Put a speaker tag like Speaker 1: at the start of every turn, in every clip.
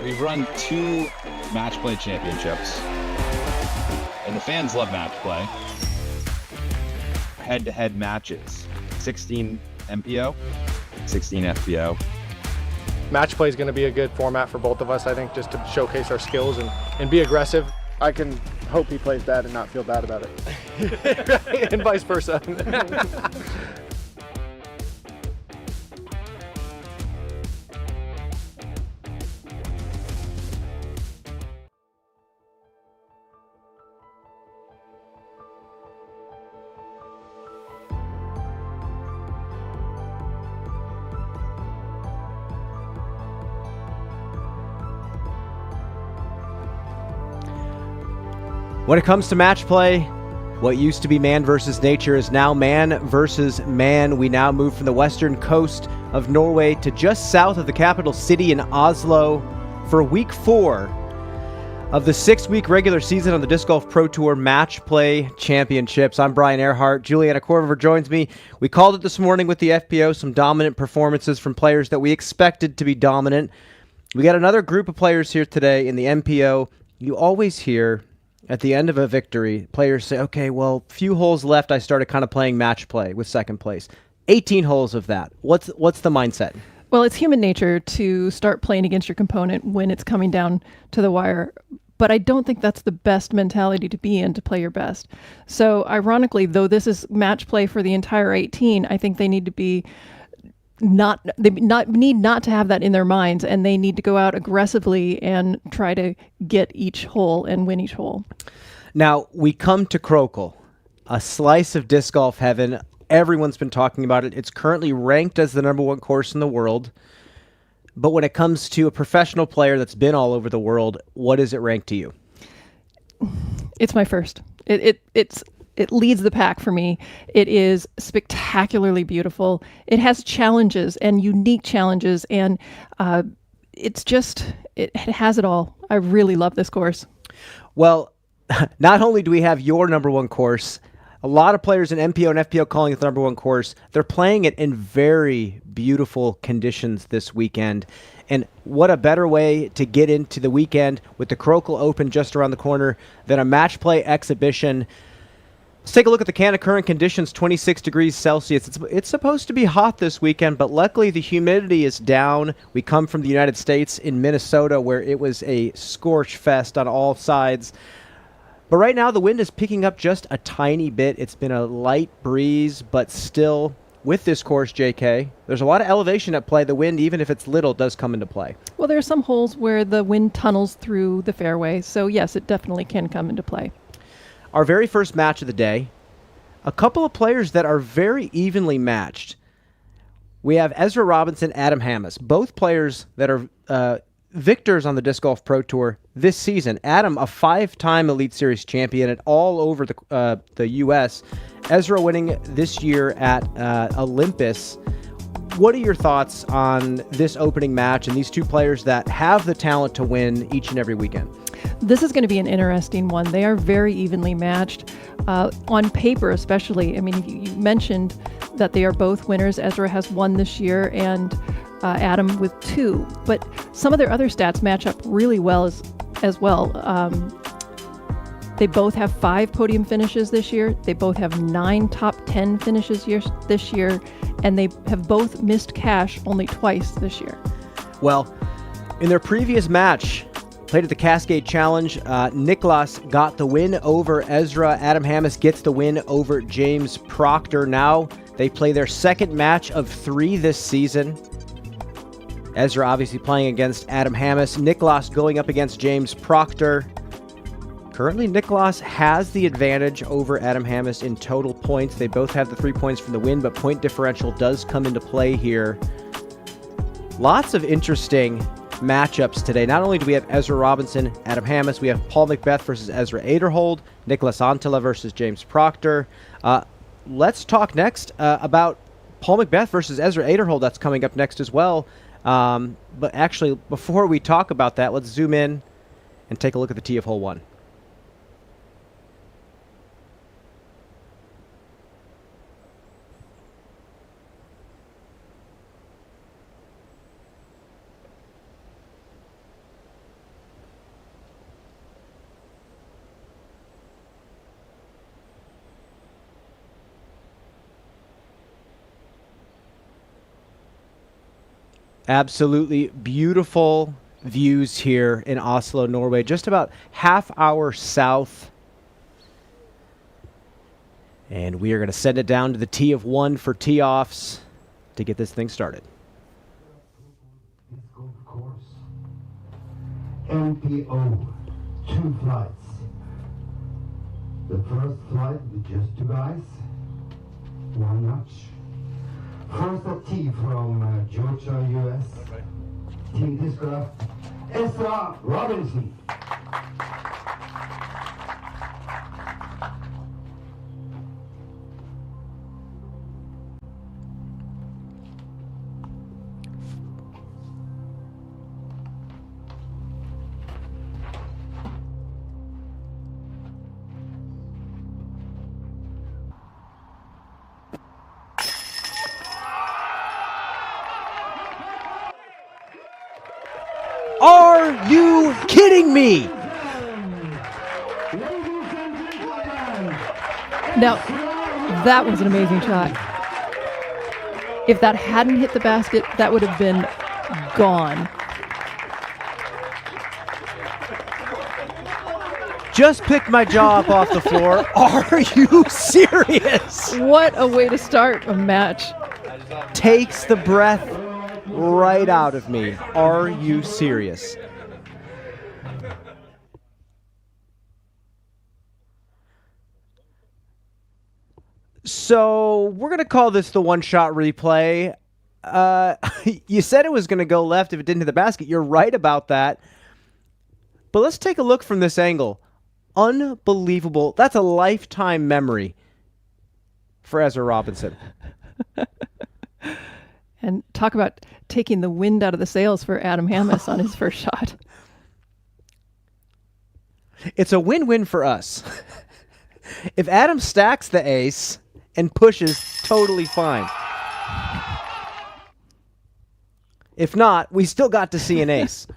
Speaker 1: We've run 2 match play championships, and the fans love match play. Head-to-head matches, 16 MPO, 16 FPO.
Speaker 2: Match play is going to be a good format for both of us, I think, just to showcase our skills and be aggressive.
Speaker 3: I can hope he plays bad and not feel bad about it.
Speaker 2: And vice versa.
Speaker 4: When it comes to match play, what used to be man versus nature is now man versus man. We now move from the western coast of Norway to just south of the capital city in Oslo for week 4 of the 6-week regular season on the Disc Golf Pro Tour Match Play Championships. I'm Brian Earhart. Juliana Korver joins me. We called it this morning with the FPO, some dominant performances from players that we expected to be dominant. We got another group of players here today in the MPO. You always hear at the end of a victory, players say, okay, well, few holes left, I started kind of playing match play with second place. 18 holes of that. What's the mindset?
Speaker 5: Well, it's human nature to start playing against your component when it's coming down to the wire. But I don't think that's the best mentality to be in to play your best. So ironically, though this is match play for the entire 18, I think they need to be need not to have that in their minds, and they need to go out aggressively and try to get each hole and win each hole.
Speaker 4: Now, we come to Krokhol, a slice of disc golf heaven. Everyone's been talking about it. It's currently ranked as the #1 course in the world. But when it comes to a professional player that's been all over the world, what does it rank to you?
Speaker 5: It's my first. It leads the pack for me. It is spectacularly beautiful. It has challenges and unique challenges, and it has it all. I really love this course.
Speaker 4: Well, not only do we have your #1 course, a lot of players in MPO and FPO calling it the #1 course. They're playing it in very beautiful conditions this weekend. And what a better way to get into the weekend with the Krokhol Open just around the corner than a match play exhibition. Let's take a look at the Canada current conditions, 26 degrees Celsius. It's supposed to be hot this weekend, but luckily the humidity is down. We come from the United States in Minnesota, where it was a scorch fest on all sides. But right now the wind is picking up just a tiny bit. It's been a light breeze, but still, with this course, JK, there's a lot of elevation at play. The wind, even if it's little, does come into play.
Speaker 5: Well, there are some holes where the wind tunnels through the fairway, so yes, it definitely can come into play.
Speaker 4: Our very first match of the day, a couple of players that are very evenly matched. We have Ezra Robinson, Adam Hammes, both players that are victors on the Disc Golf Pro Tour this season. Adam, a 5-time Elite Series champion at all over the U.S. Ezra winning this year at Olympus. What are your thoughts on this opening match and these two players that have the talent to win each and every weekend?
Speaker 5: This is going to be an interesting one. They are very evenly matched on paper, especially. I mean, you mentioned that they are both winners. Ezra has won this year, and Adam with 2. But some of their other stats match up really well as well. They both have 5 podium finishes this year. They both have 9 top 10 finishes this year, and they have both missed cash only twice this year.
Speaker 4: Well, in their previous match, played at the Cascade Challenge, Niklas got the win over Ezra. Adam Hammes gets the win over James Proctor. Now they play their second match of 3 this season. Ezra obviously playing against Adam Hammes. Niklas going up against James Proctor. Currently, Niklas has the advantage over Adam Hammes in total points. They both have the 3 points from the win, but point differential does come into play here. Lots of interesting matchups today. Not only do we have Ezra Robinson, Adam Hammes, we have Paul McBeth versus Ezra Aderhold, Nicholas Antila versus James Proctor. Let's talk next about Paul McBeth versus Ezra Aderhold. That's coming up next as well. But actually, before we talk about that, let's zoom in and take a look at the tee of hole 1. Absolutely beautiful views here in Oslo, Norway, just about half hour south. And we are going to send it down to the tee of 1 for tee-offs to get this thing started.
Speaker 6: This golf course. MPO, 2 flights. The first flight with just 2 guys, 1 notch. First at tee from Georgia, US. Tee disc Ezra Robinson.
Speaker 4: Are you kidding me?
Speaker 5: Now, that was an amazing shot. If that hadn't hit the basket, that would have been gone.
Speaker 4: Just picked my jaw up off the floor. Are you serious?
Speaker 5: What a way to start a match.
Speaker 4: Takes the breath right out of me. Are you serious? So we're going to call this the one-shot replay. You said it was going to go left if it didn't hit the basket. You're right about that. But let's take a look from this angle. Unbelievable. That's a lifetime memory for Ezra Robinson.
Speaker 5: And talk about taking the wind out of the sails for Adam Hammes on his first shot.
Speaker 4: It's a win-win for us. If Adam stacks the ace and pushes, totally fine. If not, we still got to see an ace.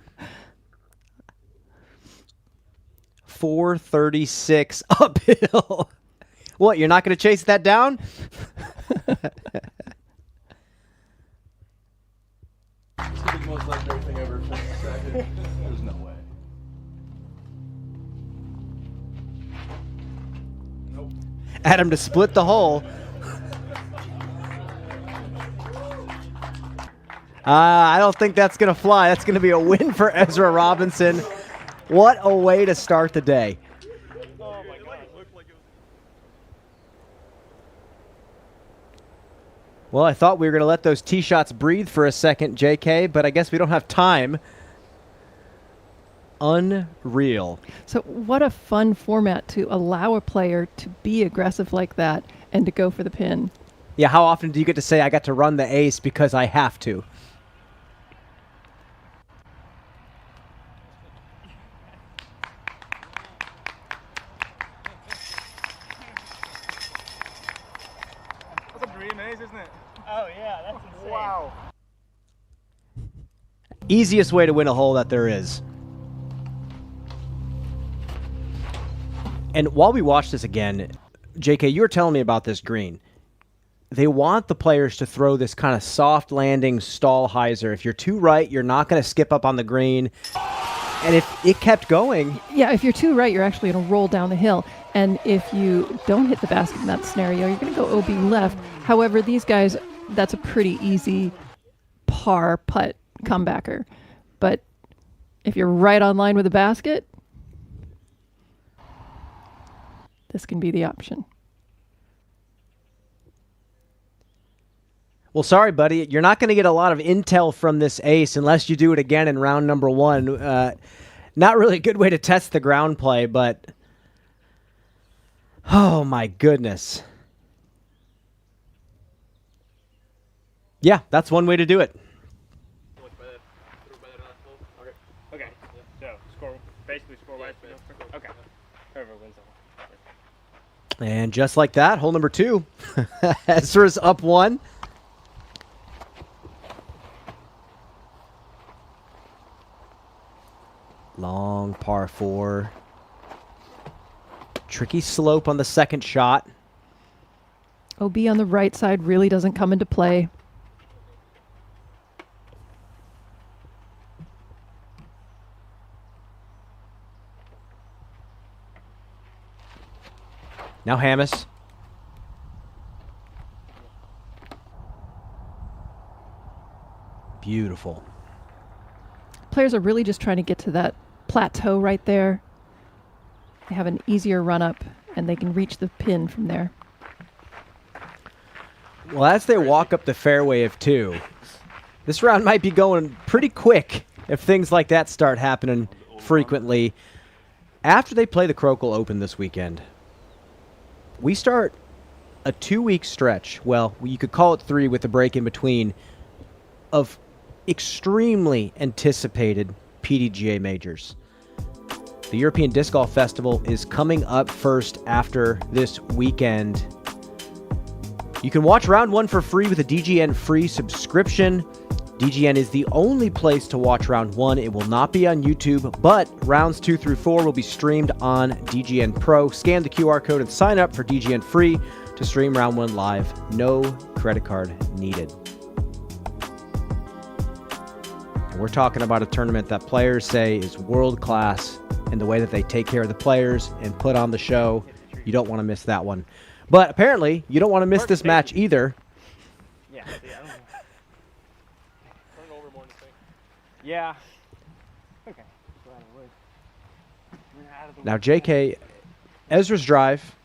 Speaker 4: 436 uphill. What, you're not going to chase that down?
Speaker 2: The most legendary thing ever.
Speaker 1: There's no way.
Speaker 4: Adam to split the hole. I don't think that's going to fly. That's going to be a win for Ezra Robinson. What a way to start the day.
Speaker 2: Oh my God.
Speaker 4: Well, I thought we were going to let those tee shots breathe for a second, JK, but I guess we don't have time. Unreal.
Speaker 5: So what a fun format to allow a player to be aggressive like that and to go for the pin.
Speaker 4: Yeah, how often do you get to say, I got to run the ace because I have to?
Speaker 2: That's a dream ace, isn't it? Oh yeah, that's insane. Wow.
Speaker 4: Easiest way to win a hole that there is. And while we watch this again, JK, you were telling me about this green. They want the players to throw this kind of soft landing stall hyzer. If you're too right, you're not going to skip up on the green. And if it kept going...
Speaker 5: Yeah, if you're too right, you're actually going to roll down the hill. And if you don't hit the basket in that scenario, you're going to go OB left. However, these guys, that's a pretty easy par putt comebacker. But if you're right on line with the basket, this can be the option.
Speaker 4: Well, sorry, buddy. You're not going to get a lot of intel from this ace unless you do it again in round number 1. Not really a good way to test the ground play, but... Oh, my goodness. Yeah, that's one way to do it.
Speaker 2: Okay. So basically score wise. Okay. Whoever wins the hole.
Speaker 4: And just like that, hole number 2. Ezra's up 1. Long par 4. Tricky slope on the second shot.
Speaker 5: OB on the right side really doesn't come into play.
Speaker 4: Now Hamas. Beautiful.
Speaker 5: Players are really just trying to get to that plateau right there. They have an easier run up, and they can reach the pin from there.
Speaker 4: Well, as they walk up the fairway of 2, this round might be going pretty quick if things like that start happening frequently. After they play the Krokhol Open this weekend, we start a 2-week stretch. Well, you could call it 3 with the break in between, of extremely anticipated PDGA majors. The European Disc Golf Festival is coming up first after this weekend. You can watch round 1 for free with a DGN free subscription. DGN is the only place to watch round 1. It will not be on YouTube, but rounds 2 through 4 will be streamed on DGN Pro. Scan the QR code and sign up for DGN free to stream round 1 live. No credit card needed. And we're talking about a tournament that players say is world-class in the way that they take care of the players and put on the show. You don't want to miss that one. But apparently, you don't want to miss this match either.
Speaker 7: Yeah. Turn over more than thing. Yeah. Okay.
Speaker 4: Now, JK, Ezra's drive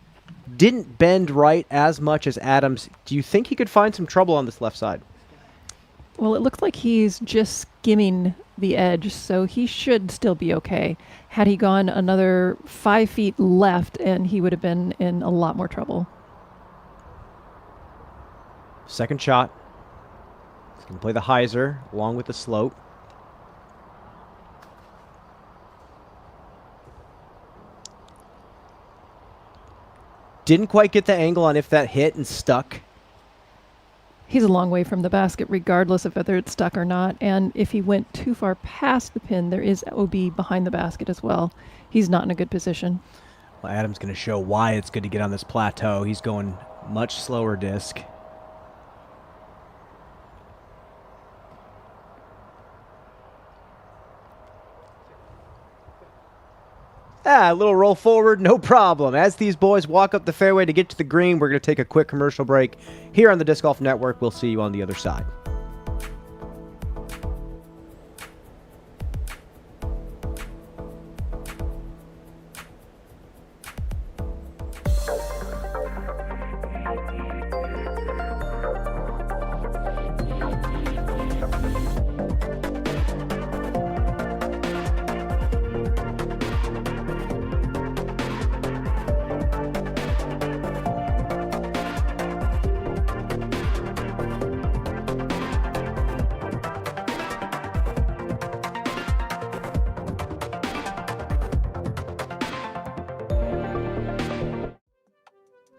Speaker 4: didn't bend right as much as Adam's. Do you think he could find some trouble on this left side?
Speaker 5: Well, it looks like he's just skimming the edge, so he should still be okay. Had he gone another 5 feet left, and he would have been in a lot more trouble.
Speaker 4: Second shot. He's going to play the hyzer along with the slope. Didn't quite get the angle on if that hit and stuck.
Speaker 5: He's a long way from the basket, regardless of whether it's stuck or not. And if he went too far past the pin, there is OB behind the basket as well. He's not in a good position.
Speaker 4: Well, Adam's going to show why it's good to get on this plateau. He's going much slower disc. A little roll forward, no problem. As these boys walk up the fairway to get to the green, we're going to take a quick commercial break here on the Disc Golf Network. We'll see you on the other side.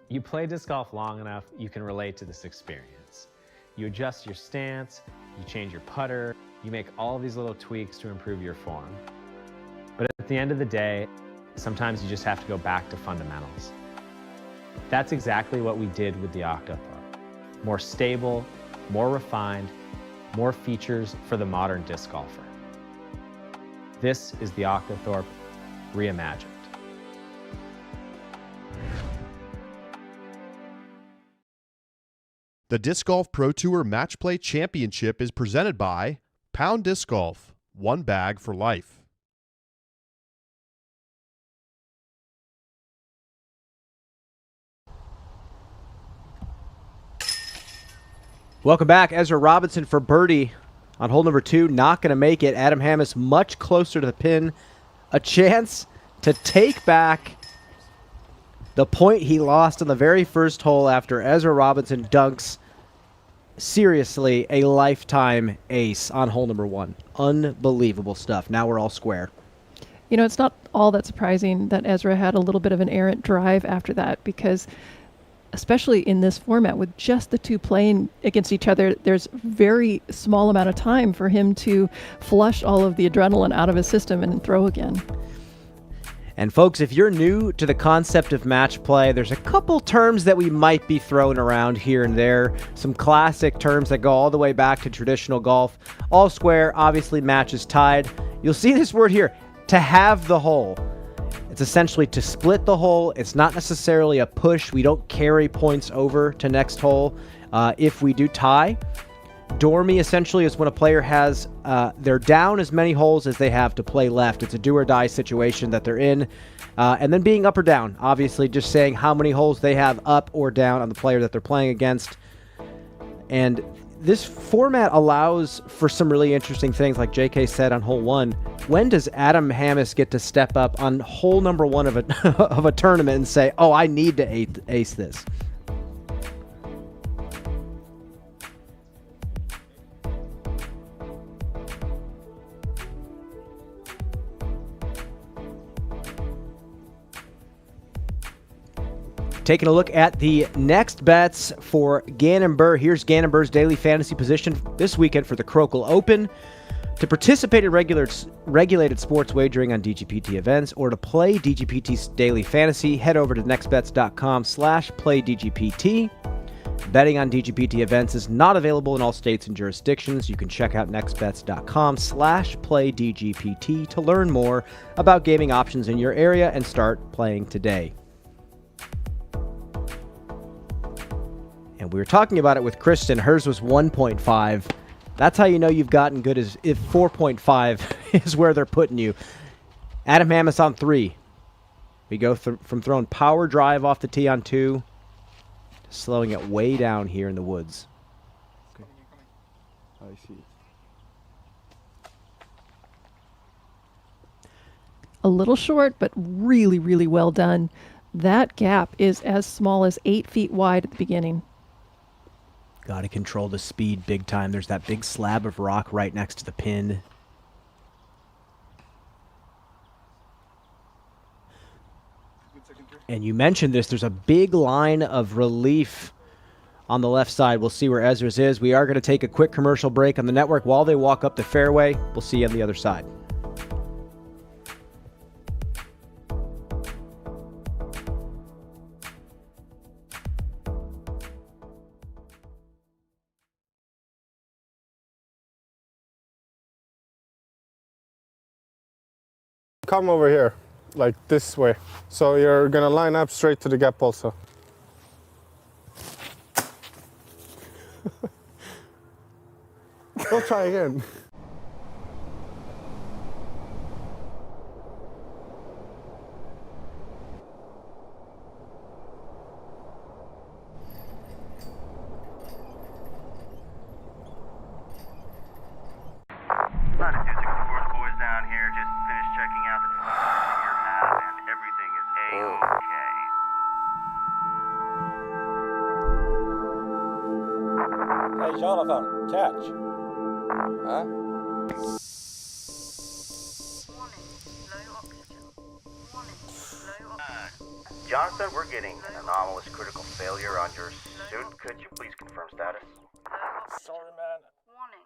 Speaker 8: You play disc golf long enough, you can relate to this experience. You adjust your stance, you change your putter, you make all these little tweaks to improve your form. But at the end of the day, sometimes you just have to go back to fundamentals. That's exactly what we did with the Octothorpe. More stable, more refined, more features for the modern disc golfer. This is the Octothorpe reimagined.
Speaker 9: The Disc Golf Pro Tour Match Play Championship is presented by Pound Disc Golf, one bag for life.
Speaker 4: Welcome back. Ezra Robinson for birdie on hole number 2. Not going to make it. Adam Hamas much closer to the pin. A chance to take back the point he lost on the very first hole after Ezra Robinson dunks, seriously, a lifetime ace on hole number 1. Unbelievable stuff. Now we're all square.
Speaker 5: You know, it's not all that surprising that Ezra had a little bit of an errant drive after that, because especially in this format with just the two playing against each other, there's very small amount of time for him to flush all of the adrenaline out of his system and throw again.
Speaker 4: And folks, if you're new to the concept of match play, there's a couple terms that we might be throwing around here and there. Some classic terms that go all the way back to traditional golf. All square, obviously matches tied. You'll see this word here, to have the hole. It's essentially to split the hole. It's not necessarily a push. We don't carry points over to next hole if we do tie. Dormy essentially is when a player has, they're down as many holes as they have to play left. It's a do or die situation that they're in. And then being up or down, obviously just saying how many holes they have up or down on the player that they're playing against. And this format allows for some really interesting things, like JK said on hole 1. When does Adam Hammes get to step up on hole number 1 of a, of a tournament and say, oh, I need to ace this? Taking a look at the next bets for Gannon Burr. Here's Gannon Burr's daily fantasy position this weekend for the Krokhol Open. To participate in regulated sports wagering on DGPT events or to play DGPT's daily fantasy, head over to nextbets.com/playdgpt. Betting on DGPT events is not available in all states and jurisdictions. You can check out nextbets.com/playdgpt to learn more about gaming options in your area and start playing today. And we were talking about it with Kristen. Hers was 1.5. That's how you know you've gotten good, is if 4.5 is where they're putting you. Adam Hammes on 3. We go from throwing power drive off the tee on 2 to slowing it way down here in the woods.
Speaker 3: Okay. I see.
Speaker 5: A little short, but really, really well done. That gap is as small as 8 feet wide at the beginning.
Speaker 4: Got to control the speed big time. There's that big slab of rock right next to the pin. And you mentioned this. There's a big line of relief on the left side. We'll see where Ezra's is. We are going to take a quick commercial break on the network while they walk up the fairway. We'll see you on the other side.
Speaker 2: Come over here, like this way. So you're gonna line up straight to the gap also. Go try again.
Speaker 10: Hey, Jonathan, catch. Huh?
Speaker 11: Jonathan, we're getting an anomalous critical failure on your suit. Could you please confirm status?
Speaker 10: Sorry, man.
Speaker 12: Warning,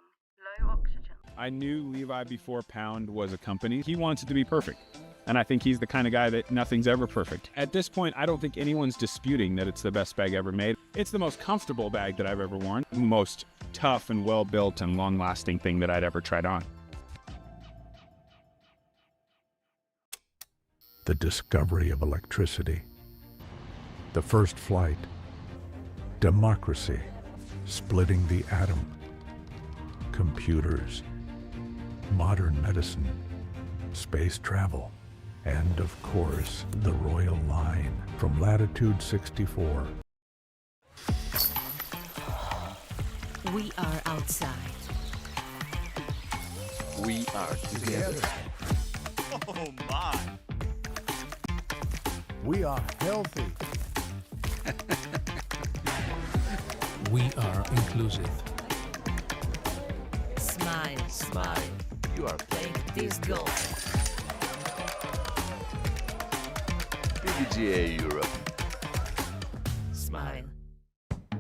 Speaker 12: low oxygen.
Speaker 13: I knew Levi before Pound was a company. He wants it to be perfect. And I think he's the kind of guy that nothing's ever perfect. At this point, I don't think anyone's disputing that it's the best bag ever made. It's the most comfortable bag that I've ever worn. The most tough and well-built and long-lasting thing that I'd ever tried on.
Speaker 14: The discovery of electricity. The first flight. Democracy. Splitting the atom. Computers. Modern medicine. Space travel. And, of course, the Royal Line from Latitude 64.
Speaker 15: We are outside.
Speaker 16: We are together.
Speaker 17: Oh, my.
Speaker 14: We are healthy.
Speaker 16: We are inclusive.
Speaker 15: Smile.
Speaker 16: Smile. You are playing
Speaker 15: this goal.
Speaker 16: PGA Europe.
Speaker 15: Smile.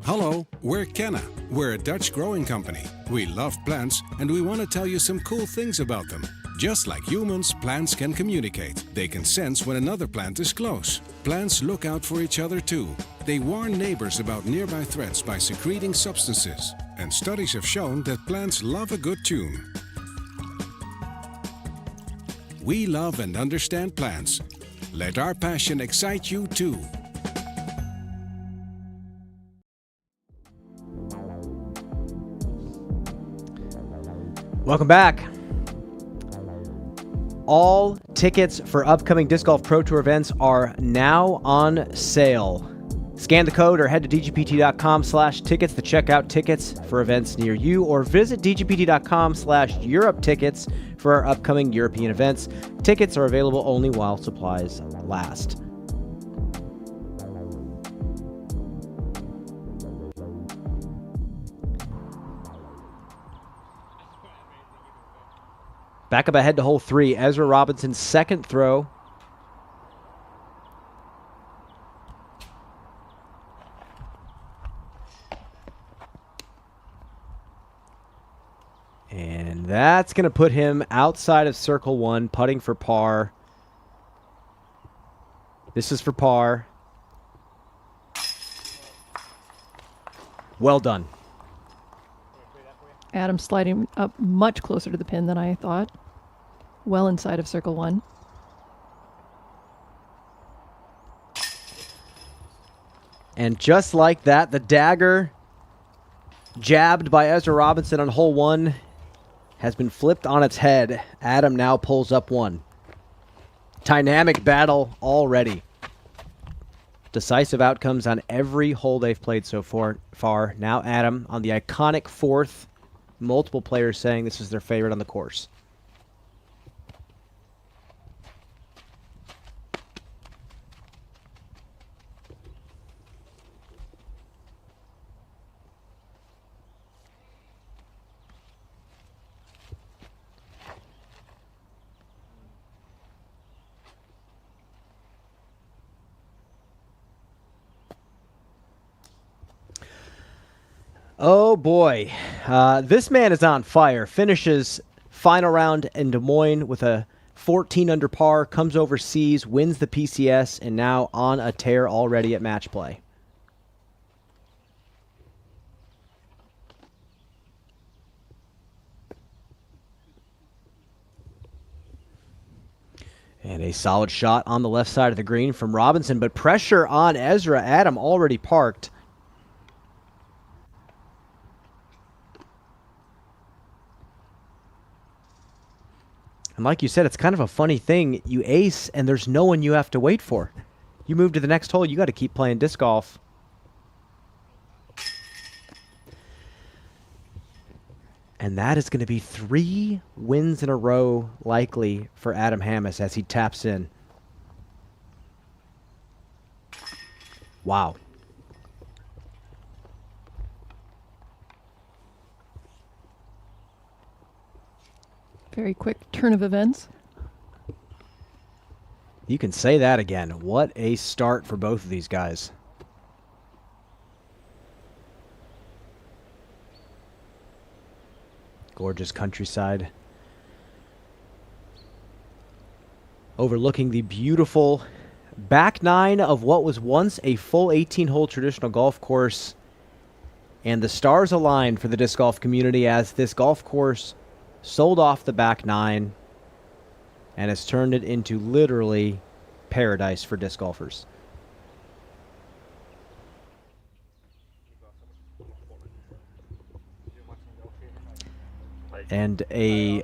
Speaker 18: Hello, we're Kenna. We're a Dutch growing company. We love plants and we want to tell you some cool things about them. Just like humans, plants can communicate. They can sense when another plant is close. Plants look out for each other too. They warn neighbors about nearby threats by secreting substances. And studies have shown that plants love a good tune. We love and understand plants. Let our passion excite you too.
Speaker 4: Welcome back. All tickets for upcoming Disc Golf Pro Tour events are now on sale. Scan the code or head to dgpt.com/tickets to check out tickets for events near you, or visit dgpt.com/Europe tickets for our upcoming European events. Tickets are available only while supplies last. Back up ahead to hole 3. Ezra Robinson's second throw. And that's going to put him outside of circle 1, putting for par. This is for par. Well done.
Speaker 5: Adam sliding up much closer to the pin than I thought. Well inside of circle 1.
Speaker 4: And just like that, the dagger jabbed by Ezra Robinson on hole 1 has been flipped on its head. Adam now pulls up 1. Dynamic battle already. Decisive outcomes on every hole they've played so far. Now Adam on the iconic 4th. Multiple players saying this is their favorite on the course. Oh boy, this man is on fire. Finishes final round in Des Moines with a 14 under par, comes overseas, wins the PCS, and now on a tear already at match play. And a solid shot on the left side of the green from Robinson, but pressure on Ezra. Adam already parked. And like you said, it's kind of a funny thing. You ace, and there's no one you have to wait for. You move to the next hole, you got to keep playing disc golf. And that is going to be 3 wins in a row likely for Adam Hammes as he taps in. Wow.
Speaker 5: Very quick turn of events.
Speaker 4: You can say that again. What a start for both of these guys. Gorgeous countryside. Overlooking the beautiful back 9 of what was once a full 18-hole traditional golf course. And the stars aligned for the disc golf community as this golf course sold off the back 9 and has turned it into literally paradise for disc golfers. And a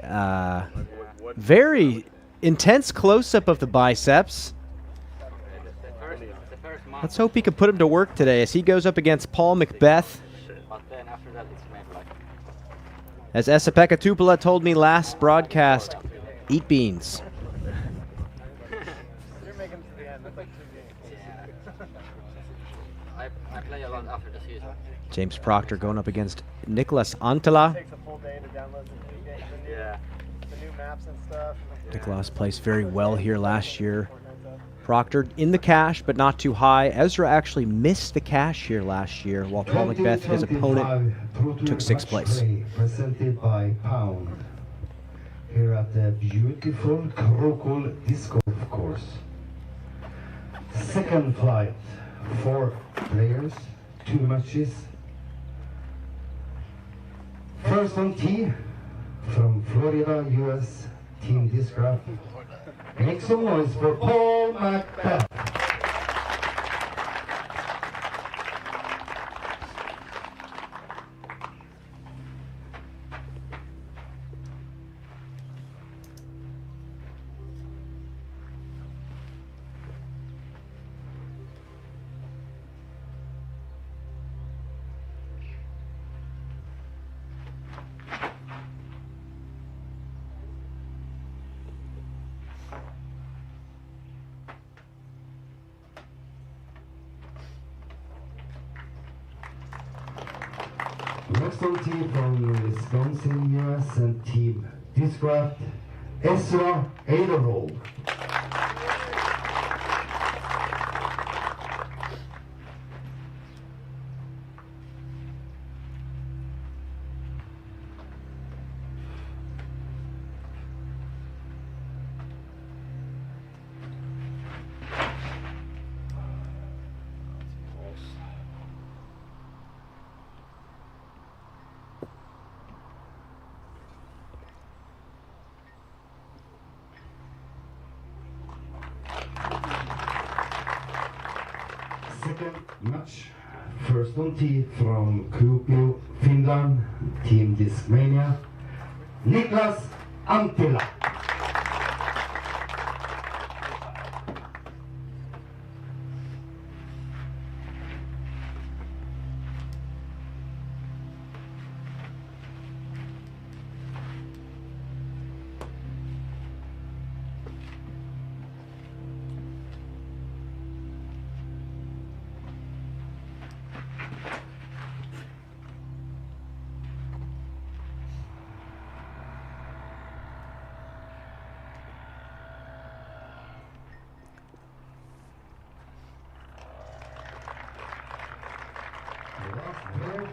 Speaker 4: very intense close-up of the biceps. Let's hope he can put him to work today as he goes up against Paul Macbeth. As Esa-Pekka Tupola told me last broadcast, eat beans.
Speaker 7: You're making it to the end. That's like 2 games. I play a lot after the season.
Speaker 4: James Proctor going up against Nicholas Antala.
Speaker 7: It takes a full day to download the new maps and stuff.
Speaker 4: Nicholas placed very well here last year. Proctor in the cash, but not too high. Ezra actually missed the cash here last year, while Paul Macbeth, his opponent, took 6th place.
Speaker 6: Presented by Pound here at the beautiful Krokhol Disc Golf Course. Second flight, 4 players, 2 matches. First on tee from Florida, US, Team Discraft. Make some noise for Paul Macbeth. Next on team from Wisconsin, US, and Team Discraft, Ezra Earhart. Second match, first on tee from Krokhol, Finland, Team Discmania, Niklas Antila.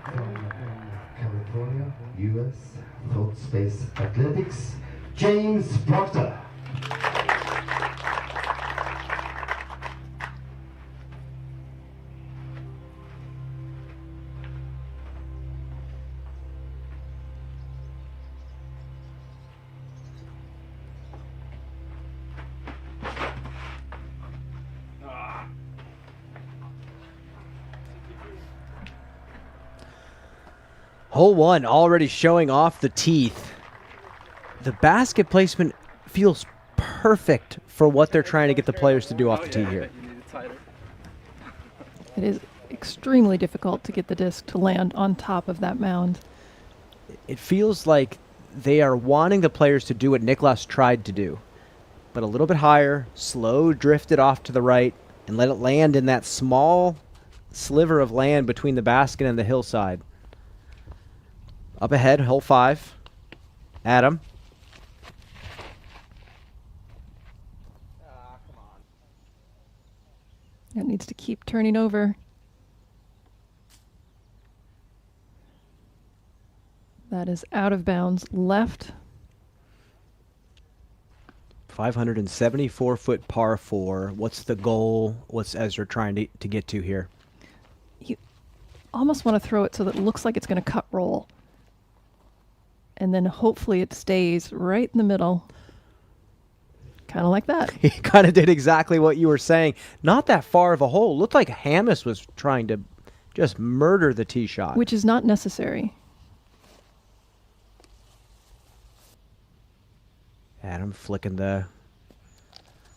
Speaker 6: From California, US, Thought Space Athletics, James Proctor.
Speaker 4: Hole 1 already showing off the teeth. The basket placement feels perfect for what they're trying to get the players to do off the tee here.
Speaker 5: It is extremely difficult to get the disc to land on top of that mound.
Speaker 4: It feels like they are wanting the players to do what Niklas tried to do, but a little bit higher, slow drift it off to the right, and let it land in that small sliver of land between the basket and the hillside. Up ahead, hole 5. Adam.
Speaker 5: It needs to keep turning over. That is out of bounds left.
Speaker 4: 574-foot par 4. What's the goal? What's Ezra trying to get to here?
Speaker 5: You almost want to throw it so that it looks like it's going to cut roll. And then hopefully it stays right in the middle. Kind of like that.
Speaker 4: He kind of did exactly what you were saying. Not that far of a hole. Looked like Hammes was trying to just murder the tee shot.
Speaker 5: Which is not necessary.
Speaker 4: Adam flicking the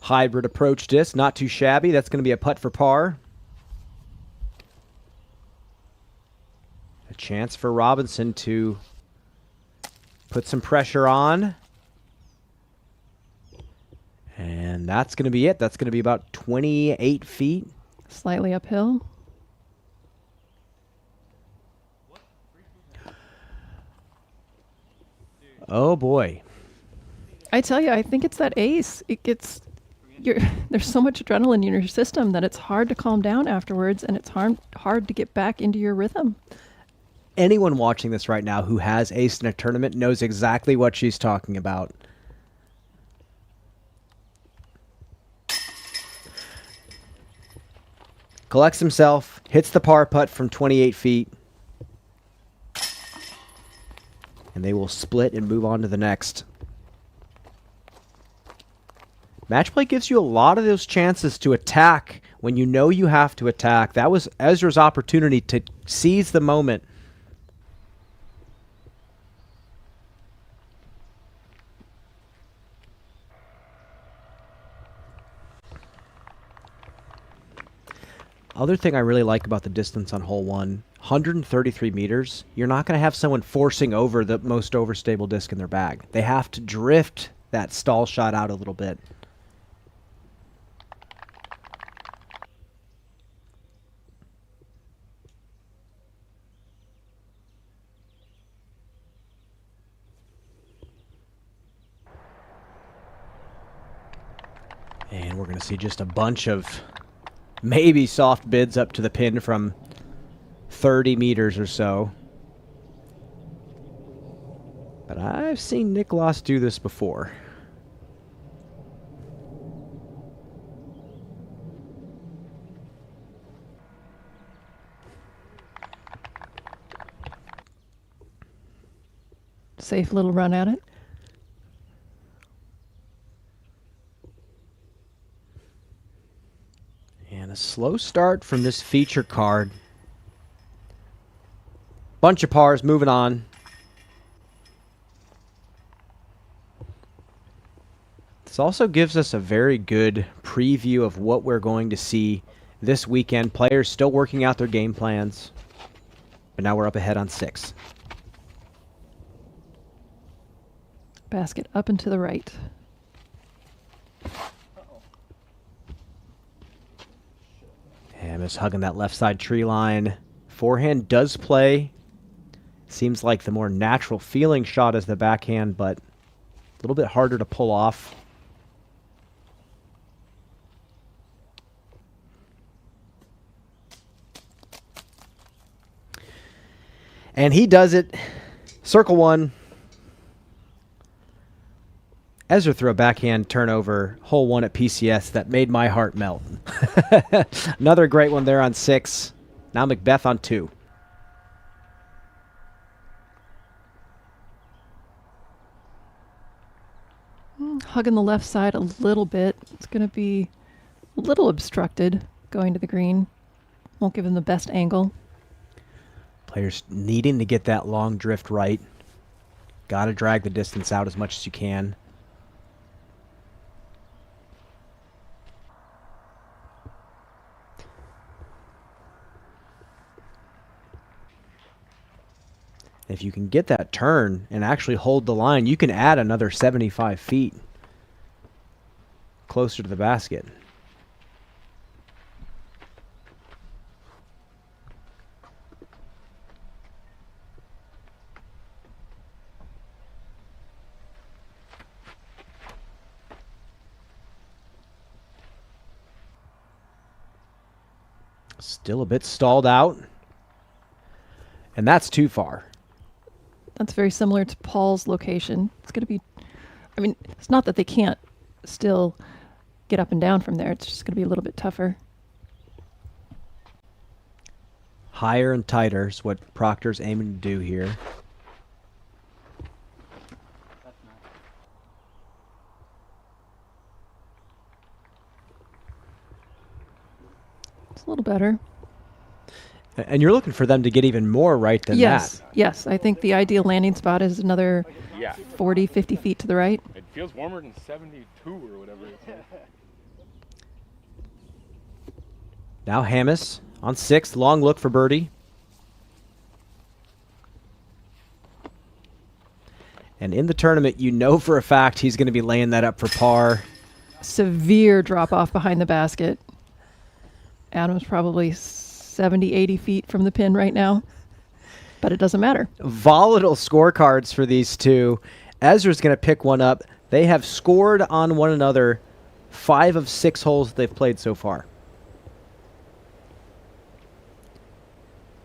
Speaker 4: hybrid approach disc. Not too shabby. That's going to be a putt for par. A chance for Robinson to put some pressure on. And that's going to be it. That's going to be about 28 feet.
Speaker 5: Slightly uphill.
Speaker 4: Oh, boy.
Speaker 5: I tell you, I think it's that ace. It gets... there's so much adrenaline in your system that it's hard to calm down afterwards, and it's hard to get back into your rhythm.
Speaker 4: Anyone watching this right now who has ace in a tournament knows exactly what she's talking about. Collects himself, hits the par putt from 28 feet. And they will split and move on to the next. Match play gives you a lot of those chances to attack when you know you have to attack. That was Ezra's opportunity to seize the moment. Other thing I really like about the distance on hole 1, 133 meters, you're not going to have someone forcing over the most overstable disc in their bag. They have to drift that stall shot out a little bit. And we're going to see just a bunch of maybe soft bids up to the pin from 30 meters or so. But I've seen Niklas do this before.
Speaker 5: Safe little run at it.
Speaker 4: And a slow start from this feature card. Bunch of pars, moving on. This also gives us a very good preview of what we're going to see this weekend. Players still working out their game plans. But now we're up ahead on 6.
Speaker 5: Basket up and to the right.
Speaker 4: Hamas hugging that left side tree line. Forehand does play. Seems like the more natural feeling shot is the backhand, but a little bit harder to pull off. And he does it. Circle 1. Ezra threw a backhand turnover, hole 1 at PCS that made my heart melt. Another great one there on 6. Now Macbeth on 2.
Speaker 5: Hugging the left side a little bit. It's going to be a little obstructed going to the green. Won't give him the best angle.
Speaker 4: Players needing to get that long drift right. Got to drag the distance out as much as you can. If you can get that turn and actually hold the line, you can add another 75 feet closer to the basket. Still a bit stalled out. And that's too far.
Speaker 5: That's very similar to Paul's location. It's going to be, I mean, it's not that they can't still get up and down from there. It's just going to be a little bit tougher.
Speaker 4: Higher and tighter is what Proctor's aiming to do here.
Speaker 5: It's a little better.
Speaker 4: And you're looking for them to get even more right than that.
Speaker 5: Yes. I think the ideal landing spot is another 40, 50 feet to the right.
Speaker 13: It feels warmer than 72 or whatever it is.
Speaker 4: Now Hamas on 6, long look for birdie. And in the tournament, you know for a fact he's going to be laying that up for par.
Speaker 5: Severe drop off behind the basket. Adam's probably 70, 80 feet from the pin right now, but it doesn't matter.
Speaker 4: Volatile scorecards for these two. Ezra's going to pick one up. They have scored on one another 5 of 6 holes they've played so far.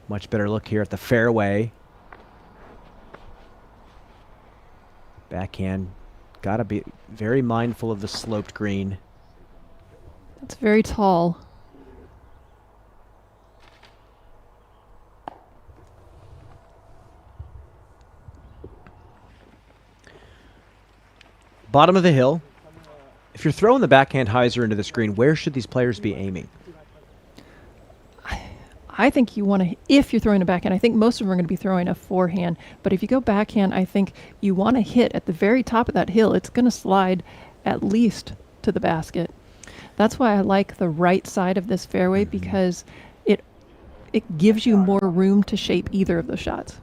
Speaker 4: Much better look here at the fairway. Backhand. Got to be very mindful of the sloped green.
Speaker 5: It's very tall.
Speaker 4: Bottom of the hill. If you're throwing the backhand hyzer into the screen, where should these players be aiming?
Speaker 5: I think you want to, if you're throwing a backhand, I think most of them are going to be throwing a forehand. But if you go backhand, I think you want to hit at the very top of that hill. It's going to slide at least to the basket. That's why I like the right side of this fairway, because it gives you more room to shape either of those shots.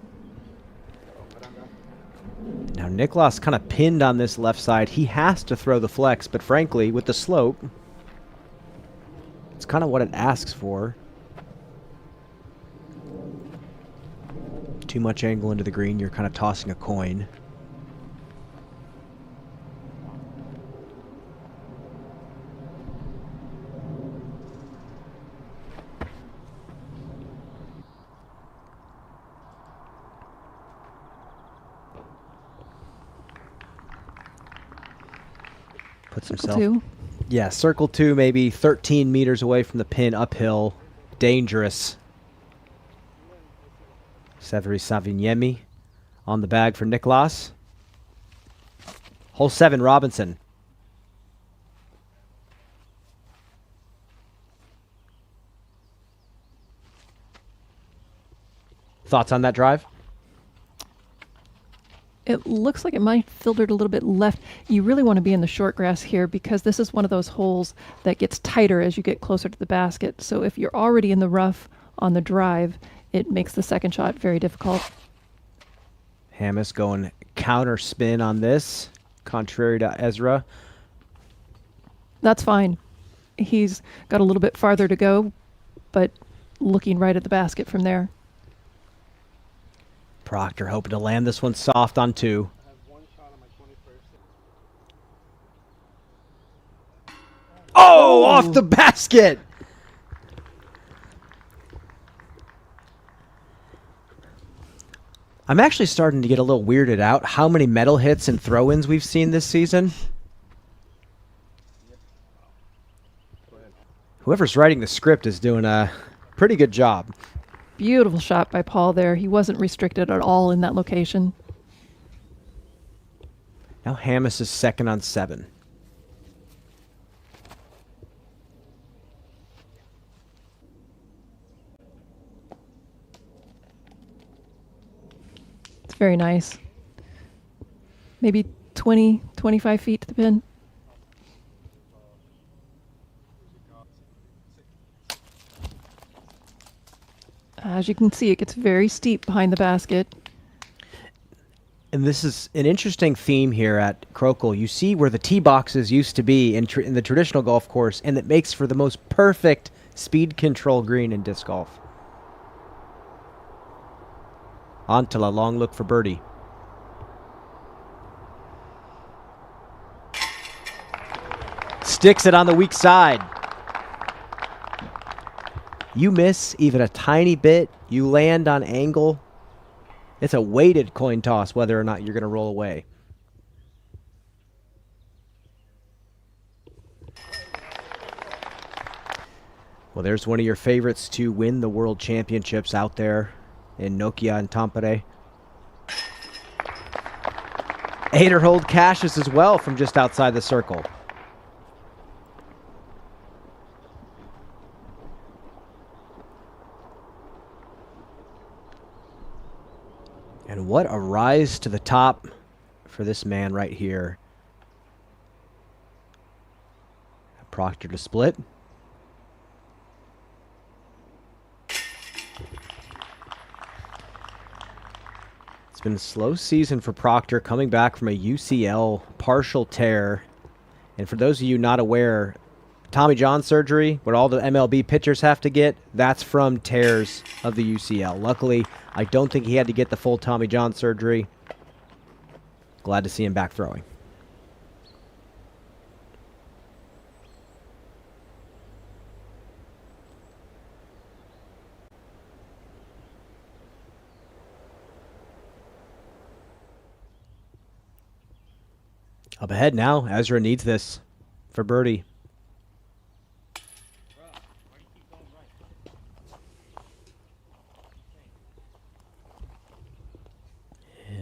Speaker 4: Now, Niklas kind of pinned on this left side. He has to throw the flex, but frankly, with the slope, it's kind of what it asks for. Too much angle into the green, you're kind of tossing a coin. Puts himself.
Speaker 5: Two.
Speaker 4: Yeah, circle 2, maybe 13 meters away from the pin, uphill. Dangerous. Severi Saviniemi on the bag for Niklas. Hole 7, Robinson. Thoughts on that drive?
Speaker 5: It looks like it might have filtered a little bit left. You really want to be in the short grass here, because this is one of those holes that gets tighter as you get closer to the basket. So if you're already in the rough on the drive, it makes the second shot very difficult.
Speaker 4: Hamas going counter spin on this, contrary to Ezra.
Speaker 5: That's fine. He's got a little bit farther to go, but looking right at the basket from there.
Speaker 4: Proctor hoping to land this one soft on 2. Oh, off the basket! I'm actually starting to get a little weirded out how many metal hits and throw-ins we've seen this season. Whoever's writing the script is doing a pretty good job.
Speaker 5: Beautiful shot by Paul there. He wasn't restricted at all in that location.
Speaker 4: Now Hamas is second on 7.
Speaker 5: It's very nice. Maybe 20, 25 feet to the pin. As you can see, it gets very steep behind the basket.
Speaker 4: And this is an interesting theme here at Krokhol. You see where the tee boxes used to be in the traditional golf course, and it makes for the most perfect speed control green in disc golf. Antala, long look for birdie. Sticks it on the weak side. You miss even a tiny bit, you land on angle. It's a weighted coin toss whether or not you're going to roll away. Well, there's one of your favorites to win the World Championships out there in Nokia and Tampere. Aderhold cashes as well from just outside the circle. And what a rise to the top for this man right here. Proctor to split. It's been a slow season for Proctor, coming back from a UCL partial tear. And for those of you not aware, Tommy John surgery, what all the MLB pitchers have to get, that's from tears of the UCL. Luckily, I don't think he had to get the full Tommy John surgery. Glad to see him back throwing. Up ahead now, Ezra needs this for birdie.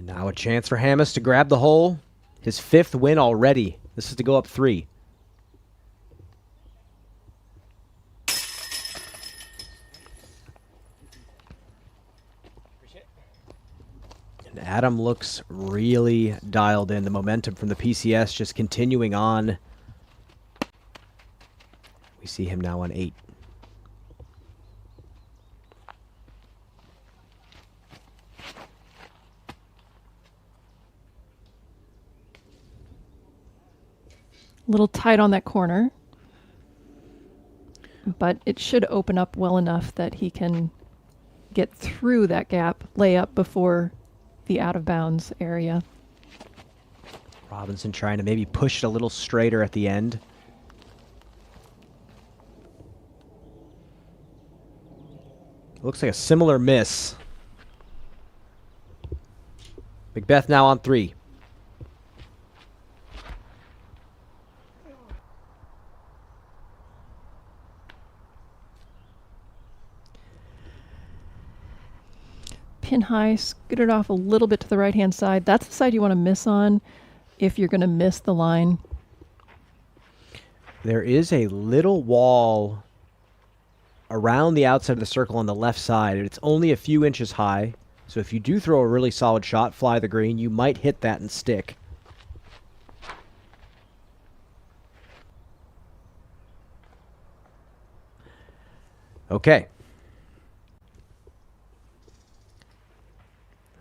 Speaker 4: Now a chance for Hamas to grab the hole. His 5th win already. This is to go up 3. And Adam looks really dialed in. The momentum from the PCS just continuing on. We see him now on 8.
Speaker 5: A little tight on that corner, but it should open up well enough that he can get through that gap, lay up before the out of bounds area.
Speaker 4: Robinson trying to maybe push it a little straighter at the end. Looks like a similar miss. Macbeth now on 3.
Speaker 5: Pin high, scoot it off a little bit to the right-hand side. That's the side you want to miss on if you're going to miss the line.
Speaker 4: There is a little wall around the outside of the circle on the left side. It's only a few inches high, so if you do throw a really solid shot, fly the green, you might hit that and stick. Okay.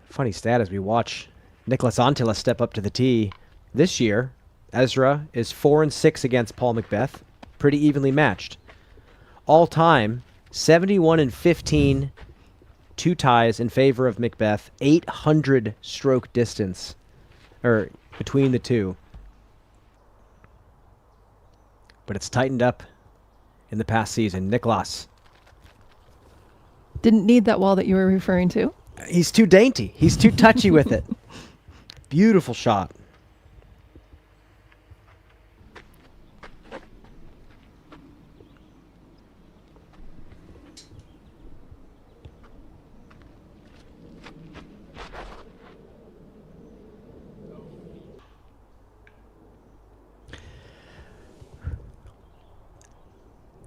Speaker 4: Funny stat as we watch Nicholas Antila step up to the tee. This year, Ezra is 4-6 against Paul Macbeth. Pretty evenly matched. All time, 71-15, 2 ties in favor of Macbeth, 800 stroke distance between the two. But it's tightened up in the past season. Nicholas.
Speaker 5: Didn't need that wall that you were referring to.
Speaker 4: He's too dainty. He's too touchy with it. Beautiful shot.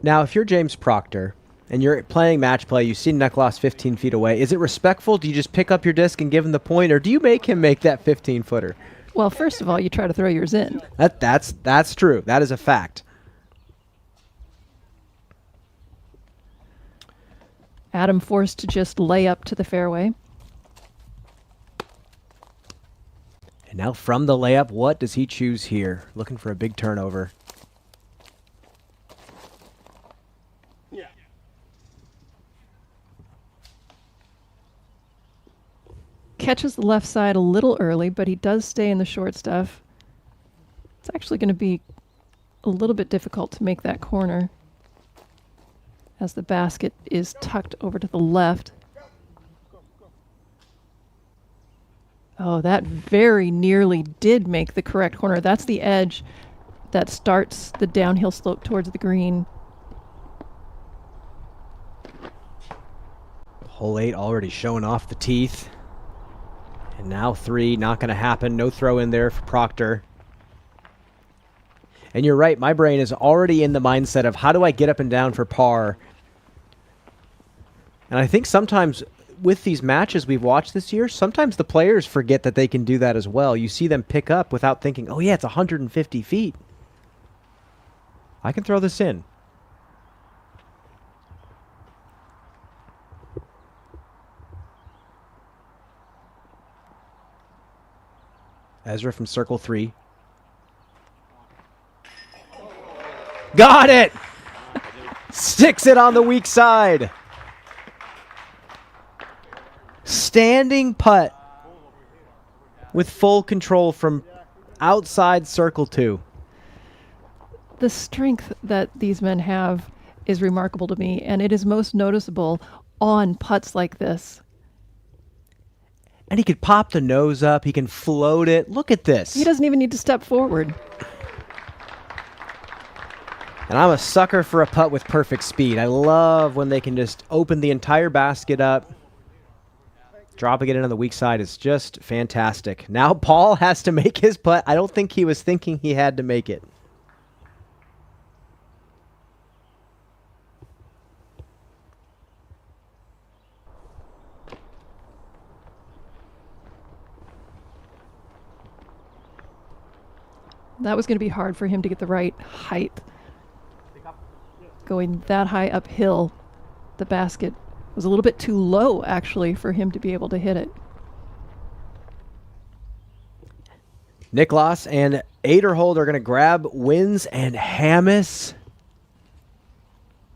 Speaker 4: Now, if you're James Proctor and you're playing match play, you see Nicholas 15 feet away, is it respectful? Do you just pick up your disc and give him the point, or do you make him make that 15-footer?
Speaker 5: Well, first of all, you try to throw yours in.
Speaker 4: That's true. That is a fact.
Speaker 5: Adam forced to just lay up to the fairway.
Speaker 4: And now from the layup, what does he choose here? Looking for a big turnover.
Speaker 5: Catches the left side a little early, but he does stay in the short stuff. It's actually going to be a little bit difficult to make that corner as the basket is tucked over to the left. Oh, that very nearly did make the correct corner. That's the edge that starts the downhill slope towards the green.
Speaker 4: Hole 8 already showing off the teeth. And now 3, not going to happen. No throw in there for Proctor. And you're right, my brain is already in the mindset of how do I get up and down for par? And I think sometimes with these matches we've watched this year, sometimes the players forget that they can do that as well. You see them pick up without thinking, oh yeah, it's 150 feet. I can throw this in. Ezra from circle 3. Got it! Sticks it on the weak side. Standing putt with full control from outside circle 2.
Speaker 5: The strength that these men have is remarkable to me, and it is most noticeable on putts like this.
Speaker 4: And he could pop the nose up. He can float it. Look at this.
Speaker 5: He doesn't even need to step forward.
Speaker 4: And I'm a sucker for a putt with perfect speed. I love when they can just open the entire basket up. Dropping it in on the weak side is just fantastic. Now Paul has to make his putt. I don't think he was thinking he had to make it.
Speaker 5: That was going to be hard for him to get the right height. Going that high uphill, the basket was a little bit too low, actually, for him to be able to hit it.
Speaker 4: Niklas and Aderhold are going to grab wins, and Hamas,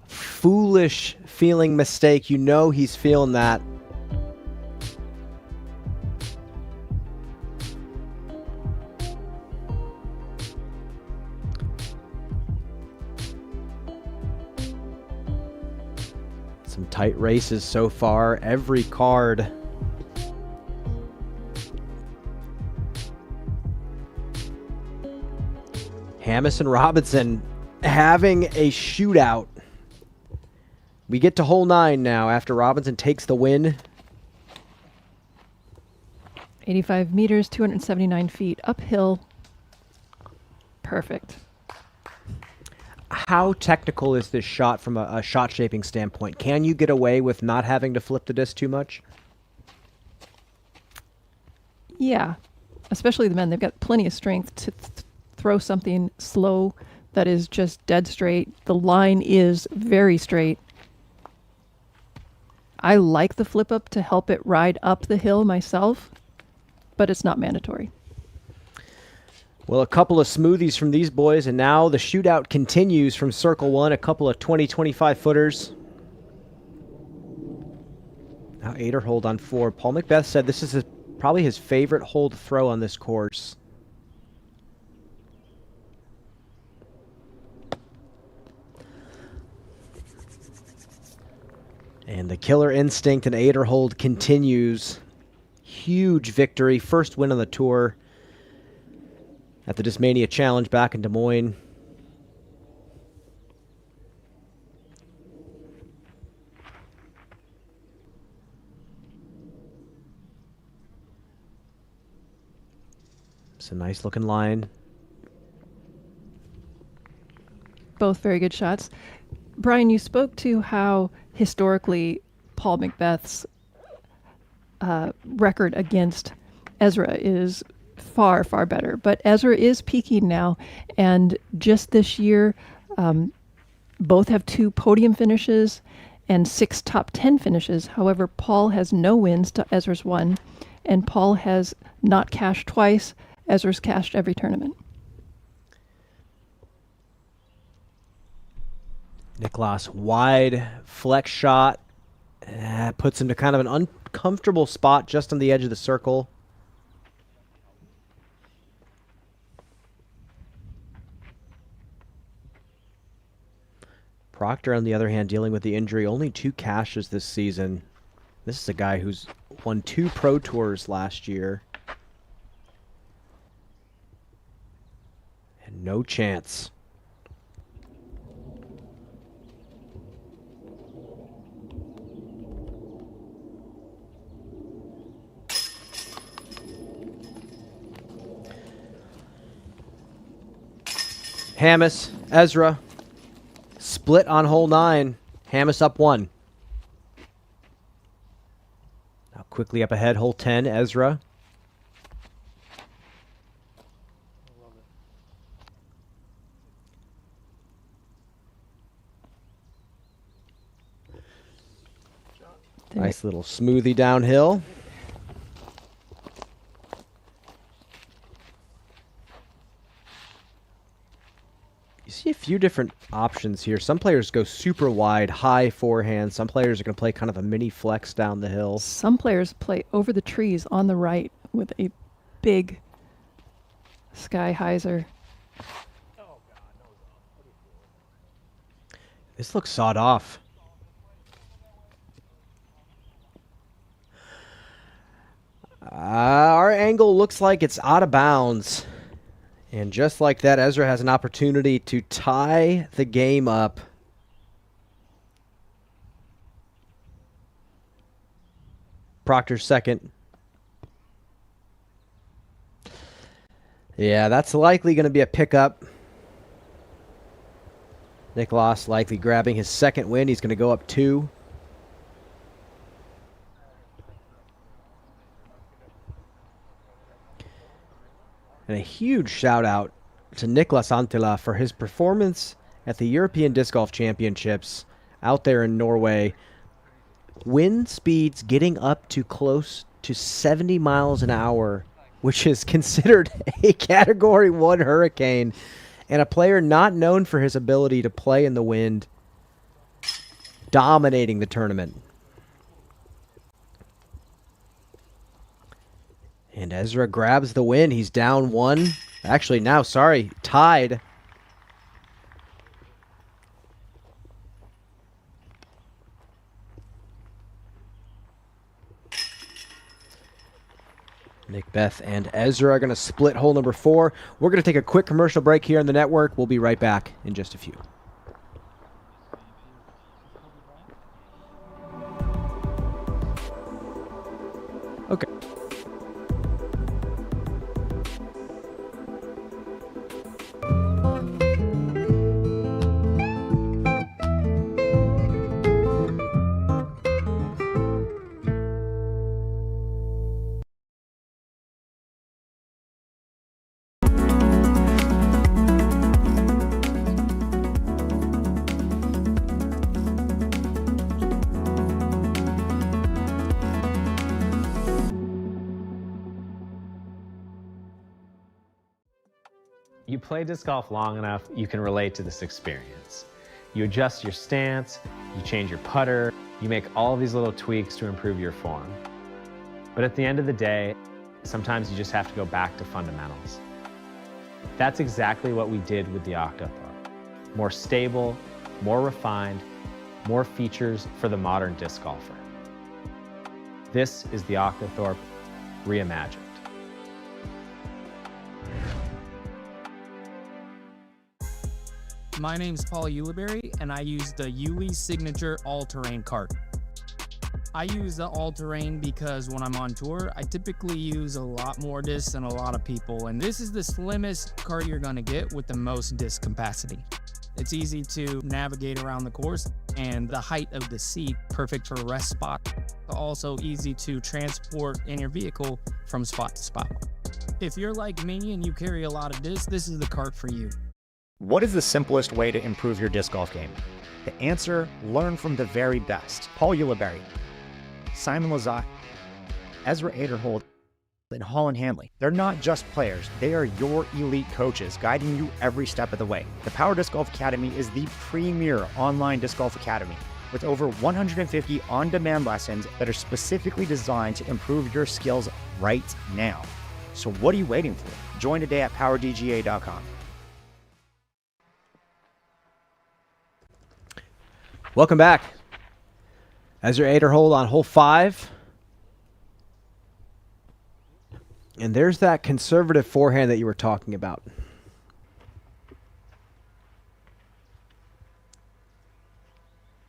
Speaker 4: foolish feeling mistake. You know he's feeling that. Some tight races so far. Every card. Hamas and Robinson having a shootout. We get to hole 9 now after Robinson takes the win.
Speaker 5: 85 meters, 279 feet uphill. Perfect.
Speaker 4: How technical is this shot from a shot shaping standpoint? Can you get away with not having to flip the disc too much?
Speaker 5: Yeah, especially the men. They've got plenty of strength to throw something slow that is just dead straight. The line is very straight. I like the flip up to help it ride up the hill myself, but it's not mandatory.
Speaker 4: Well, a couple of smoothies from these boys, and now the shootout continues from Circle 1, a couple of 20, 25 footers. Now Aderhold on 4. Paul Macbeth said this is probably his favorite hole to throw on this course. And the killer instinct in Aderhold continues. Huge victory, first win on the tour at the Discmania Challenge back in Des Moines. It's a nice looking line.
Speaker 5: Both very good shots. Brian, you spoke to how historically Paul Macbeth's record against Ezra is far, far better. But Ezra is peaking now, and just this year, both have 2 podium finishes and 6 top 10 finishes. However, Paul has no wins to Ezra's 1, and Paul has not cashed twice. Ezra's cashed every tournament.
Speaker 4: Niklas, wide flex shot. Puts him to kind of an uncomfortable spot just on the edge of the circle. Proctor, on the other hand, dealing with the injury. Only 2 cashes this season. This is a guy who's won 2 Pro Tours last year. And no chance. Hamas, Ezra, split on hole 9. Hamas up 1. Now quickly up ahead, hole 10, Ezra. Nice little smoothie downhill. You see a few different options here. Some players go super wide, high forehand. Some players are going to play kind of a mini flex down the hill.
Speaker 5: Some players play over the trees on the right with a big sky hyzer.
Speaker 4: This looks sawed off. Our angle looks like it's out of bounds. And just like that, Ezra has an opportunity to tie the game up. Proctor's second. Yeah, that's likely going to be a pickup. Niklas likely grabbing his second win. He's going to go up 2. And a huge shout out to Niklas Antila for his performance at the European Disc Golf Championships out there in Norway. Wind speeds getting up to close to 70 miles an hour, which is considered a Category 1 hurricane, and a player not known for his ability to play in the wind, dominating the tournament. And Ezra grabs the win. He's down one. Actually, now, sorry, tied. Nick, Beth, and Ezra are going to split hole number 4. We're going to take a quick commercial break here on the network. We'll be right back in just a few. Okay.
Speaker 8: You play disc golf long enough, you can relate to this experience. You adjust your stance, you change your putter, you make all these little tweaks to improve your form. But at the end of the day, sometimes you just have to go back to fundamentals. That's exactly what we did with the Octothorpe. More stable, more refined, more features for the modern disc golfer. This is the Octothorpe reimagined.
Speaker 19: My name's Paul Uliberry, and I use the Uli Signature All-Terrain cart. I use the all-terrain because when I'm on tour, I typically use a lot more discs than a lot of people, and this is the slimmest cart you're gonna get with the most disc capacity. It's easy to navigate around the course, and the height of the seat, perfect for a rest spot. Also easy to transport in your vehicle from spot to spot. If you're like me and you carry a lot of discs, this is the cart for you.
Speaker 20: What is the simplest way to improve your disc golf game? The answer, learn from the very best. Paul Uliberry, Simon Lazat, Ezra Aderhold, and Holland Hanley. They're not just players, they are your elite coaches guiding you every step of the way. The Power Disc Golf Academy is the premier online disc golf academy with over 150 on-demand lessons that are specifically designed to improve your skills right now. So what are you waiting for? Join today at powerdga.com.
Speaker 4: Welcome back. Ezra Aderhold on hole 5. And there's that conservative forehand that you were talking about.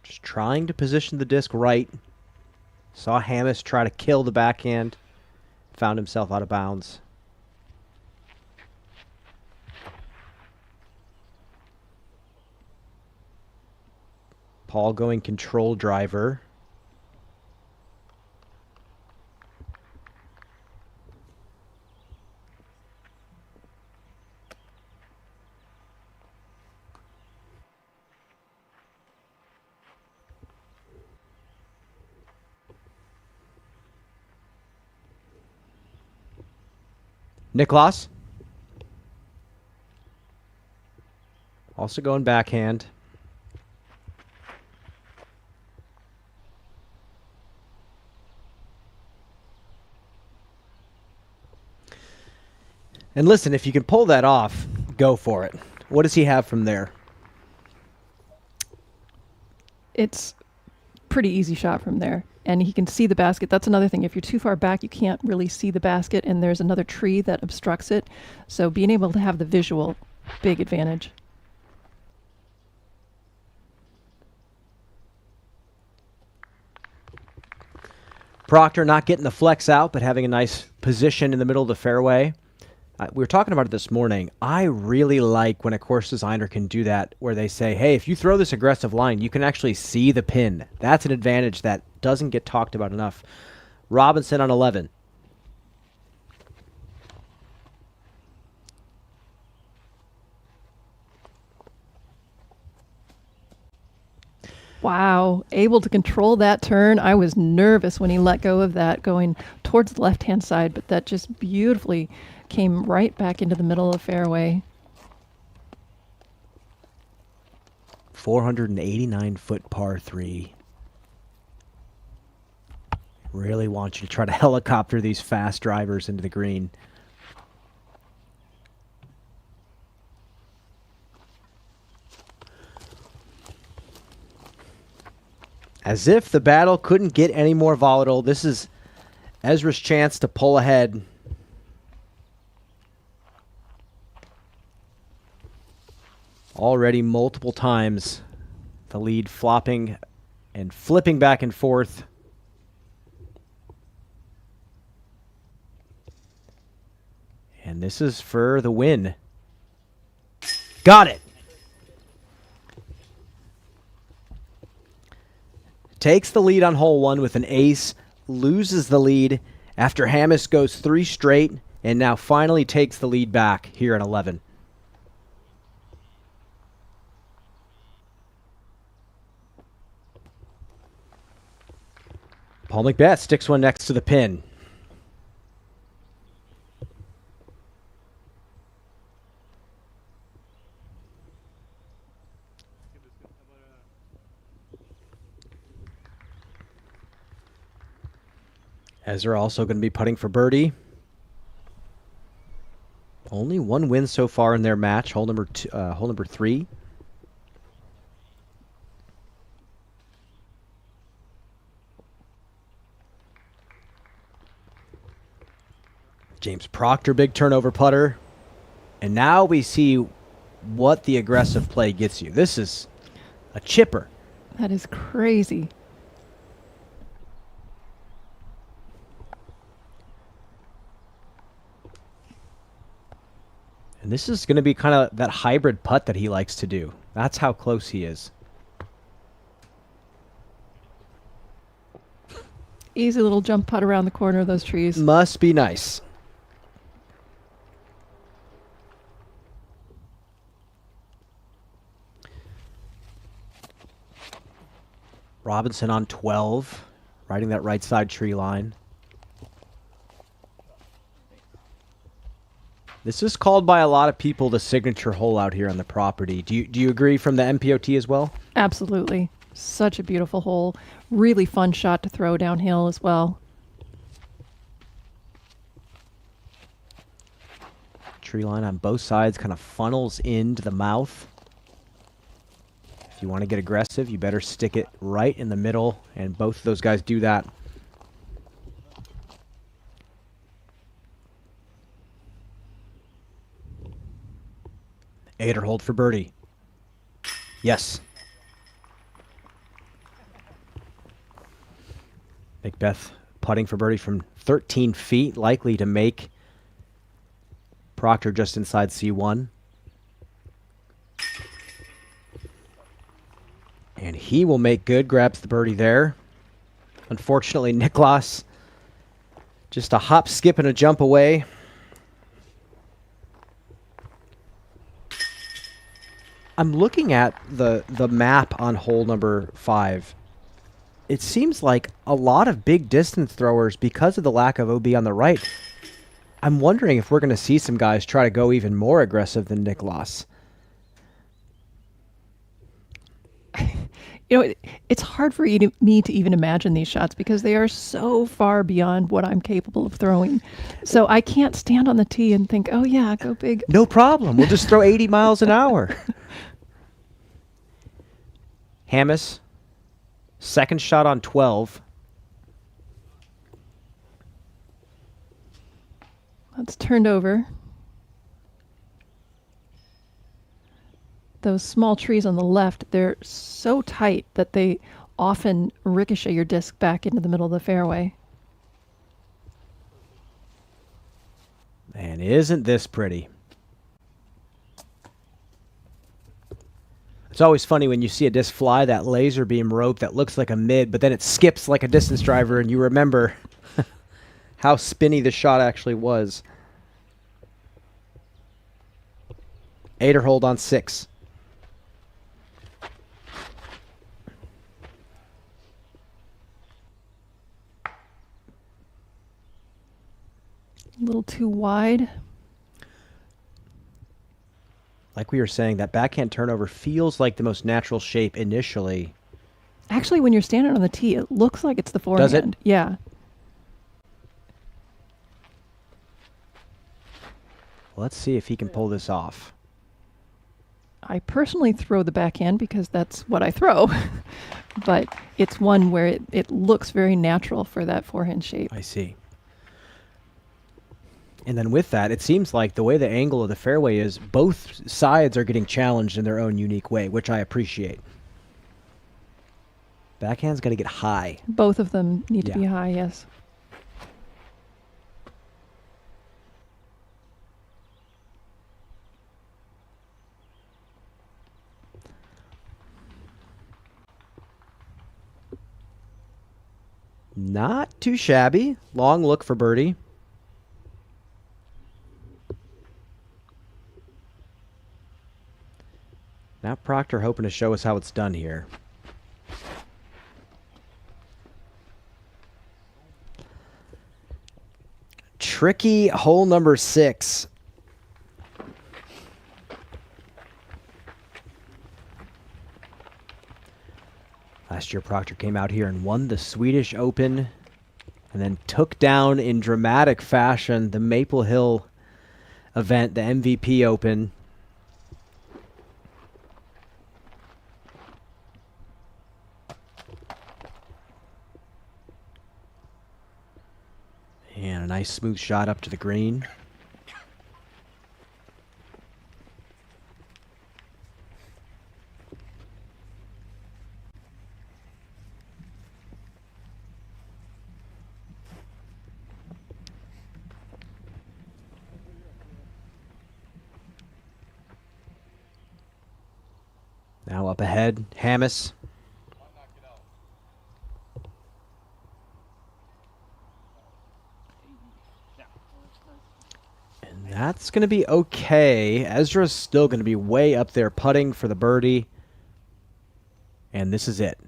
Speaker 4: Just trying to position the disc right. Saw Hammes try to kill the backhand. Found himself out of bounds. Paul going control driver. Niklas. Also going backhand. And listen, if you can pull that off, go for it. What does he have from there?
Speaker 5: It's pretty easy shot from there. And he can see the basket. That's another thing. If you're too far back, you can't really see the basket, and there's another tree that obstructs it. So being able to have the visual, big advantage.
Speaker 4: Proctor not getting the flex out, but having a nice position in the middle of the fairway. We were talking about it this morning. I really like when a course designer can do that, where they say, hey, if you throw this aggressive line, you can actually see the pin. That's an advantage that doesn't get talked about enough. Robinson on 11.
Speaker 5: Wow, able to control that turn. I was nervous when he let go of that going towards the left-hand side, but that just beautifully came right back into the middle of the fairway.
Speaker 4: 489-foot par 3. Really want you to try to helicopter these fast drivers into the green. As if the battle couldn't get any more volatile, this is Ezra's chance to pull ahead. Already multiple times, the lead flopping and flipping back and forth. And this is for the win. Got it! Takes the lead on hole 1 with an ace, loses the lead after Hammes goes 3 straight, and now finally takes the lead back here at 11. Paul McBeth sticks one next to the pin. Ezra also going to be putting for birdie. Only one win so far in their match, hole number 3. James Proctor, big turnover putter. And now we see what the aggressive play gets you. This is a chipper.
Speaker 5: That is crazy.
Speaker 4: And this is going to be kind of that hybrid putt that he likes to do. That's how close he is.
Speaker 5: Easy little jump putt around the corner of those trees.
Speaker 4: Must be nice. Robinson on 12, riding that right side tree line. This is called by a lot of people the signature hole out here on the property. Do you agree from the MPOT as well?
Speaker 5: Absolutely. Such a beautiful hole. Really fun shot to throw downhill as well.
Speaker 4: Tree line on both sides kind of funnels into the mouth. If you want to get aggressive, you better stick it right in the middle, and both of those guys do that. Eight or hold for birdie. Yes. Macbeth putting for birdie from 13 feet, likely to make Proctor just inside C1. And he will make good, grabs the birdie there. Unfortunately, Niklas just a hop, skip, and a jump away. I'm looking at the map on hole number 5. It seems like a lot of big distance throwers, because of the lack of OB on the right. I'm wondering if we're going to see some guys try to go even more aggressive than Niklas.
Speaker 5: You know, it's hard for me to even imagine these shots because they are so far beyond what I'm capable of throwing. So I can't stand on the tee and think, oh yeah, go big.
Speaker 4: No problem. We'll just throw 80 miles an hour. Hammes, second shot on 12.
Speaker 5: That's turned over. Those small trees on the left, they're so tight that they often ricochet your disc back into the middle of the fairway.
Speaker 4: Man, isn't this pretty? It's always funny when you see a disc fly that laser beam rope that looks like a mid, but then it skips like a distance driver, and you remember how spinny the shot actually was. 8 or hold on 6.
Speaker 5: A little too wide.
Speaker 4: Like we were saying, that backhand turnover feels like the most natural shape initially.
Speaker 5: Actually, when you're standing on the tee, it looks like it's the forehand.
Speaker 4: Does it?
Speaker 5: Yeah.
Speaker 4: Let's see if he can pull this off.
Speaker 5: I personally throw the backhand because that's what I throw. But it's one where it looks very natural for that forehand shape.
Speaker 4: I see. And then with that, it seems like the way the angle of the fairway is, both sides are getting challenged in their own unique way, which I appreciate. Backhand's got to get high.
Speaker 5: Both of them need to be high, yes.
Speaker 4: Not too shabby. Long look for birdie. Now Proctor hoping to show us how it's done here. Tricky hole number 6. Last year, Proctor came out here and won the Swedish Open and then took down in dramatic fashion the Maple Hill event, the MVP Open. And a nice smooth shot up to the green. Now up ahead, Hammis. And that's going to be okay. Ezra's still going to be way up there putting for the birdie. And this is it.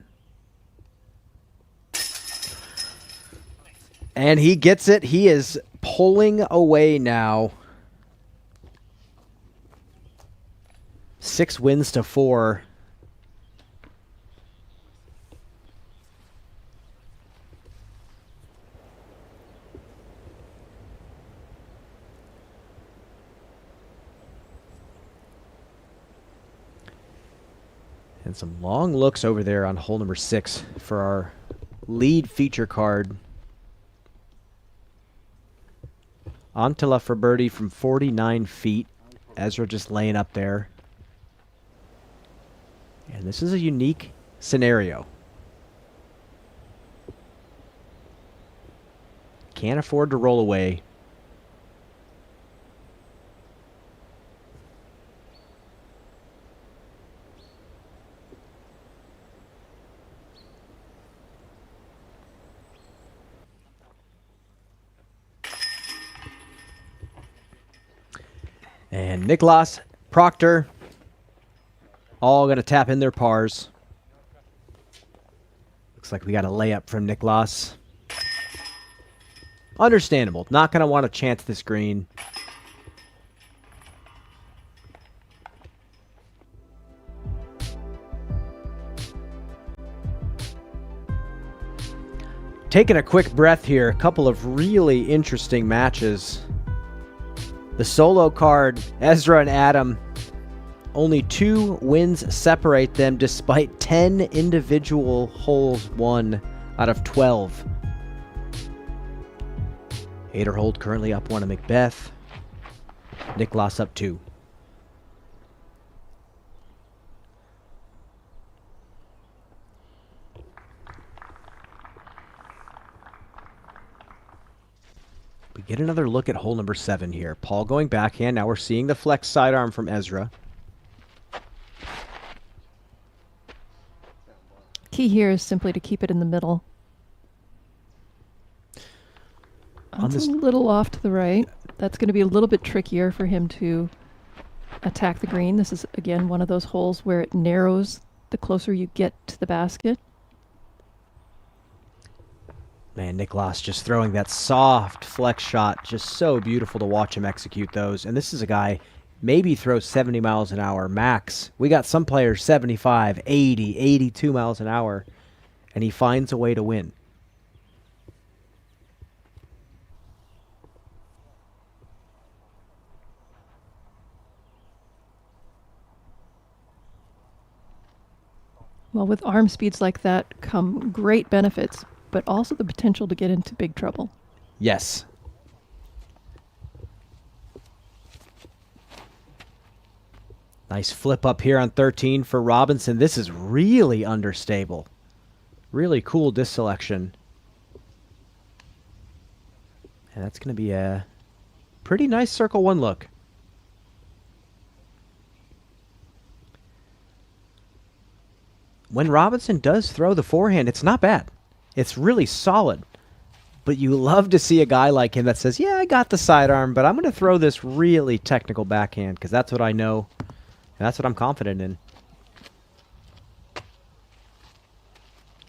Speaker 4: And he gets it. He is pulling away now. 6 wins to 4. And some long looks over there on hole number 6 for our lead feature card. Antila for birdie from 49 feet. Ezra just laying up there. And this is a unique scenario. Can't afford to roll away. And Niklas, Proctor, all going to tap in their pars. Looks like we got a layup from Niklas. Understandable. Not going to want to chance this green. Taking a quick breath here. A couple of really interesting matches. The solo card, Ezra and Adam. Only 2 wins separate them despite 10 individual holes won out of 12. Aderhold currently up 1 to Macbeth. Niklas up 2. We get another look at hole number 7 here. Paul going backhand. Now we're seeing the flex sidearm from Ezra.
Speaker 5: Key here is simply to keep it in the middle. It's a little off to the right. That's going to be a little bit trickier for him to attack the green. This is, again, one of those holes where it narrows the closer you get to the basket.
Speaker 4: Man, Niklas just throwing that soft flex shot. Just so beautiful to watch him execute those. And this is a guy maybe throws 70 miles an hour max. We got some players 75, 80, 82 miles an hour. And he finds a way to win.
Speaker 5: Well, with arm speeds like that come great benefits, but also the potential to get into big trouble.
Speaker 4: Yes. Nice flip up here on 13 for Robinson. This is really understable. Really cool disc selection. And that's going to be a pretty nice circle one look. When Robinson does throw the forehand, it's not bad. It's really solid. But you love to see a guy like him that says, yeah, I got the sidearm, but I'm going to throw this really technical backhand because that's what I know. And that's what I'm confident in.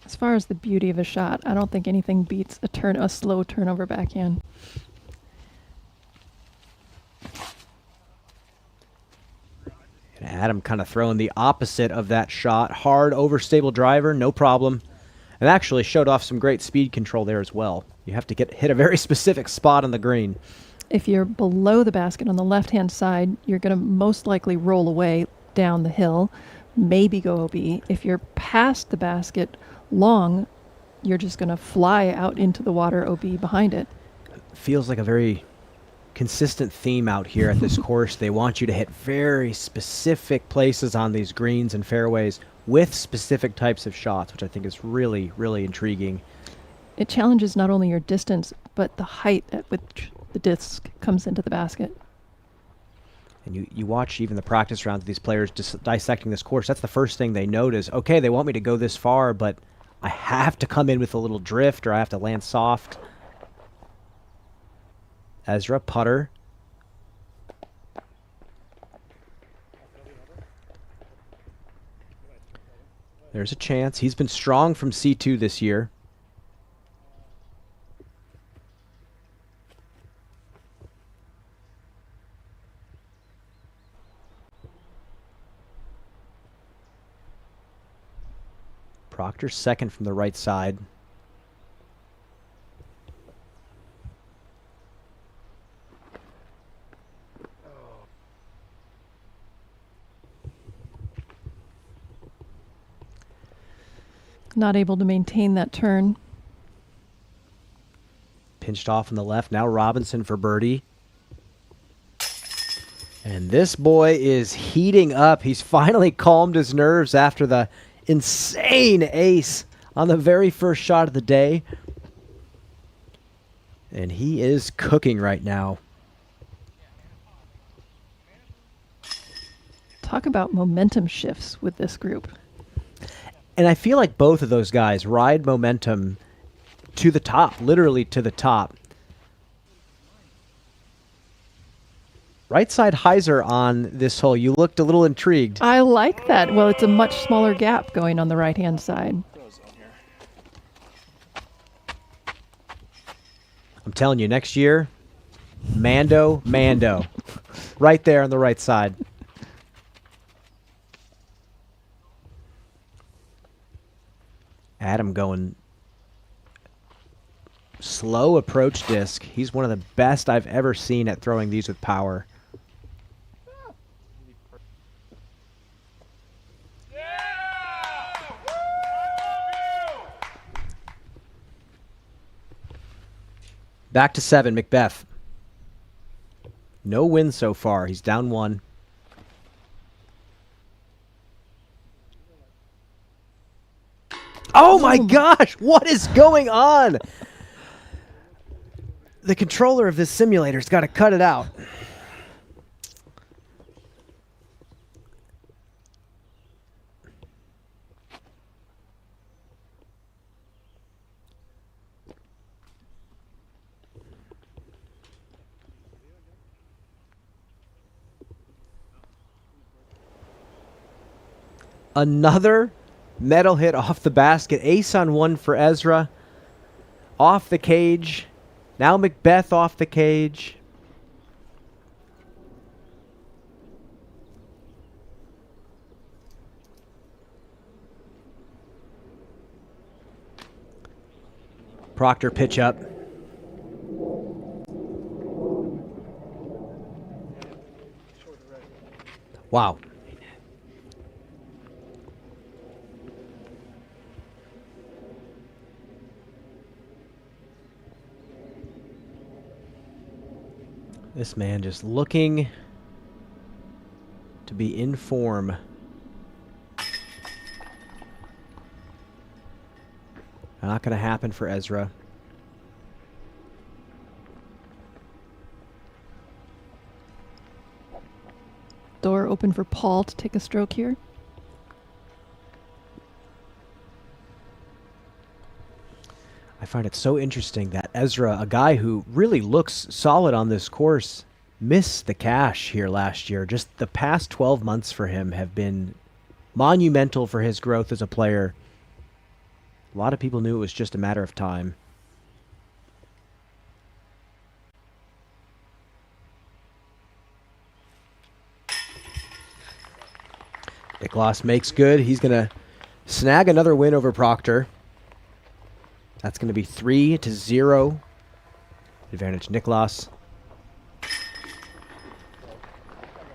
Speaker 5: As far as the beauty of a shot, I don't think anything beats a slow turnover backhand.
Speaker 4: And Adam kind of throwing the opposite of that shot. Hard, overstable driver, no problem. And actually showed off some great speed control there as well. You have to hit a very specific spot on the green.
Speaker 5: If you're below the basket on the left-hand side, you're going to most likely roll away down the hill, maybe go OB. If you're past the basket long, you're just going to fly out into the water OB behind it.
Speaker 4: Feels like a very consistent theme out here at this course. They want you to hit very specific places on these greens and fairways with specific types of shots, which I think is really, really intriguing.
Speaker 5: It challenges not only your distance, but the height at which the disc comes into the basket.
Speaker 4: And you watch even the practice rounds of these players dissecting this course. That's the first thing they notice. Okay, they want me to go this far, but I have to come in with a little drift or I have to land soft. Ezra, putter. There's a chance. He's been strong from C2 this year. Proctor second from the right side.
Speaker 5: Not able to maintain that turn.
Speaker 4: Pinched off on the left. Now Robinson for birdie. And this boy is heating up. He's finally calmed his nerves after the insane ace on the very first shot of the day. And he is cooking right now.
Speaker 5: Talk about momentum shifts with this group.
Speaker 4: And I feel like both of those guys ride momentum to the top, literally to the top. Right side hyzer on this hole. You looked a little intrigued.
Speaker 5: I like that. Well, it's a much smaller gap going on the right-hand side.
Speaker 4: I'm telling you, next year, Mando. Right there on the right side. Adam going slow approach disc. He's one of the best I've ever seen at throwing these with power. Back to 7, Macbeth. No win so far. He's down 1. Oh my gosh, what is going on? The controller of this simulator's got to cut it out. Another metal hit off the basket. Ace on 1 for Ezra. off the cage. Now Macbeth off the cage. Proctor pitch up. Wow. This man just looking to be in form. Not going to happen for Ezra.
Speaker 5: Door open for Paul to take a stroke here.
Speaker 4: I find it so interesting that Ezra, a guy who really looks solid on this course, missed the cash here last year. Just the past 12 months for him have been monumental for his growth as a player. A lot of people knew it was just a matter of time. Niklas makes good. He's going to snag another win over Proctor. That's going to be 3-0. Advantage Niklas.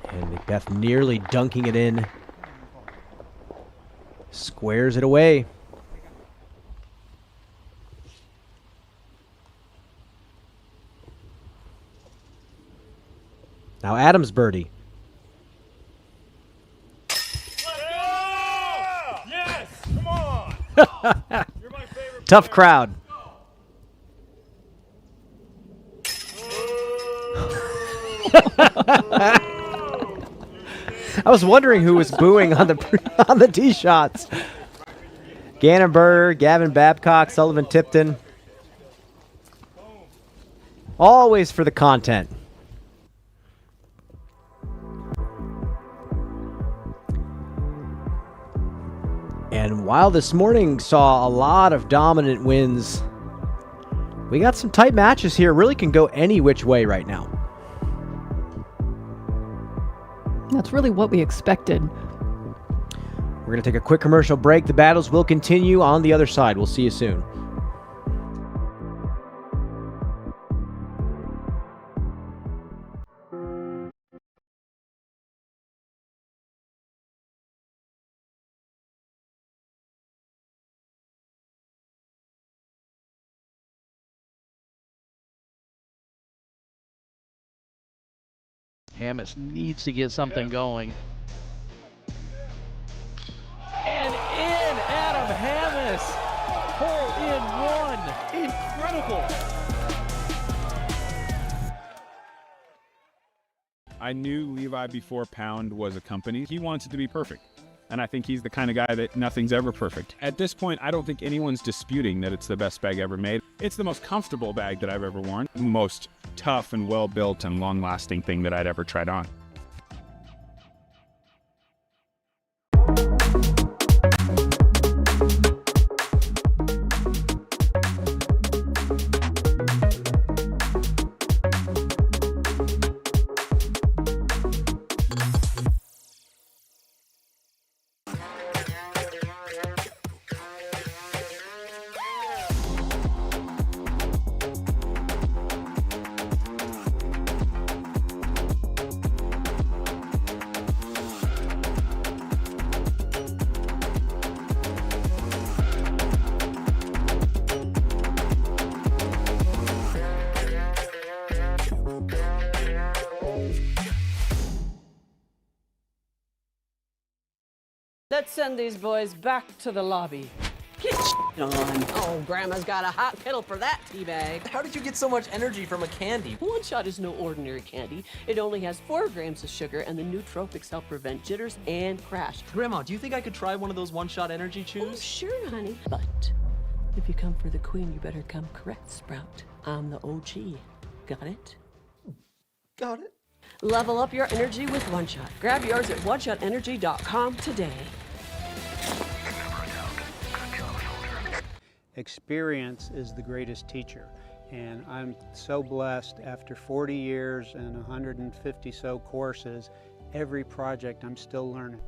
Speaker 4: And Macbeth nearly dunking it in. Squares it away. Now Adam's birdie.
Speaker 10: Yes! Come on! You're my favorite
Speaker 4: Tough crowd. I was wondering who was booing on the tee shots. Gannonberger, Gavin Babcock, Sullivan Tipton. Always for the content. And while this morning saw a lot of dominant wins, we got some tight matches here. Really can go any which way right now.
Speaker 5: That's really what we expected.
Speaker 4: We're going to take a quick commercial break. The battles will continue on the other side. We'll see you soon.
Speaker 21: Hamas needs to get something going. And in Adam Hamas! Hole in one! Incredible!
Speaker 13: I knew Levi before Pound was a company. He wants it to be perfect. And I think he's the kind of guy that nothing's ever perfect. At this point, I don't think anyone's disputing that it's the best bag ever made. It's the most comfortable bag that I've ever worn. Most tough and well-built and long-lasting thing that I'd ever tried on.
Speaker 22: Let's send these boys back to the lobby. Get on. Oh, Grandma's got a hot kettle for that tea bag.
Speaker 23: How did you get so much energy from a candy?
Speaker 22: One Shot is no ordinary candy. It only has 4 grams of sugar, and the nootropics help prevent jitters and crash.
Speaker 23: Grandma, do you think I could try one of those One Shot energy chews?
Speaker 22: Oh, sure, honey. But if you come for the queen, you better come correct, Sprout. I'm the OG. Got it?
Speaker 23: Got it.
Speaker 22: Level up your energy with One Shot. Grab yours at oneshotenergy.com today.
Speaker 1: experience is the greatest teacher. And I'm so blessed after 40 years and 150 so courses, every project I'm still learning.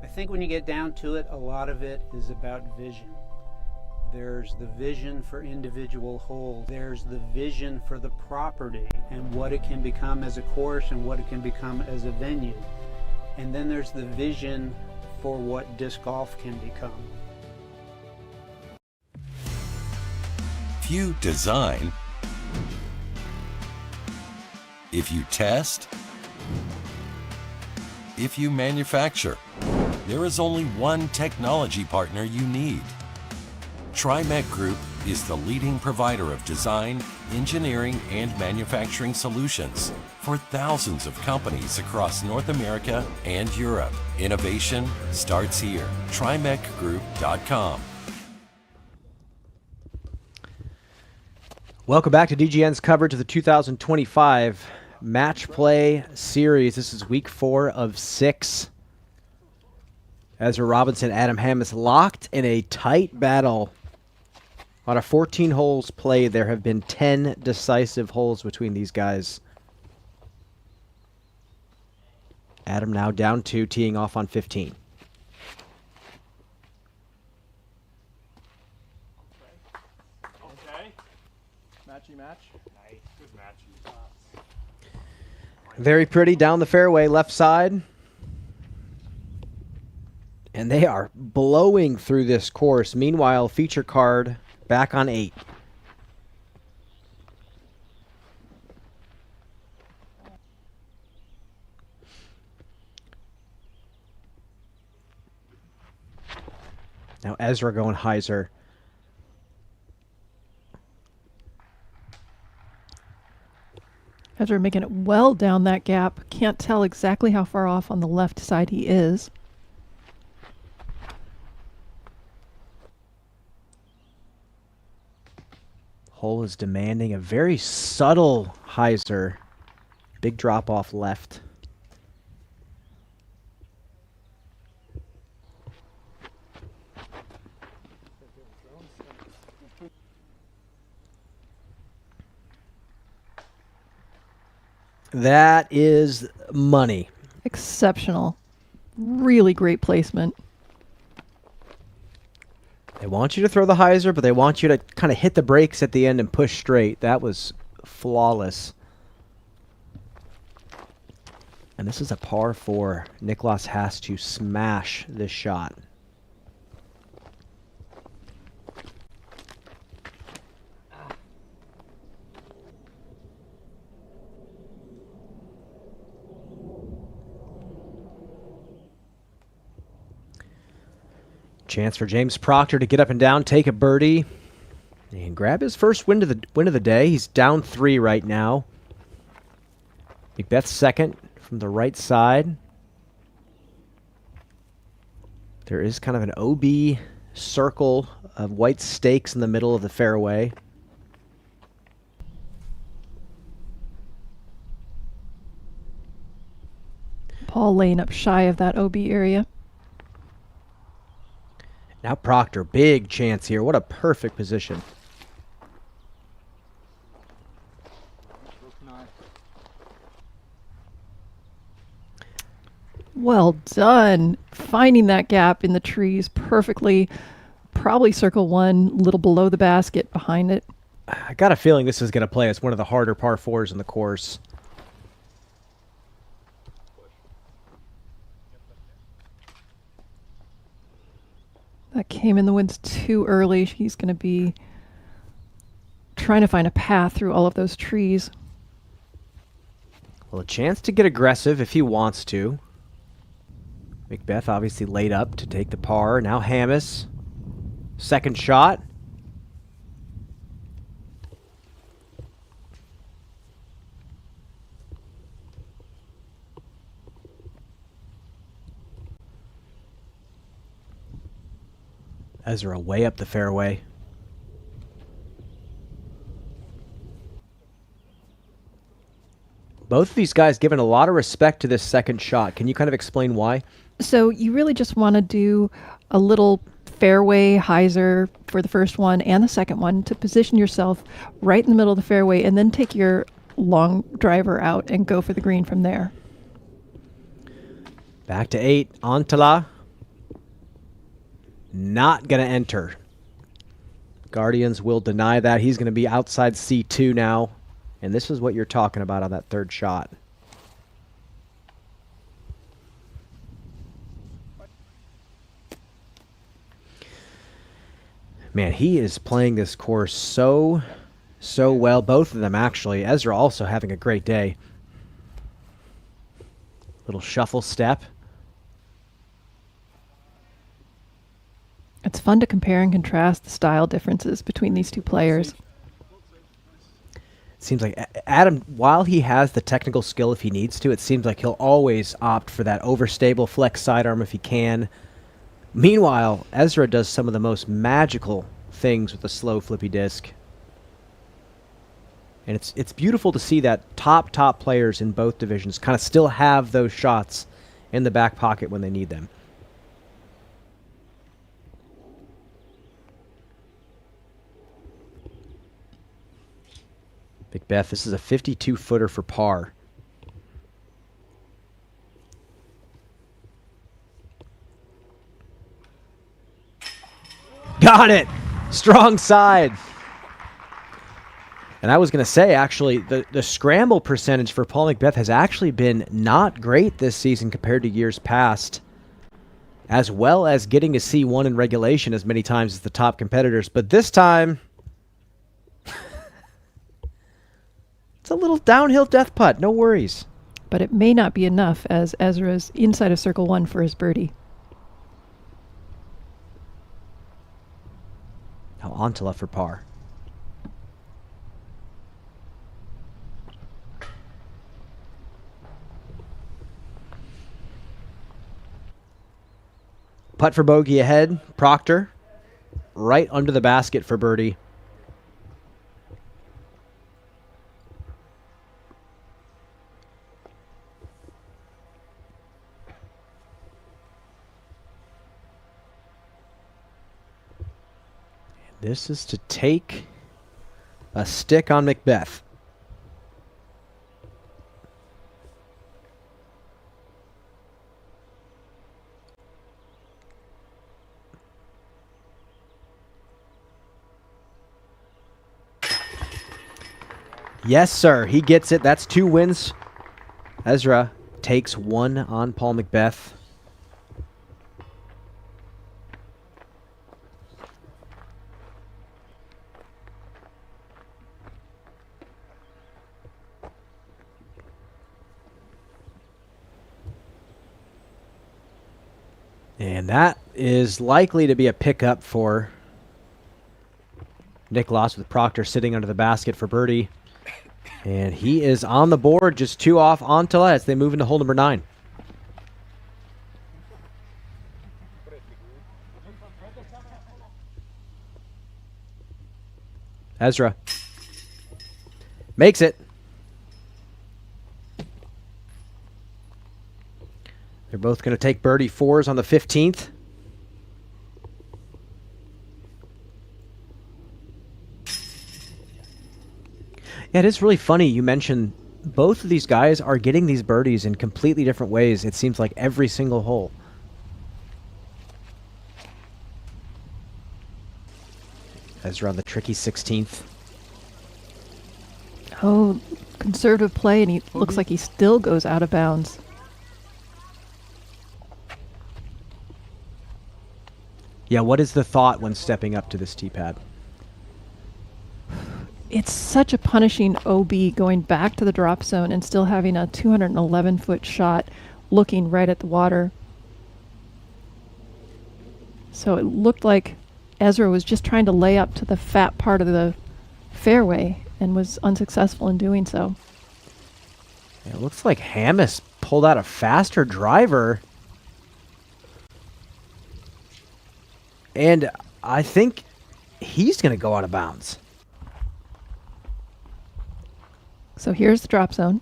Speaker 1: I think when you get down to it, a lot of it is about vision. There's the vision for individual holes. There's the vision for the property and what it can become as a course and what it can become as a venue. And then there's the vision for what disc golf can become.
Speaker 3: If you design, if you test, if you manufacture, there is only one technology partner you need. TriMet Group is the leading provider of design, engineering, and manufacturing solutions for thousands of companies across North America and Europe. Innovation starts here. TriMetGroup.com.
Speaker 4: Welcome back to DGN's coverage of the 2025 Match Play Series. This is week 4 of 6. Ezra Robinson, Adam Hammes locked in a tight battle. Out of 14 holes played, there have been 10 decisive holes between these guys. Adam now down 2, teeing off on 15.
Speaker 2: Okay. Matchy match. Nice. Good match.
Speaker 4: Very pretty down the fairway, left side. And they are blowing through this course. Meanwhile, feature card back on 8. Now Ezra going hyzer.
Speaker 5: Ezra making it well down that gap. Can't tell exactly how far off on the left side he is.
Speaker 4: Hole is demanding a very subtle hyzer. Big drop off left. That is money.
Speaker 5: Exceptional. Really great placement.
Speaker 4: They want you to throw the hyzer, but they want you to kind of hit the brakes at the end and push straight. That was flawless. And this is a par 4. Niklas has to smash this shot. Chance for James Proctor to get up and down, take a birdie, and grab his first win of the day. He's down 3 right now. McBeth second from the right side. There is kind of an OB circle of white stakes in the middle of the fairway.
Speaker 5: Paul laying up shy of that OB area.
Speaker 4: Now Proctor, big chance here. What a perfect position.
Speaker 5: Well done. Finding that gap in the trees perfectly. Probably circle 1, a little below the basket, behind it.
Speaker 4: I got a feeling this is going to play as one of the harder par 4s in the course.
Speaker 5: That came in the woods too early. He's going to be trying to find a path through all of those trees.
Speaker 4: Well, a chance to get aggressive if he wants to. McBeth obviously laid up to take the par. Now Hammes. Second shot. Ezra way up the fairway. Both of these guys giving a lot of respect to this second shot. Can you kind of explain why?
Speaker 5: So you really just want to do a little fairway hyzer for the first one and the second one to position yourself right in the middle of the fairway, and then take your long driver out and go for the green from there.
Speaker 4: Back to 8. Antala. Not going to enter. Guardians will deny that. He's going to be outside C2 now. And this is what you're talking about on that third shot. Man, he is playing this course so well. Both of them, actually. Ezra also having a great day. Little shuffle step.
Speaker 5: It's fun to compare and contrast the style differences between these two players.
Speaker 4: Seems like Adam, while he has the technical skill if he needs to, it seems like he'll always opt for that overstable flex sidearm if he can. Meanwhile, Ezra does some of the most magical things with the slow flippy disc. And it's beautiful to see that top players in both divisions kind of still have those shots in the back pocket when they need them. Big Beth, this is a 52-footer for par. Got it! Strong side. And I was going to say, actually, the scramble percentage for Paul McBeth has actually been not great this season compared to years past, as well as getting to C1 in regulation as many times as the top competitors. But this time, it's a little downhill death putt. No worries.
Speaker 5: But it may not be enough, as Ezra's inside of circle 1 for his birdie.
Speaker 4: Now Antala for par. Putt for bogey ahead. Proctor right under the basket for birdie. This is to take a stick on McBeth. Yes, sir. He gets it. That's 2 wins. Ezra takes 1 on Paul McBeth. And that is likely to be a pickup for Nicklaus, with Proctor sitting under the basket for birdie. And he is on the board, just 2 off Antala as they move into hole number 9. Ezra makes it. They're both going to take birdie 4s on the 15th. Yeah, it is really funny you mentioned both of these guys are getting these birdies in completely different ways, it seems like every single hole. Ezra on the tricky 16th.
Speaker 5: Oh, conservative play, and he looks like he still goes out of bounds.
Speaker 4: Yeah, what is the thought when stepping up to this tee pad?
Speaker 5: It's such a punishing OB going back to the drop zone and still having a 211-foot shot looking right at the water. So it looked like Ezra was just trying to lay up to the fat part of the fairway and was unsuccessful in doing so.
Speaker 4: It looks like Hammes pulled out a faster driver. And I think he's going to go out of bounds.
Speaker 5: So here's the drop zone.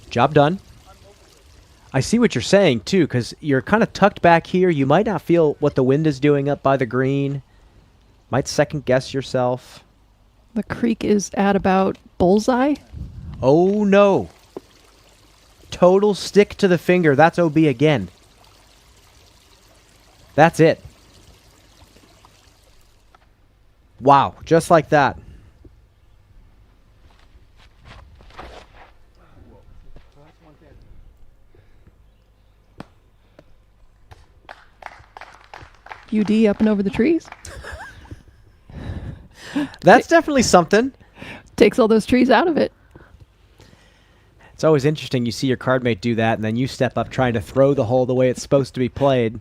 Speaker 4: Job done. I see what you're saying, too, because you're kind of tucked back here. You might not feel what the wind is doing up by the green. Might second-guess yourself.
Speaker 5: The creek is at about bullseye.
Speaker 4: Oh, no. Total stick to the finger. That's OB again. That's it. Wow, just like that.
Speaker 5: UD up and over the trees.
Speaker 4: That's definitely something.
Speaker 5: Takes all those trees out of it.
Speaker 4: It's always interesting. You see your card mate do that, and then you step up trying to throw the hole the way it's supposed to be played.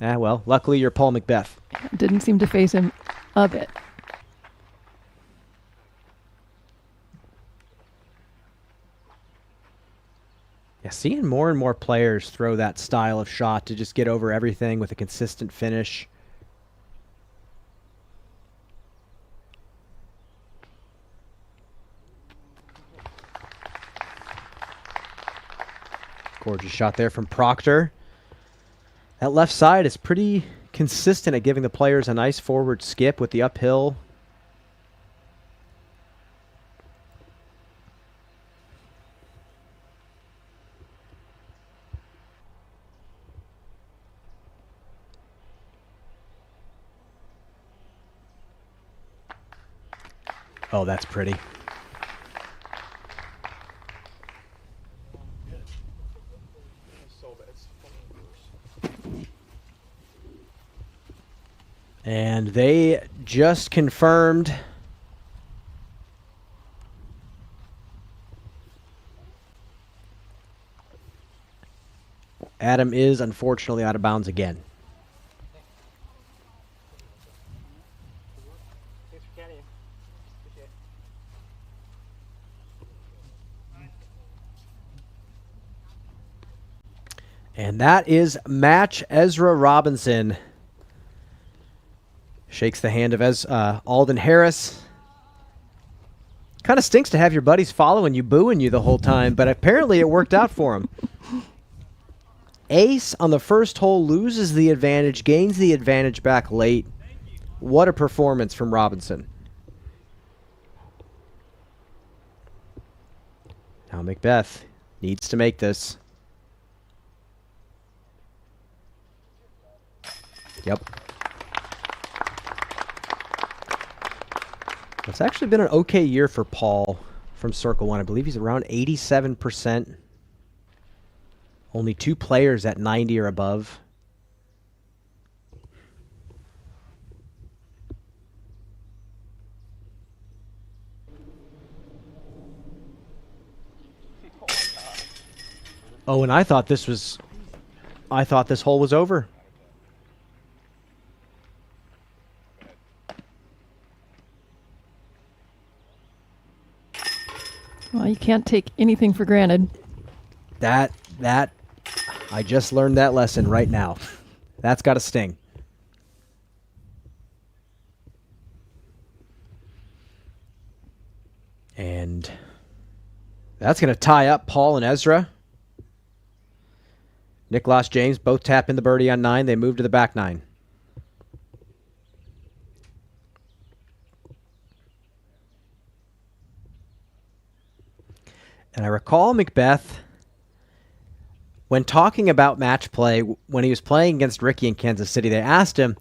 Speaker 4: Ah, well, luckily you're Paul Macbeth.
Speaker 5: Didn't seem to phase him a bit.
Speaker 4: Yeah, seeing more and more players throw that style of shot to just get over everything with a consistent finish. Gorgeous shot there from Proctor. That left side is pretty consistent at giving the players a nice forward skip with the uphill. Oh, that's pretty. And they just confirmed Adam is unfortunately out of bounds again. And that is match. Ezra Robinson shakes the hand of Alden Harris. Kind of stinks to have your buddies following you, booing you the whole time, but apparently it worked out for him. Ace on the first hole loses the advantage, gains the advantage back late. What a performance from Robinson. Now Macbeth needs to make this. Yep. It's actually been an okay year for Paul from Circle 1. I believe he's around 87%. Only 2 players at 90 or above. Oh, and I thought this hole was over.
Speaker 5: Well, you can't take anything for granted.
Speaker 4: I just learned that lesson right now. That's got to sting. And that's going to tie up Paul and Ezra. Nicholas James both tap in the birdie on 9. They move to the back 9. And I recall Macbeth, when talking about match play, when he was playing against Ricky in Kansas City, they asked him,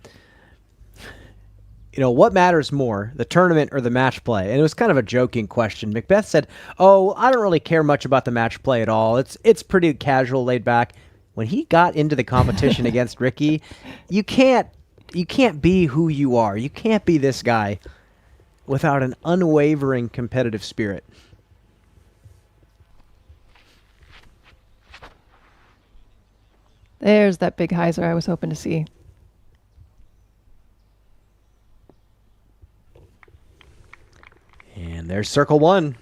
Speaker 4: what matters more, the tournament or the match play? And it was kind of a joking question. Macbeth said, "Oh, I don't really care much about the match play at all. It's pretty casual, laid back." When he got into the competition against Ricky, you can't be who you are. You can't be this guy without an unwavering competitive spirit.
Speaker 5: There's that big hyzer I was hoping to see.
Speaker 4: And there's Circle 1.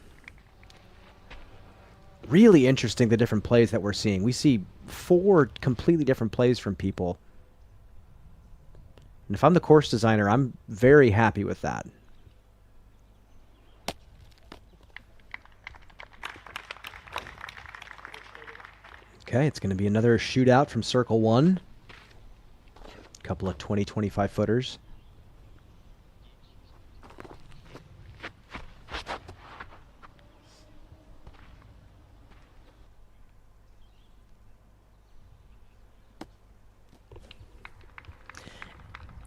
Speaker 4: Really interesting, the different plays that we're seeing. We see 4 completely different plays from people. And if I'm the course designer, I'm very happy with that. Okay, it's going to be another shootout from Circle 1. A couple of 20, 25 footers.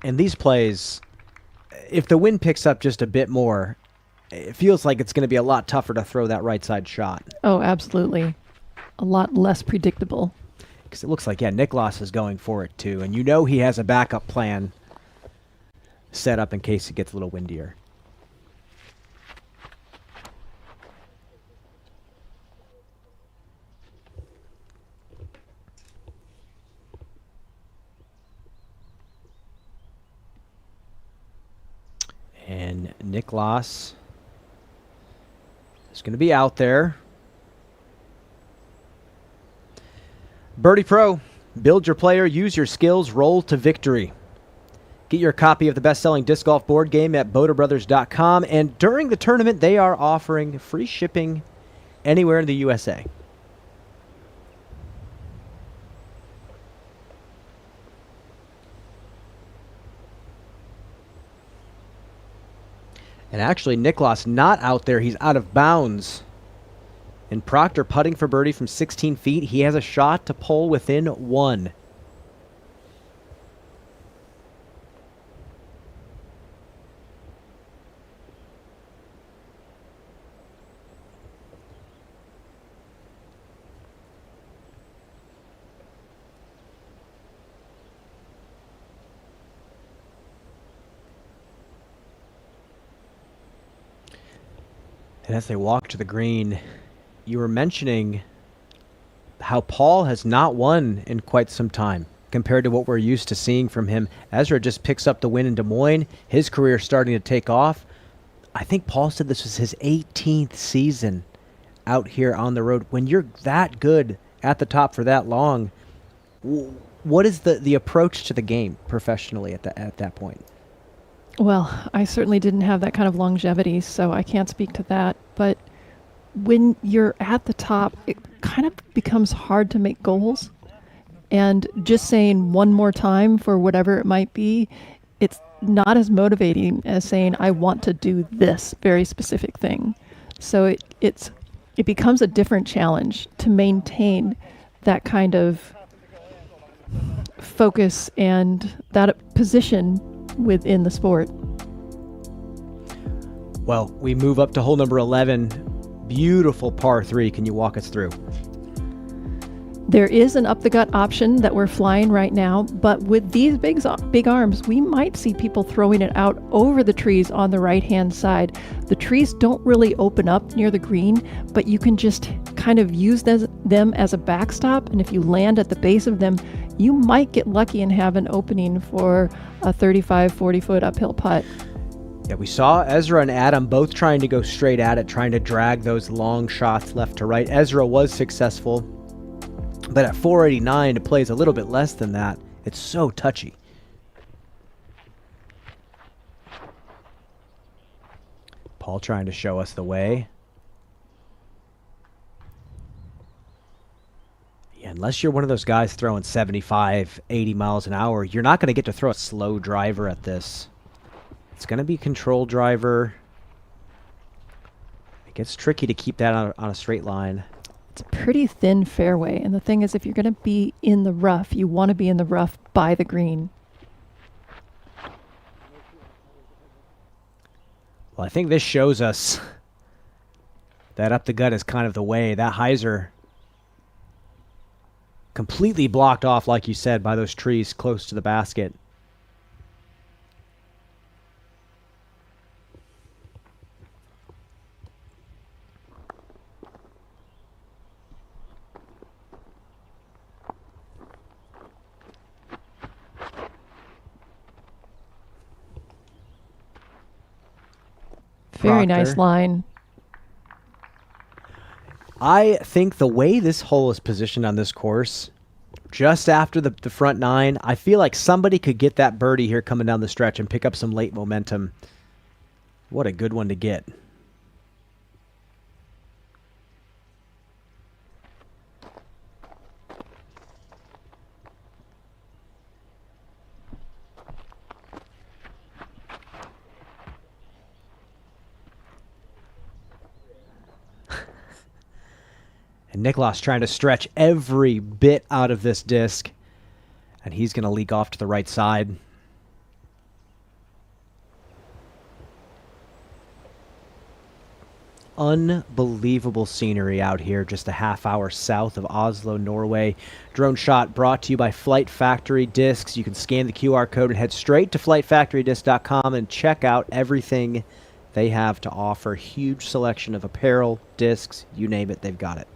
Speaker 4: And these plays, if the wind picks up just a bit more, it feels like it's going to be a lot tougher to throw that right side shot.
Speaker 5: Oh, absolutely. A lot less predictable.
Speaker 4: Because it looks like, yeah, Niklas is going for it too. And you know he has a backup plan set up in case it gets a little windier. And Niklas is going to be out there. Birdie Pro, build your player, use your skills, roll to victory. Get your copy of the best-selling disc golf board game at boaterbrothers.com. And during the tournament, they are offering free shipping anywhere in the USA. And actually, Niklas not out there. He's out of bounds. And Proctor putting for birdie from 16 feet. He has a shot to pull within 1. And as they walk to the green, you were mentioning how Paul has not won in quite some time compared to what we're used to seeing from him. Ezra just picks up the win in Des Moines. His career starting to take off. I think Paul said this was his 18th season out here on the road. When you're that good at the top for that long, what is the approach to the game professionally at that point?
Speaker 5: Well, I certainly didn't have that kind of longevity, so I can't speak to that. But when you're at the top, it kind of becomes hard to make goals. And just saying one more time for whatever it might be, it's not as motivating as saying, I want to do this very specific thing. So it becomes a different challenge to maintain that kind of focus and that position within the sport.
Speaker 4: Well, we move up to hole number 11. Beautiful par 3. Can you walk us through?
Speaker 5: There is an up the gut option that we're flying right now, but with these big arms, we might see people throwing it out over the trees on the right-hand side. The trees don't really open up near the green, but you can just kind of use them as a backstop, and if you land at the base of them, you might get lucky and have an opening for a 35, 40-foot uphill putt.
Speaker 4: Yeah, we saw Ezra and Adam both trying to go straight at it, trying to drag those long shots left to right. Ezra was successful, but at 489, it plays a little bit less than that. It's so touchy. Paul trying to show us the way. Yeah, unless you're one of those guys throwing 75, 80 miles an hour, you're not going to get to throw a slow driver at this. It's going to be control driver. It gets tricky to keep that on a straight line.
Speaker 5: It's a pretty thin fairway, and the thing is, if you're going to be in the rough, you want to be in the rough by the green.
Speaker 4: Well, I think this shows us that up the gut is kind of the way. That hyzer completely blocked off, like you said, by those trees close to the basket.
Speaker 5: Very nice line.
Speaker 4: I think the way this hole is positioned on this course, just after the front nine. I feel like somebody could get that birdie here coming down the stretch and pick up some late momentum. What a good one to get. And Niklas trying to stretch every bit out of this disc. And he's going to leak off to the right side. Unbelievable scenery out here, just a half hour south of Oslo, Norway. Drone shot brought to you by Flight Factory Discs. You can scan the QR code and head straight to flightfactorydisc.com and check out everything they have to offer. Huge selection of apparel, discs, you name it, they've got it.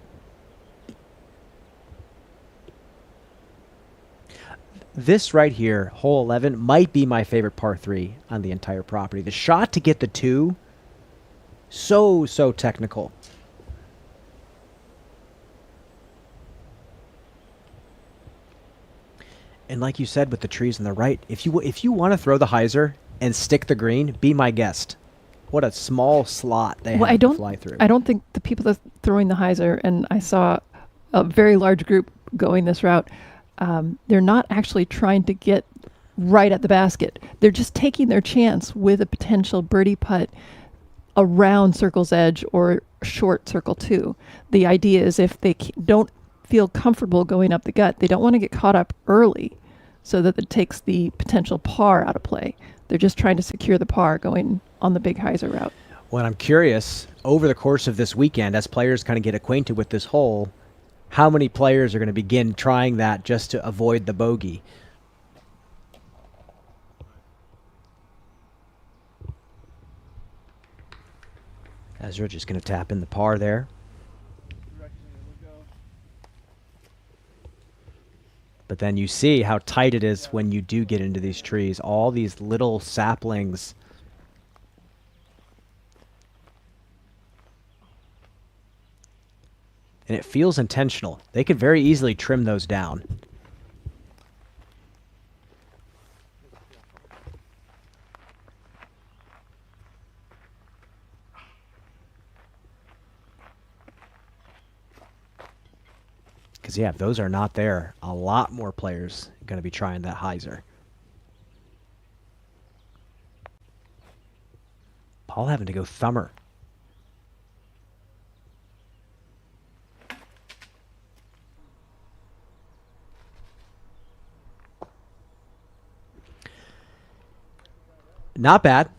Speaker 4: This right here, hole 11, might be my favorite par 3 on the entire property. The shot to get the 2, so technical. And like you said with the trees on the right, if you want to throw the hyzer and stick the green, be my guest. What a small slot they have to fly through.
Speaker 5: I don't think the people that are throwing the hyzer, and I saw a very large group going this route, they're not actually trying to get right at the basket. They're just taking their chance with a potential birdie putt around circle's edge or short circle 2. The idea is if they don't feel comfortable going up the gut, they don't want to get caught up early so that it takes the potential par out of play. They're just trying to secure the par going on the big hyzer route.
Speaker 4: Well, I'm curious, over the course of this weekend, as players kind of get acquainted with this hole, how many players are going to begin trying that just to avoid the bogey? Ezra just going to tap in the par there. But then you see how tight it is when you do get into these trees. All these little saplings. And it feels intentional. They could very easily trim those down. Because, yeah, if those are not there, a lot more players are going to be trying that hyzer. Paul having to go thumber. Not bad.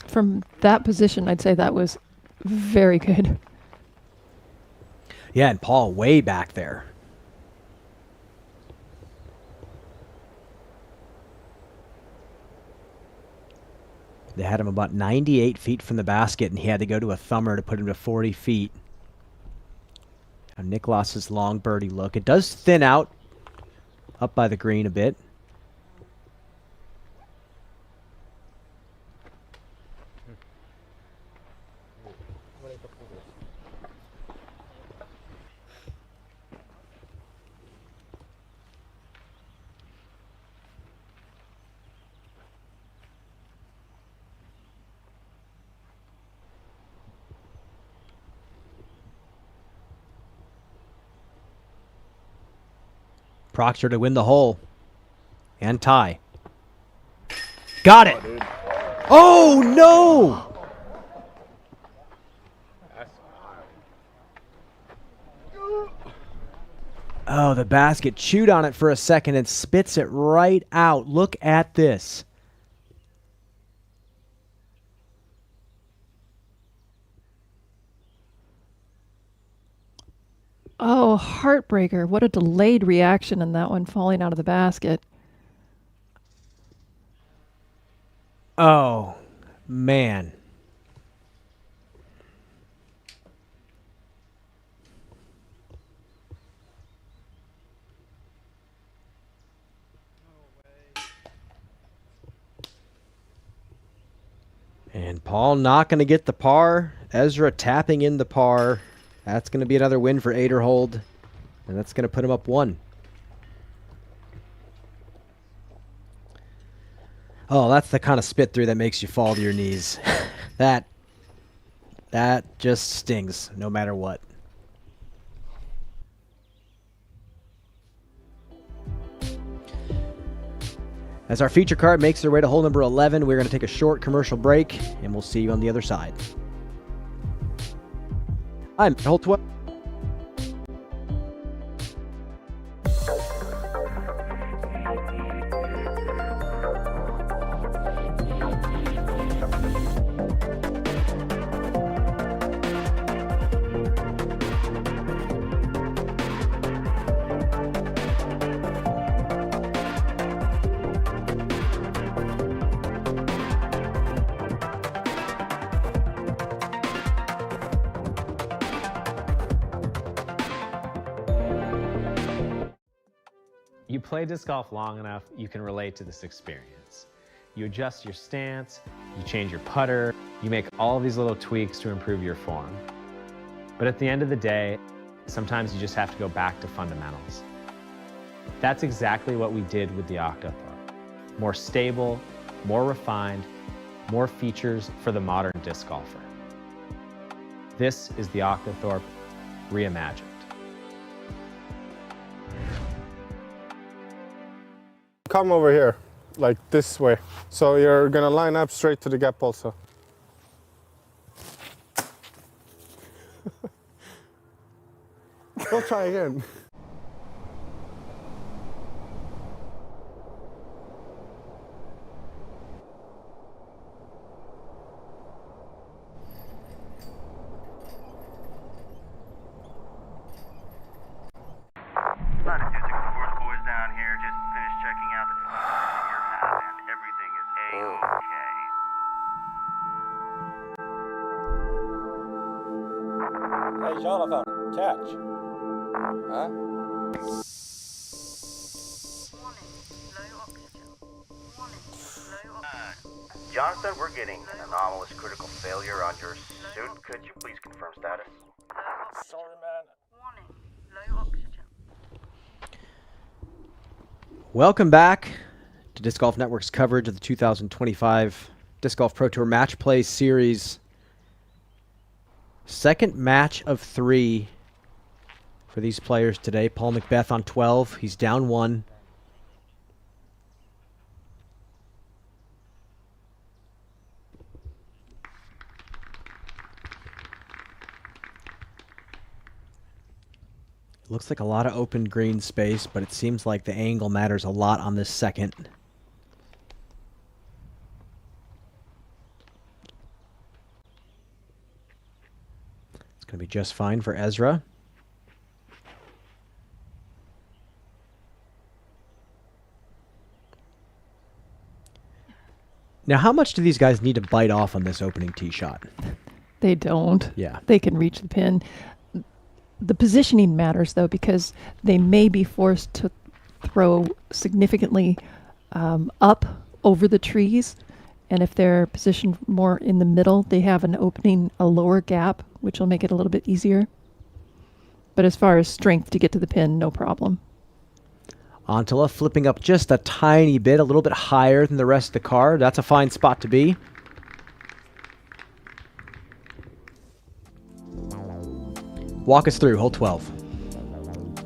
Speaker 5: From that position, I'd say that was very good.
Speaker 4: Yeah, and Paul way back there. They had him about 98 feet from the basket, and he had to go to a thumber to put him to 40 feet. Now Niklas's long birdie look. It does thin out up by the green a bit. Proctor to win the hole. And tie. Got it! Oh, no! Oh, the basket chewed on it for a second and spits it right out. Look at this.
Speaker 5: Oh, heartbreaker. What a delayed reaction in that one falling out of the basket.
Speaker 4: Oh, man. And Paul not going to get the par. Ezra tapping in the par That's going to be another win for Aderhold, and that's going to put him up 1. Oh, that's the kind of spit through that makes you fall to your knees. That just stings, no matter what. As our feature card makes their way to hole number 11, we're going to take a short commercial break, and we'll see you on the other side. I'm hole 12.
Speaker 8: You play disc golf long enough, you can relate to this experience. You adjust your stance, you change your putter, you make all these little tweaks to improve your form. But at the end of the day, sometimes you just have to go back to fundamentals. That's exactly what we did with the Octothorpe. More stable, more refined, more features for the modern disc golfer. This is the Octothorpe reimagined.
Speaker 2: Come over here, like this way. So you're gonna line up straight to the gap also. Go try again.
Speaker 10: Hey, Jonathan, catch. Huh?
Speaker 9: Jonathan, we're getting an anomalous critical failure on your suit. Could you please confirm status?
Speaker 10: Sorry, man.
Speaker 4: Welcome back to Disc Golf Network's coverage of the 2025 Disc Golf Pro Tour Match Play Series. Second match of 3 for these players today. Paul McBeth on 12. He's down 1. Looks like a lot of open green space, but it seems like the angle matters a lot on this second. It's going to be just fine for Ezra. Now, how much do these guys need to bite off on this opening tee shot?
Speaker 5: They don't.
Speaker 4: Yeah.
Speaker 5: They can reach the pin. The positioning matters, though, because they may be forced to throw significantly up over the trees. And if they're positioned more in the middle, they have an opening, a lower gap, which will make it a little bit easier. But as far as strength to get to the pin, no problem.
Speaker 4: Antela flipping up just a tiny bit, a little bit higher than the rest of the car. That's a fine spot to be. Walk us through hole 12.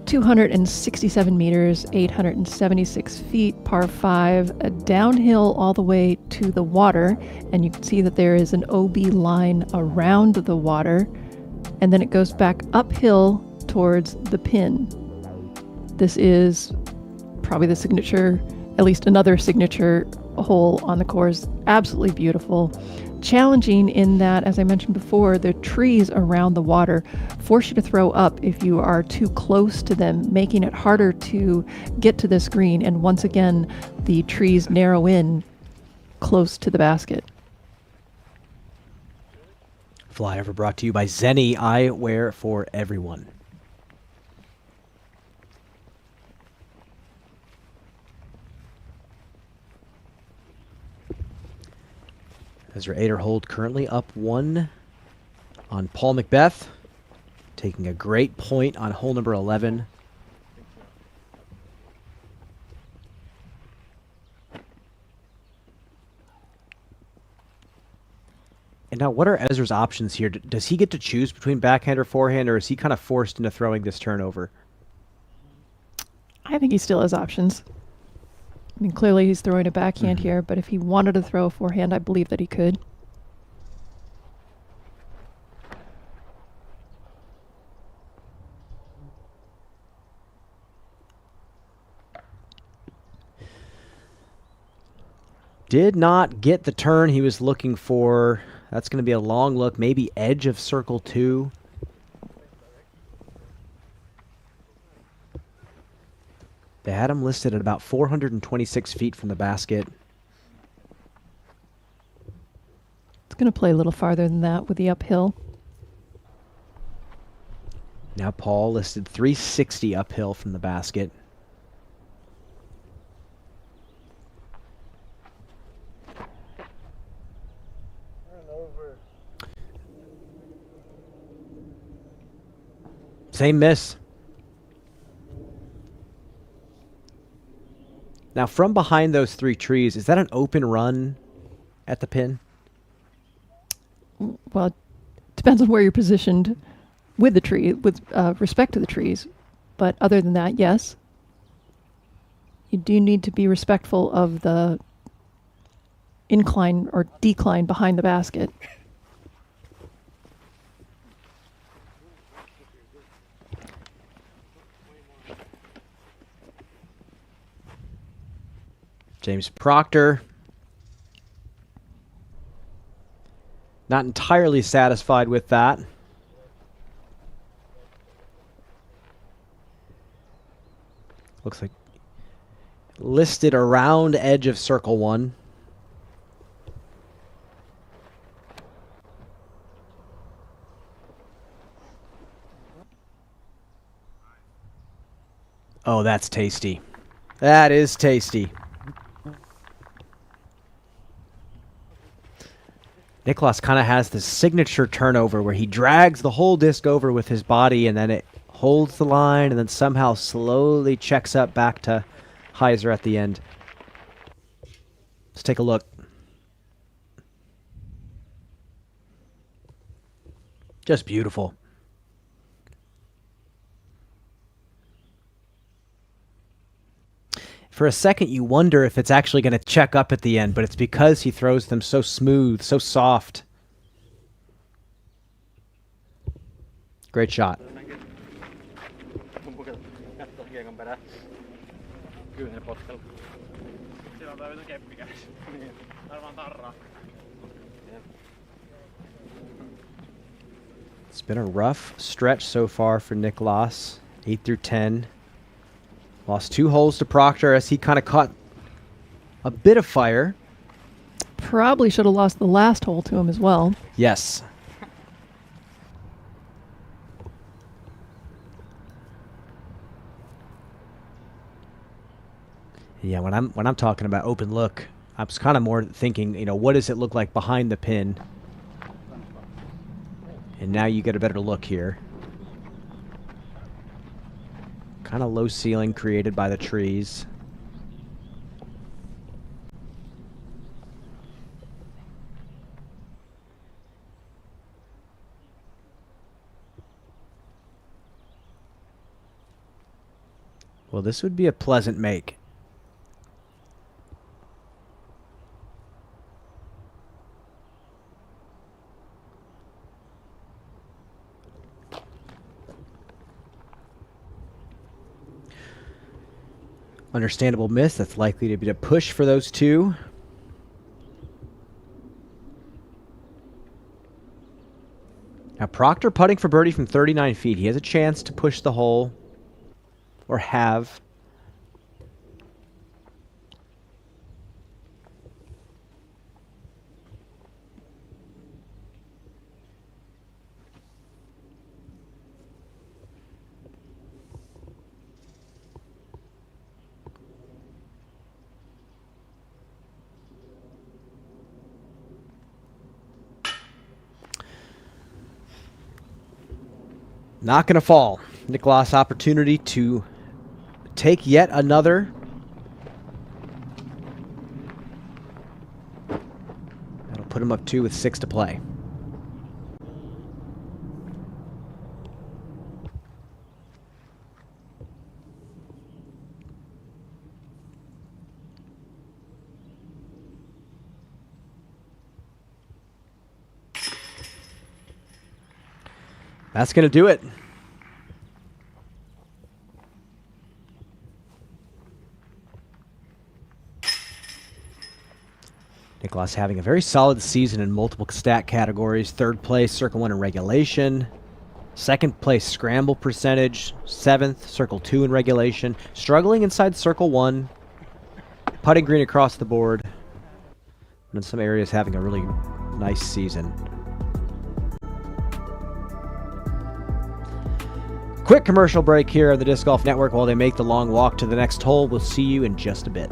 Speaker 5: 267 meters, 876 feet, par 5, downhill all the way to the water. And you can see that there is an OB line around the water. And then it goes back uphill towards the pin. This is probably the signature, at least another signature hole on the course. Absolutely beautiful. Challenging in that, as I mentioned before, the trees around the water force you to throw up if you are too close to them, making it harder to get to this green. And once again, the trees narrow in close to the basket.
Speaker 4: Flyover brought to you by Zenni Eyewear for everyone. Ezra Aderhold currently up 1 on Paul McBeth. taking a great point on hole number 11. And now, what are Ezra's options here? Does he get to choose between backhand or forehand, or is he kind of forced into throwing this turnover?
Speaker 5: I think he still has options. I mean, clearly he's throwing a backhand here, but if he wanted to throw a forehand, I believe that he could.
Speaker 4: Did not get the turn he was looking for. That's going to be a long look, maybe edge of circle 2. They had him listed at about 426 feet from the basket.
Speaker 5: It's going to play a little farther than that with the uphill.
Speaker 4: Now Paul listed 360 uphill from the basket. Same miss. Now, from behind those 3 trees, is that an open run at the pin?
Speaker 5: Well, it depends on where you're positioned with the tree, with respect to the trees. But other than that, yes. You do need to be respectful of the incline or decline behind the basket.
Speaker 4: James Proctor, not entirely satisfied with that. Looks like listed around edge of circle 1. Oh, that's tasty. That is tasty. Niklas kind of has this signature turnover where he drags the whole disc over with his body and then it holds the line and then somehow slowly checks up back to Heiser at the end. Let's take a look. Just beautiful. For a second, you wonder if it's actually going to check up at the end, but it's because he throws them so smooth, so soft. Great shot. It's been a rough stretch so far for Niklas. 8 through 10. Lost 2 holes to Proctor as he kind of caught a bit of fire.
Speaker 5: Probably should have lost the last hole to him as well.
Speaker 4: Yes. Yeah, when I'm talking about open look, I was kind of more thinking, you know, what does it look like behind the pin? And now you get a better look here. Kind of low ceiling created by the trees. Well, this would be a pleasant make. Understandable miss. That's likely to be a push for those 2. Now Proctor putting for birdie from 39 feet. He has a chance to push the hole, or have. Not going to fall. Nicholas opportunity to take yet another. That'll put him up 2 with 6 to play. That's going to do it. Nicholas having a very solid season in multiple stat categories. 3rd place, Circle 1 in regulation. 2nd place, scramble percentage. 7th, Circle 2 in regulation. Struggling inside Circle 1. Putting green across the board. And in some areas having a really nice season. Quick commercial break here on the Disc Golf Network while they make the long walk to the next hole. We'll see you in just a bit.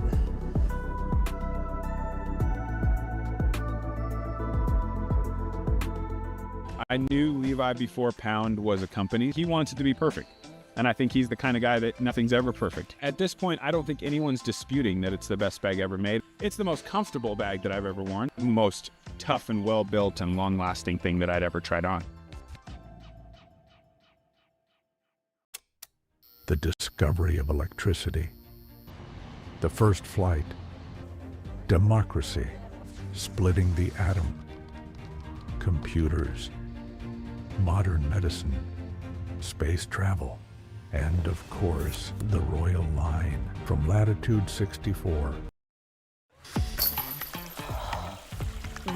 Speaker 13: I knew Levi before Pound was a company. He wants it to be perfect. And I think he's the kind of guy that nothing's ever perfect. At this point, I don't think anyone's disputing that it's the best bag ever made. It's the most comfortable bag that I've ever worn. Most tough and well-built and long-lasting thing that I'd ever tried on.
Speaker 14: The discovery of electricity, the first flight, democracy, splitting the atom, computers, modern medicine, space travel, and of course, the royal line from latitude 64.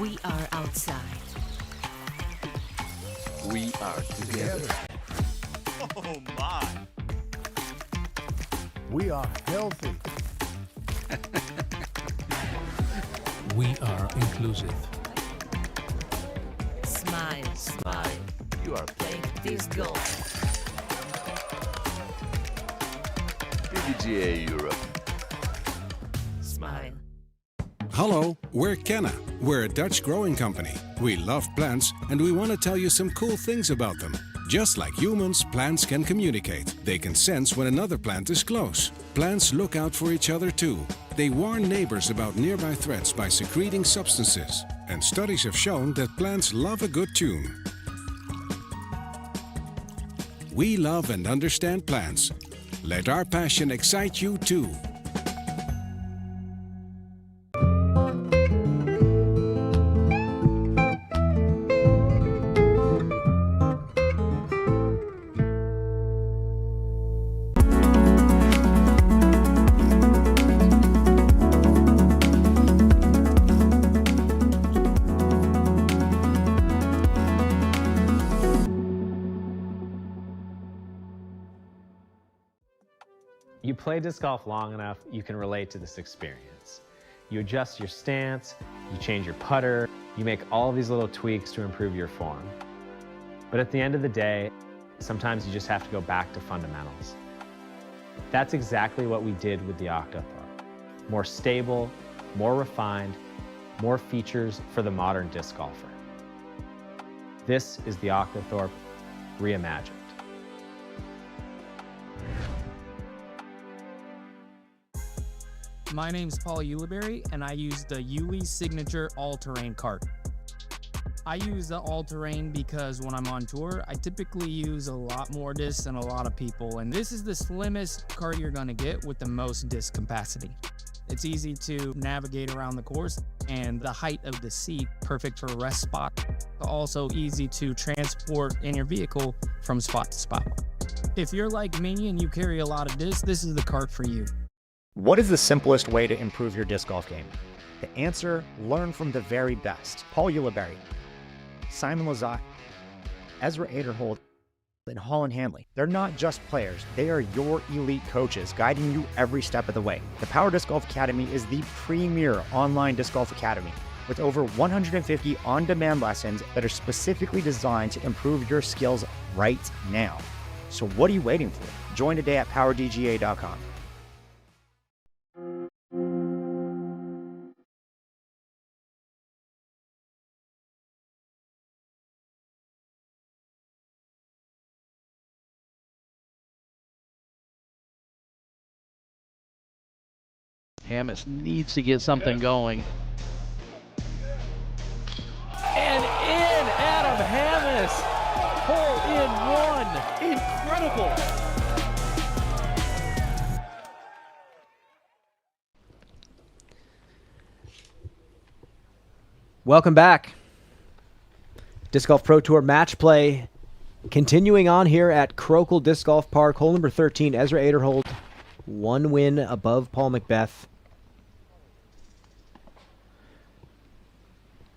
Speaker 15: We are outside.
Speaker 16: We are together.
Speaker 10: Oh my.
Speaker 14: We are healthy.
Speaker 16: We are inclusive.
Speaker 15: Smile.
Speaker 16: Smile. You are playing
Speaker 15: This goal.
Speaker 16: PDGA Europe.
Speaker 15: Smile.
Speaker 18: Hello, we're Kenna. We're a Dutch growing company. We love plants and we want to tell you some cool things about them. Just like humans, plants can communicate. They can sense when another plant is close. Plants look out for each other too. They warn neighbors about nearby threats by secreting substances. And studies have shown that plants love a good tune. We love and understand plants. Let our passion excite you too.
Speaker 8: You play disc golf long enough, you can relate to this experience. You adjust your stance, you change your putter, you make all these little tweaks to improve your form. But at the end of the day, sometimes you just have to go back to fundamentals. That's exactly what we did with the Octothorpe. More stable, more refined, more features for the modern disc golfer. This is the Octothorpe reimagined.
Speaker 19: My name's Paul Uliberry, and I use the Yuli Signature All-Terrain Cart. I use the all-terrain because when I'm on tour, I typically use a lot more discs than a lot of people, and this is the slimmest cart you're gonna get with the most disc capacity. It's easy to navigate around the course, and the height of the seat, perfect for a rest spot. Also easy to transport in your vehicle from spot to spot. If you're like me and you carry a lot of discs, this is the cart for you.
Speaker 20: What is the simplest way to improve your disc golf game? The answer, learn from the very best. Paul Uliberry, Simon Lizotte, Ezra Aderhold, and Holland Hanley. They're not just players, they are your elite coaches guiding you every step of the way. The Power Disc Golf Academy is the premier online disc golf academy with over 150 on-demand lessons that are specifically designed to improve your skills right now. So what are you waiting for? Join today at powerdga.com.
Speaker 21: Hamas needs to get something going. And in Adam Hamas, hole in one, incredible.
Speaker 4: Welcome back. Disc Golf Pro Tour match play continuing on here at Krokhol Disc Golf Park. Hole number 13, Ezra Aderhold. 1 win above Paul McBeth.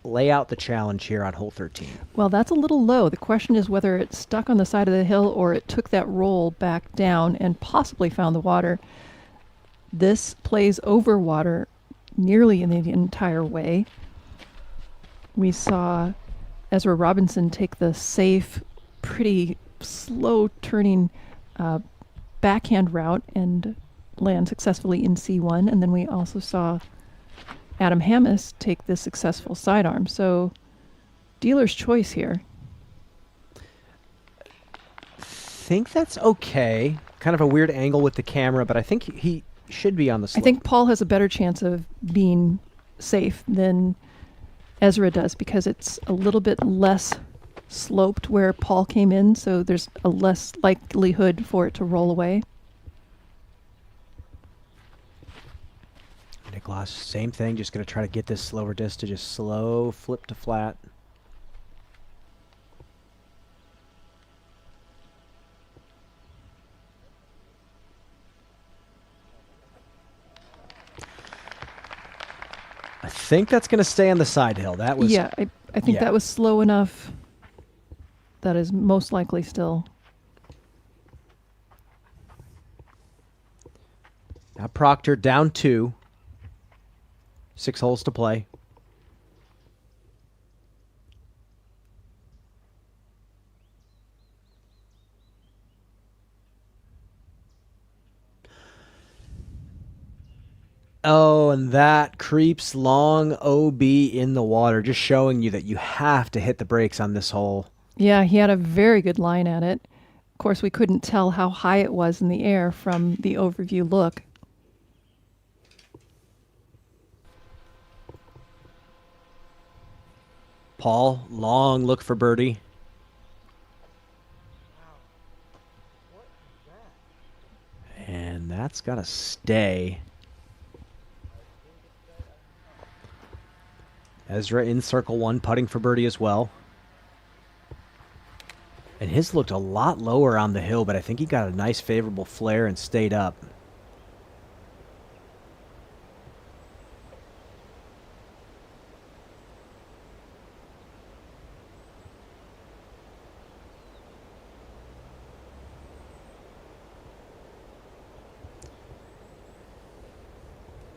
Speaker 4: Lay out the challenge here on hole 13.
Speaker 5: Well, that's a little low. The question is whether it stuck on the side of the hill or it took that roll back down and possibly found the water. This plays over water nearly in the entire way. We saw Ezra Robinson take the safe, pretty slow turning backhand route and land successfully in C1. And then we also saw Adam Hamas take this successful sidearm. So dealer's choice here.
Speaker 4: Think that's okay. Kind of a weird angle with the camera, but I think he should be on the slope.
Speaker 5: I think Paul has a better chance of being safe than Ezra does because it's a little bit less sloped where Paul came in, so there's a less likelihood for it to roll away.
Speaker 4: Niklas, same thing, just going to try to get this slower disc to just slow flip to flat. I think that's going to stay on the side hill. That was
Speaker 5: I think that was slow enough. That is most likely still.
Speaker 4: Now Proctor down 2. 6 holes to play. Oh, and that creeps long OB in the water, just showing you that you have to hit the brakes on this hole.
Speaker 5: Yeah, he had a very good line at it. Of course, we couldn't tell how high it was in the air from the overview look.
Speaker 4: Paul, long look for birdie. And that's got to stay. Ezra in circle 1, putting for birdie as well. And his looked a lot lower on the hill, but I think he got a nice favorable flare and stayed up.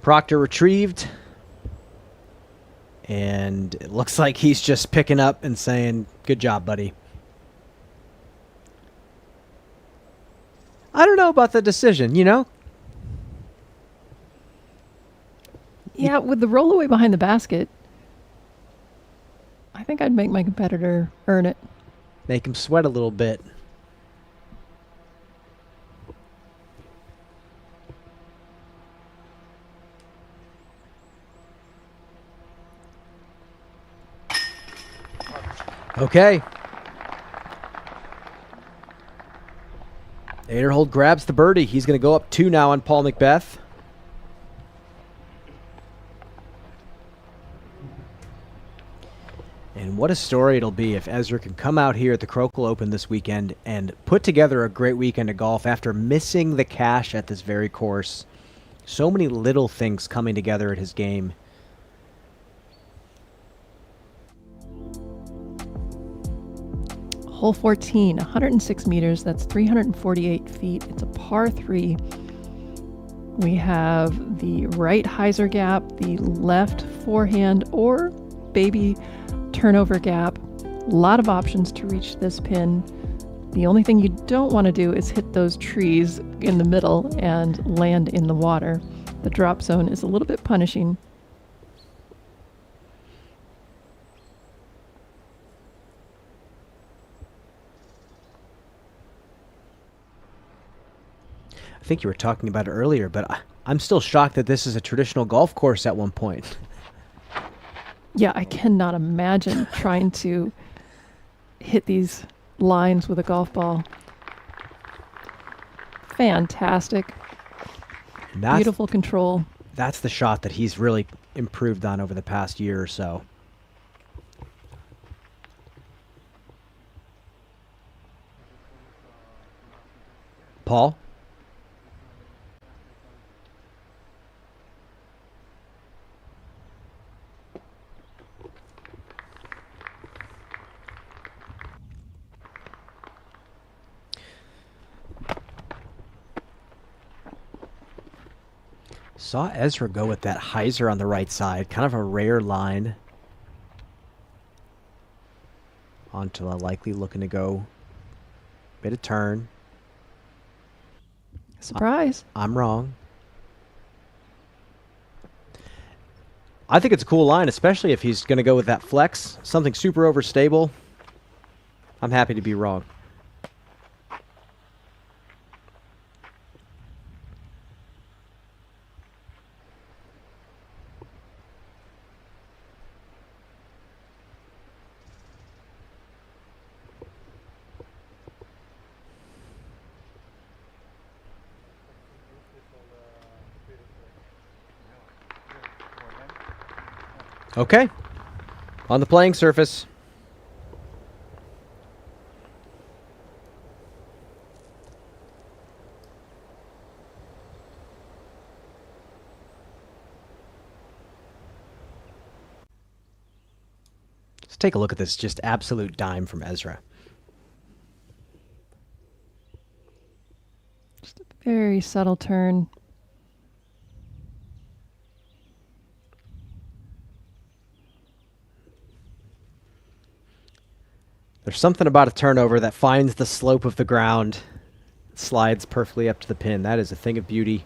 Speaker 4: Proctor retrieved. And it looks like he's just picking up and saying, good job, buddy. I don't know about the decision, you know?
Speaker 5: Yeah, with the rollaway behind the basket, I think I'd make my competitor earn it.
Speaker 4: Make him sweat a little bit. Okay. Aderhold grabs the birdie. He's going to go up 2 now on Paul McBeth. And what a story it'll be if Ezra can come out here at the Krokhol Open this weekend and put together a great weekend of golf after missing the cash at this very course. So many little things coming together at his game.
Speaker 5: Hole 14, 106 meters. That's 348 feet. It's a par 3. We have the right hyzer gap, the left forehand or baby turnover gap. A lot of options to reach this pin. The only thing you don't want to do is hit those trees in the middle and land in the water. The drop zone is a little bit punishing.
Speaker 4: I think you were talking about it earlier, but I'm still shocked that this is a traditional golf course at one point.
Speaker 5: Yeah, I cannot imagine trying to hit these lines with a golf ball. Fantastic. Beautiful control.
Speaker 4: That's the shot that he's really improved on over the past year or so. Paul? Saw Ezra go with that hyzer on the right side. Kind of a rare line. Onto a likely looking to go. Bit of turn.
Speaker 5: Surprise.
Speaker 4: I'm wrong. I think it's a cool line, especially if he's going to go with that flex. Something super overstable. I'm happy to be wrong. Okay. On the playing surface. Let's take a look at this just absolute dime from Ezra.
Speaker 5: Just a very subtle turn.
Speaker 4: There's something about a turnover that finds the slope of the ground, slides perfectly up to the pin. That is a thing of beauty.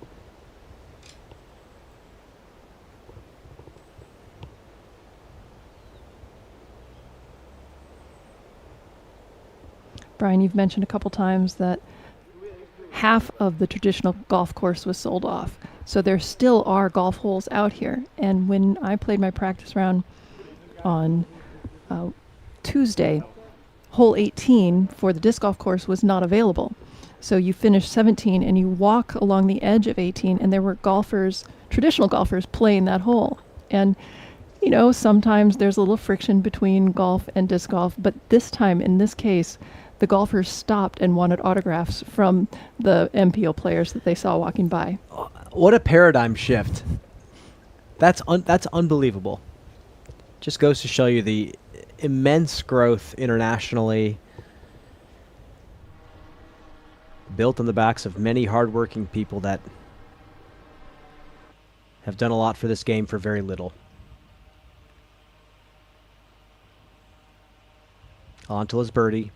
Speaker 5: Brian, you've mentioned a couple times that half of the traditional golf course was sold off. So there still are golf holes out here. And when I played my practice round on Tuesday, hole 18 for the disc golf course was not available. So you finish 17 and you walk along the edge of 18 and there were golfers, traditional golfers, playing that hole. And, you know, sometimes there's a little friction between golf and disc golf, but this time, in this case, the golfers stopped and wanted autographs from the MPO players that they saw walking by.
Speaker 4: What a paradigm shift. That's unbelievable. Just goes to show you the immense growth internationally, built on the backs of many hardworking people that have done a lot for this game for very little. On to his birdie.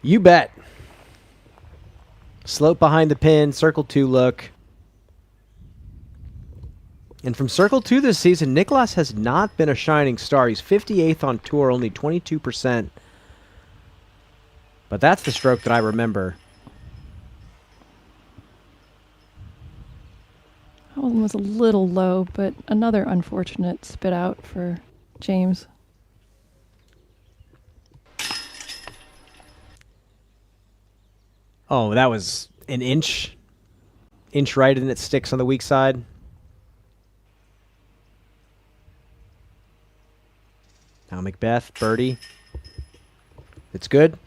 Speaker 4: You bet. Slope behind the pin, circle 2 look. And from circle 2 this season, Nicklaus has not been a shining star. He's 58th on tour, only 22%. But that's the stroke that I remember.
Speaker 5: That one was a little low, but another unfortunate spit out for James.
Speaker 4: Oh, that was an inch right, and it sticks on the weak side. Now Macbeth, birdie. It's good.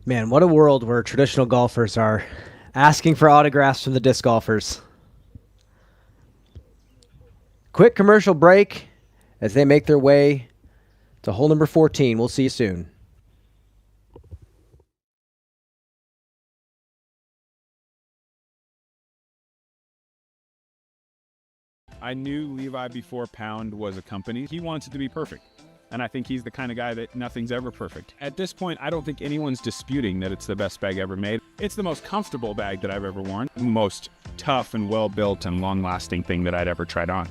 Speaker 4: Man, what a world where traditional golfers are asking for autographs from the disc golfers. Quick commercial break as they make their way to hole number 14. We'll see you soon.
Speaker 13: I knew Levi before Pound was a company. He wants it to be perfect. And I think he's the kind of guy that nothing's ever perfect. At this point, I don't think anyone's disputing that it's the best bag ever made. It's the most comfortable bag that I've ever worn. Most tough and well-built and long-lasting thing that I'd ever tried on.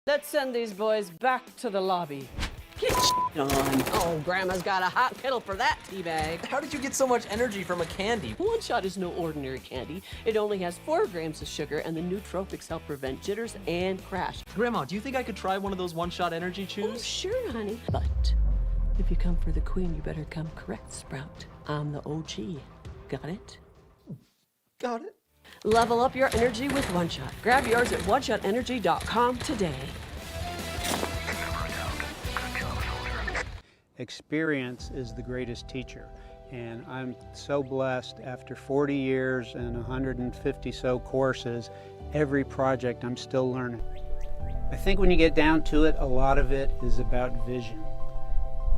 Speaker 22: Let's send these boys back to the lobby. Get on. Oh, Grandma's got a hot kettle for that teabag.
Speaker 23: How did you get so much energy from a candy?
Speaker 22: One Shot is no ordinary candy. It only has 4 grams of sugar, and the nootropics help prevent jitters and crash.
Speaker 23: Grandma, do you think I could try one of those one-shot energy chews?
Speaker 22: Oh, sure, honey. But if you come for the queen, you better come correct, Sprout. I'm the OG. Got it?
Speaker 23: Got it.
Speaker 22: Level up your energy with One Shot. Grab yours at oneshotenergy.com today.
Speaker 1: Experience is the greatest teacher, and I'm so blessed after 40 years and 150 so courses, every project I'm still learning. I think when you get down to it, a lot of it is about vision.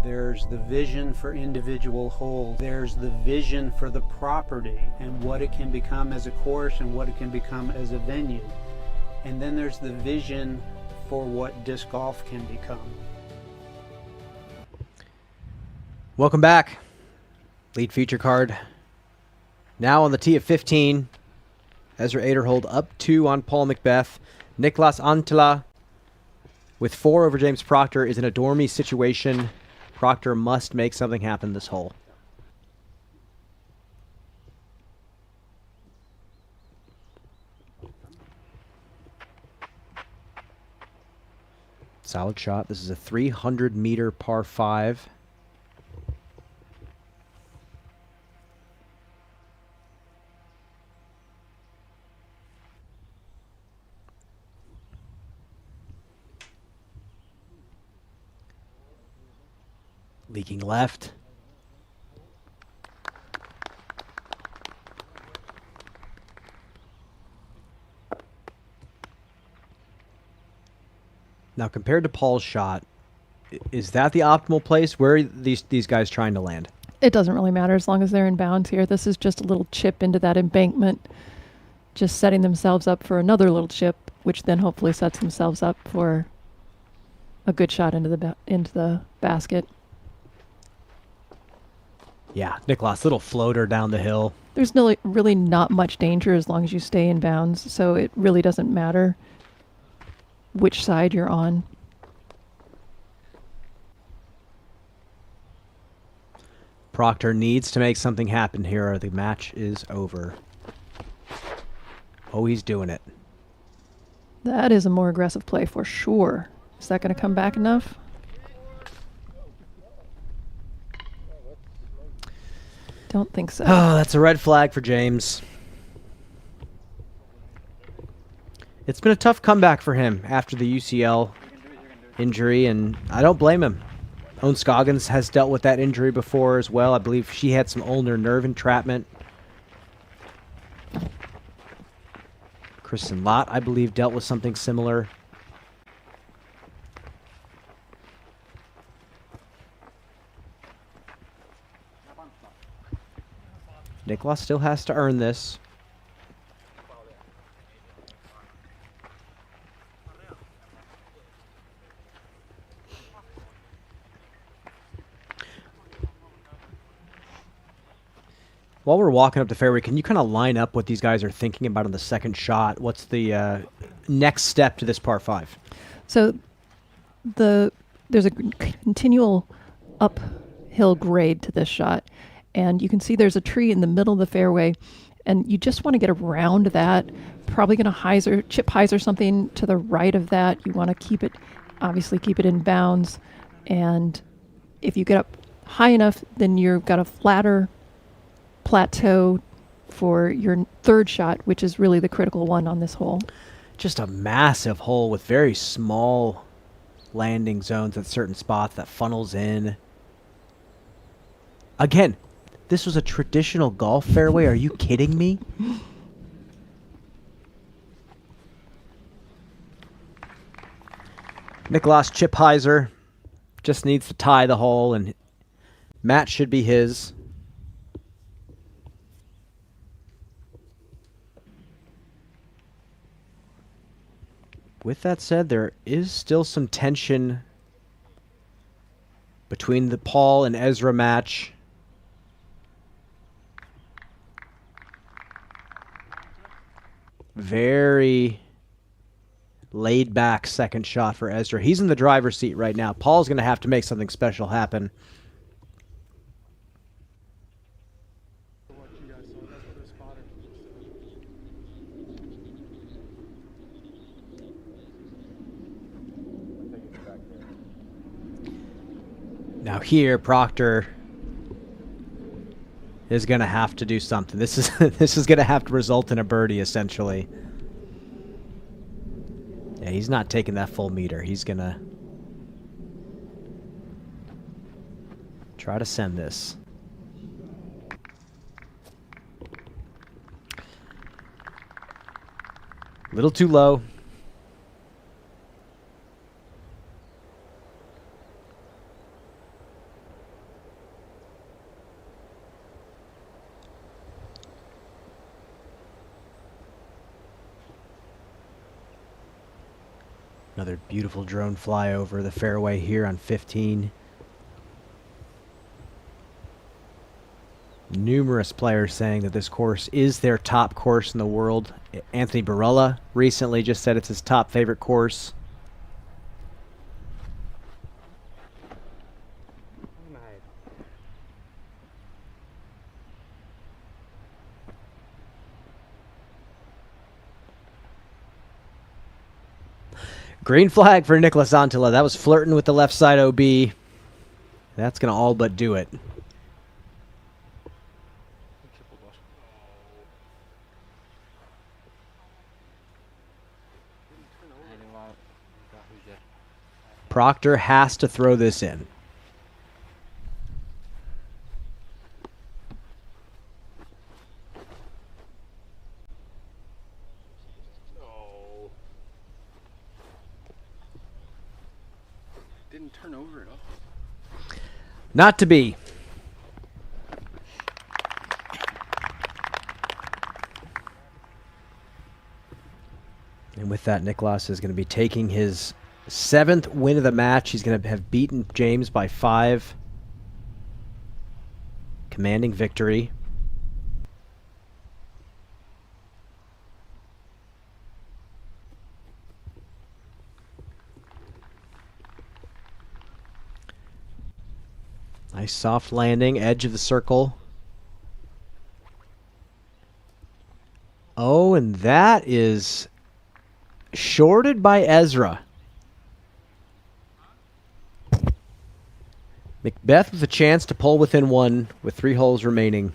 Speaker 1: There's the vision for individual holes. There's the vision for the property and what it can become as a course and what it can become as a venue. And then there's the vision for what disc golf can become.
Speaker 4: Welcome back. Lead feature card. Now on the tee of 15. Ezra Aderhold up 2 on Paul Macbeth. Niklas Antila with 4 over James Proctor is in a dormy situation. Proctor must make something happen this hole. Solid shot. This is a 300-meter par 5. Leaking left. Now, compared to Paul's shot, is that the optimal place? Where are these guys trying to land?
Speaker 5: It doesn't really matter as long as they're in bounds here. This is just a little chip into that embankment, just setting themselves up for another little chip, which then hopefully sets themselves up for a good shot into the basket.
Speaker 4: Yeah, Niklas, little floater down the hill.
Speaker 5: There's really not much danger as long as you stay in bounds, so it really doesn't matter which side you're on.
Speaker 4: Proctor needs to make something happen here or the match is over. Oh, he's doing it.
Speaker 5: That is a more aggressive play for sure. Is that going to come back enough? Don't think so.
Speaker 4: Oh, that's a red flag for James. It's been a tough comeback for him after the UCL injury, and I don't blame him. Owen Scoggins has dealt with that injury before as well. I believe she had some ulnar nerve entrapment. Kristen Lott, I believe, dealt with something similar. Niklas still has to earn this. While we're walking up the fairway, can you kind of line up what these guys are thinking about on the second shot? What's the next step to this par 5?
Speaker 5: So there's a continual uphill grade to this shot. And you can see there's a tree in the middle of the fairway. and you just want to get around that. Probably going to chip hyzer something to the right of that. You want to obviously keep it in bounds, and if you get up high enough, then you've got a flatter plateau for your third shot, which is really the critical one on this hole.
Speaker 4: Just a massive hole with very small landing zones at certain spots that funnels in. Again, this was a traditional golf fairway. Are you kidding me? Nicklaus chip hyzer just needs to tie the hole, and match should be his. With that said, there is still some tension between the Paul and Ezra match. Very laid back second shot for Ezra. He's in the driver's seat right now. Paul's going to have to make something special happen. Now here, Proctor is going to have to do something. This is going to have to result in a birdie, essentially. Yeah, he's not taking that full meter. He's going to try to send this. A little too low. Another beautiful drone fly over the fairway here on 15. Numerous players saying that this course is their top course in the world. Anthony Barella recently just said it's his top favorite course. Green flag for Nicholas Antila. That was flirting with the left side OB. That's going to all but do it. Proctor has to throw this in.
Speaker 11: Didn't turn over at all.
Speaker 4: Not to be. And with that, Nicklaus is going to be taking his 7th win of the match. He's going to have beaten James by 5. Commanding victory. Nice soft landing, edge of the circle. Oh, and that is shorted by Ezra. Macbeth with a chance to pull within 1 with 3 holes remaining.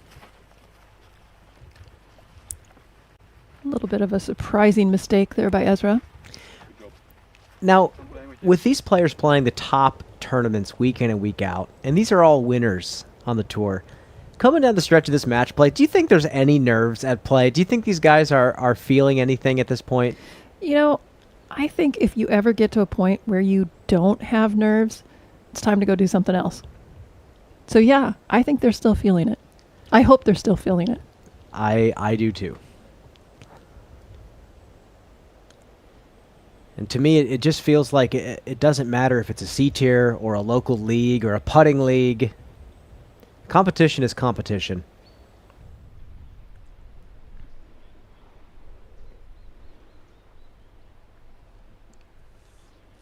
Speaker 5: A little bit of a surprising mistake there by Ezra.
Speaker 4: Now, with these players playing the top tournaments week in and week out, and these are all winners on the tour, coming down the stretch of this match play, do you think there's any nerves at play? Do you think these guys are feeling anything at this point?
Speaker 5: You know, I think if you ever get to a point where you don't have nerves, it's time to go do something else. So yeah, I think they're still feeling it. I hope they're still feeling it.
Speaker 4: I do too. And to me, it just feels like it doesn't matter if it's a C-tier or a local league or a putting league. Competition is competition.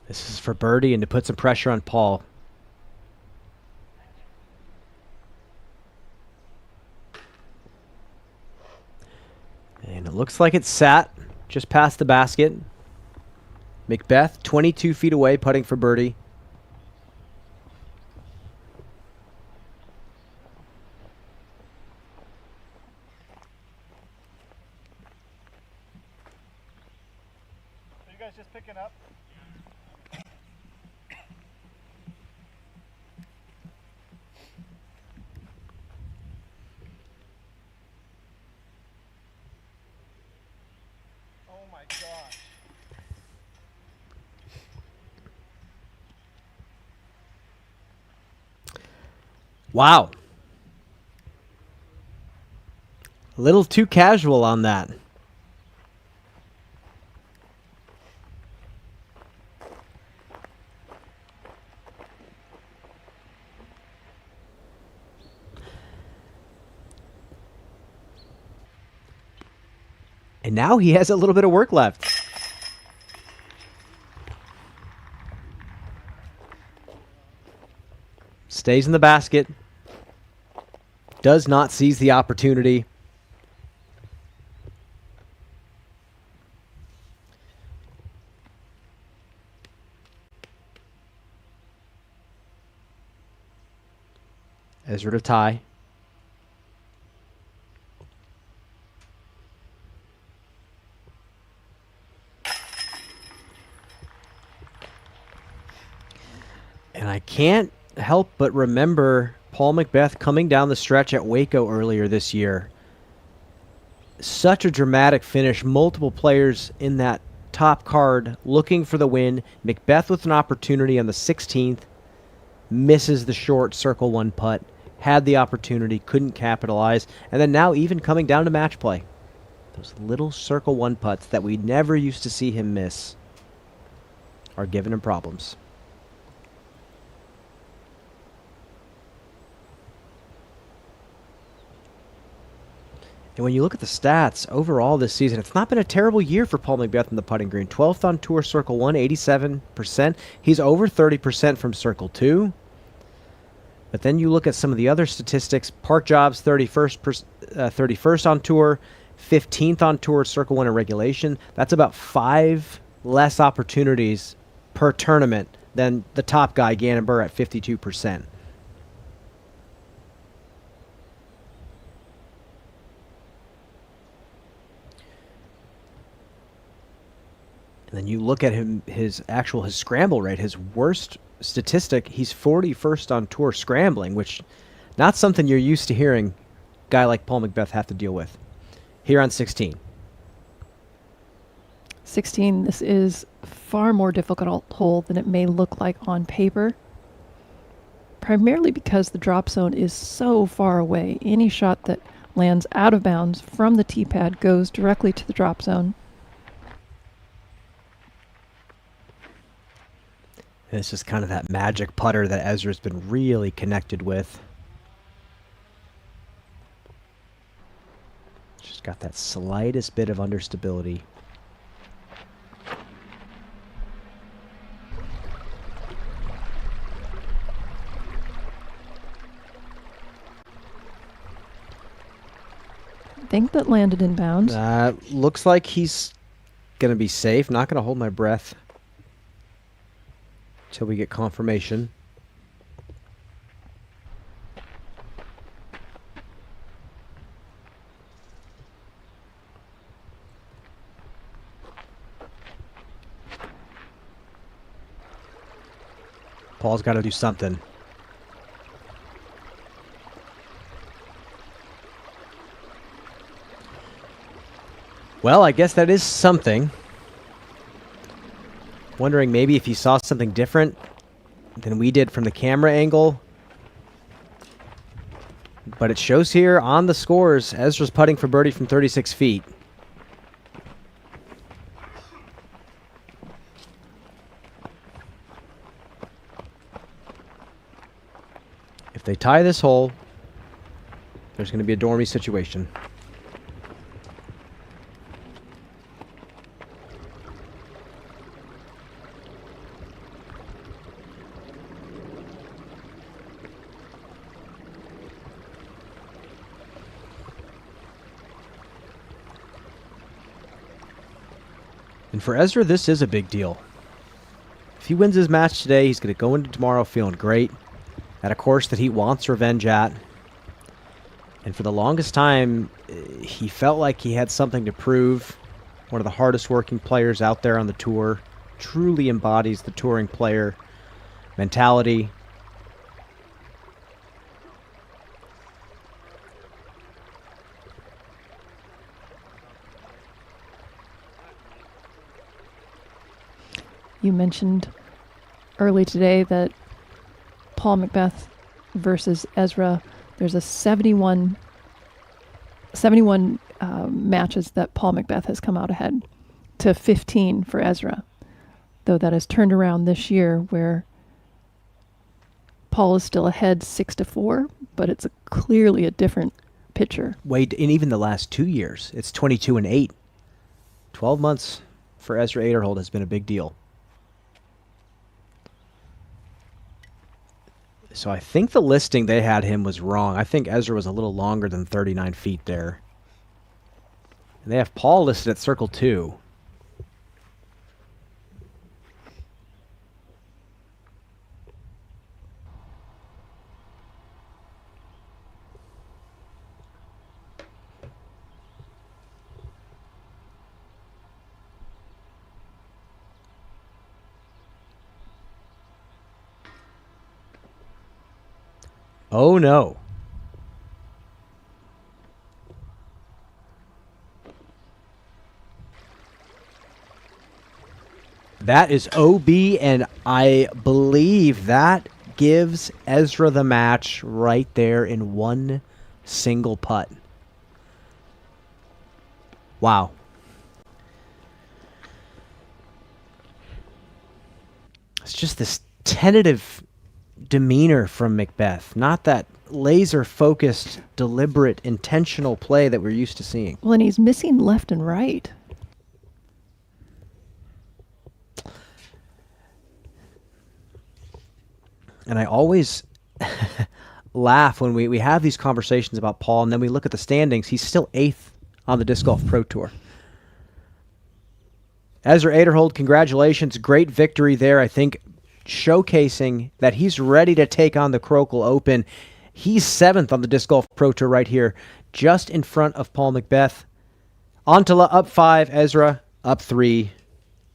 Speaker 4: This is for birdie and to put some pressure on Paul. And it looks like it's sat just past the basket. Macbeth, 22 feet away, putting for birdie.
Speaker 2: Are you guys just picking up? Oh my gosh.
Speaker 4: Wow. A little too casual on that. And now he has a little bit of work left. Stays in the basket. Does not seize the opportunity. Ezra to tie. And I can't help but remember Paul Macbeth coming down the stretch at Waco earlier this year. Such a dramatic finish. Multiple players in that top card looking for the win. Macbeth with an opportunity on the 16th. Misses the short circle one putt. Had the opportunity, couldn't capitalize. And then now even coming down to match play. Those little circle one putts that we never used to see him miss are giving him problems. And when you look at the stats overall this season, it's not been a terrible year for Paul Macbeth in the putting green. 12th on tour, circle 1, 87%. He's over 30% from circle 2. But then you look at some of the other statistics. Park jobs, 31st on tour, 15th on tour, circle 1 in regulation. That's about 5 less opportunities per tournament than the top guy, Gannon Burr, at 52%. And then you look at him, his scramble rate, his worst statistic, he's 41st on tour scrambling, which not something you're used to hearing a guy like Paul Macbeth have to deal with. Here on 16.
Speaker 5: 16, this is far more difficult hole than it may look like on paper, primarily because the drop zone is so far away. Any shot that lands out of bounds from the tee pad goes directly to the drop zone.
Speaker 4: And it's just kind of that magic putter that Ezra's been really connected with. Just got that slightest bit of understability.
Speaker 5: I think that landed in bounds.
Speaker 4: Looks like he's going to be safe. Not going to hold my breath until we get confirmation. Paul's got to do something. Well, I guess that is something. Wondering maybe if he saw something different than we did from the camera angle. But it shows here on the scores, Ezra's putting for birdie from 36 feet. If they tie this hole, there's going to be a dormy situation. And for Ezra, this is a big deal. If he wins his match today, he's going to go into tomorrow feeling great at a course that he wants revenge at. And for the longest time, he felt like he had something to prove. One of the hardest working players out there on the tour. Truly embodies the touring player mentality.
Speaker 5: You mentioned early today that Paul Macbeth versus Ezra, there's a 71 matches that Paul Macbeth has come out ahead to 15 for Ezra, though that has turned around this year where Paul is still ahead 6-4, but it's clearly a different picture.
Speaker 4: Wade, in even the last 2 years, it's 22-8. 12 months for Ezra Aderhold has been a big deal. So I think the listing they had him was wrong. I think Ezra was a little longer than 39 feet there. And they have Paul listed at circle 2. Oh no. That is OB, and I believe that gives Ezra the match right there in one single putt. Wow. It's just this tentative demeanor from Macbeth, not that laser-focused, deliberate, intentional play that we're used to seeing.
Speaker 5: Well, and he's missing left and right.
Speaker 4: And I always laugh when we have these conversations about Paul, and then we look at the standings. He's still 8th on the Disc Golf Pro Tour. Ezra Aderhold, congratulations. Great victory there, I think, showcasing that he's ready to take on the Krokhol Open. He's 7th on the Disc Golf Pro Tour right here, just in front of Paul Macbeth. Antala up 5, Ezra up 3,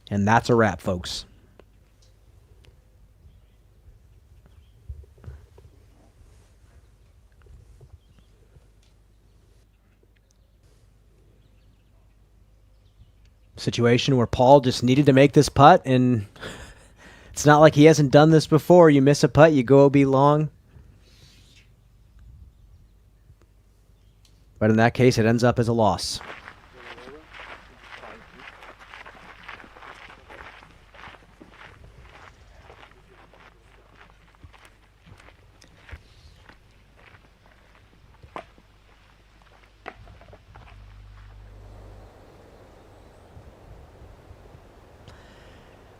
Speaker 4: and that's a wrap, folks. Situation where Paul just needed to make this putt, and it's not like he hasn't done this before. You miss a putt, you go OB long. But in that case, it ends up as a loss.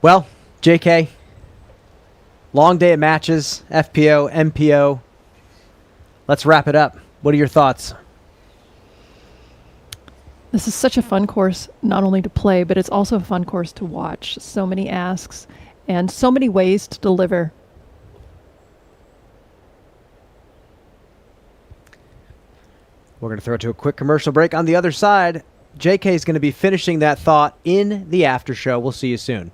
Speaker 4: Well, JK, long day of matches, FPO, MPO. Let's wrap it up. What are your thoughts?
Speaker 5: This is such a fun course, not only to play, but it's also a fun course to watch. So many asks and so many ways to deliver.
Speaker 4: We're going to throw it to a quick commercial break. On the other side, JK is going to be finishing that thought in the after show. We'll see you soon.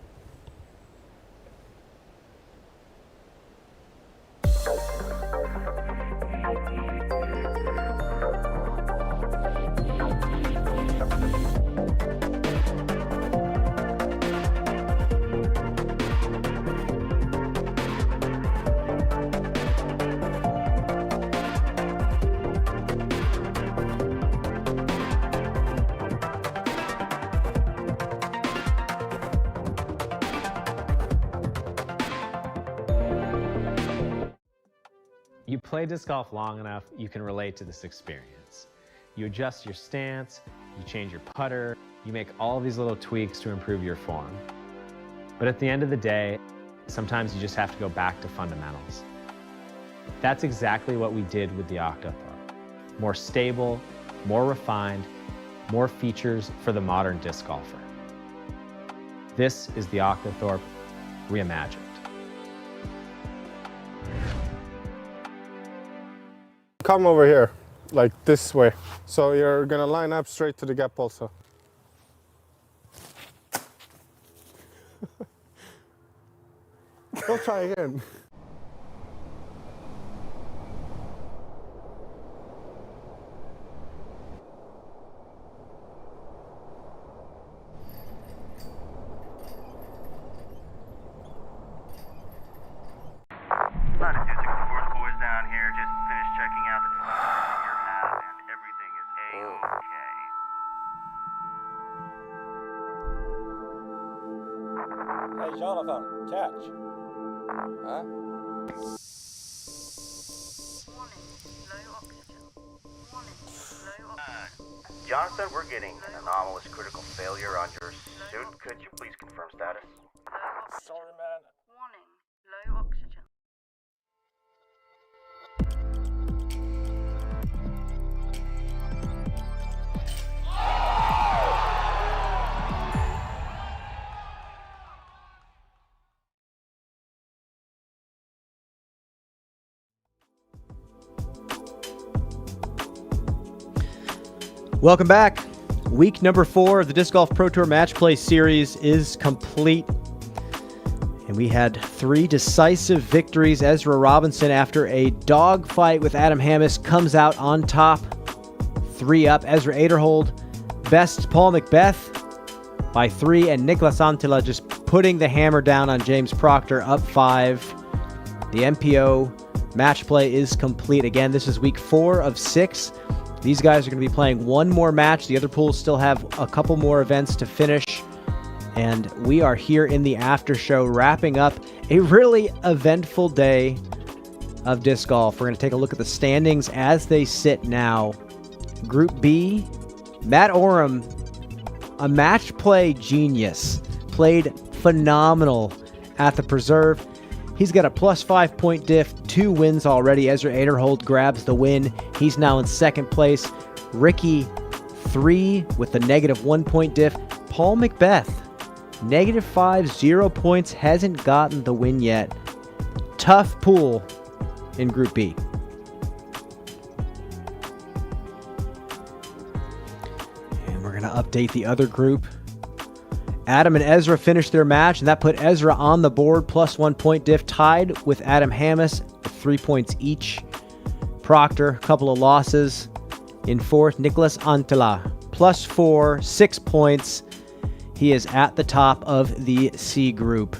Speaker 8: You play disc golf long enough, you can relate to this experience. You adjust your stance, you change your putter, you make all these little tweaks to improve your form. But at the end of the day, sometimes you just have to go back to fundamentals. That's exactly what we did with the Octothar. More stable, more refined, more features for the modern disc golfer. This is the Octothorpe reimagined.
Speaker 2: Come over here, like this way. So you're gonna line up straight to the gap also. Go try again.
Speaker 9: Latitude 64, the boys down here just finished checking out the telemetry you have, and everything is A-okay.
Speaker 10: Hey, Jonathan, catch. Huh?
Speaker 9: Jonathan, we're getting an anomalous critical failure on your suit. Could you please confirm status?
Speaker 10: Sorry, man.
Speaker 4: Welcome back. Week number 4 of the Disc Golf Pro Tour Match Play Series is complete. And we had 3 decisive victories. Ezra Robinson, after a dogfight with Adam Hammes, comes out on top. 3 up. Ezra Aderhold best Paul McBeth by 3. And Nicholas Antila just putting the hammer down on James Proctor, up 5. The MPO match play is complete. Again, this is week 4 of 6. These guys are going to be playing one more match. The other pools still have a couple more events to finish. And we are here in the after show wrapping up a really eventful day of disc golf. We're going to take a look at the standings as they sit now. Group B, Matt Oram, a match play genius, played phenomenal at the Preserve. He's got a plus 5 point diff, 2 wins already. Ezra Aderhold grabs the win. He's now in second place. Ricky, 3 with the negative 1 point diff. Paul McBeth, negative 5, 0 points, hasn't gotten the win yet. Tough pool in Group B. And we're going to update the other group. Adam and Ezra finished their match, and that put Ezra on the board, plus 1 point diff, tied with Adam Hammes, 3 points each. Proctor, a couple of losses. In fourth, Nicholas Antila, plus 4, 6 points. He is at the top of the C group.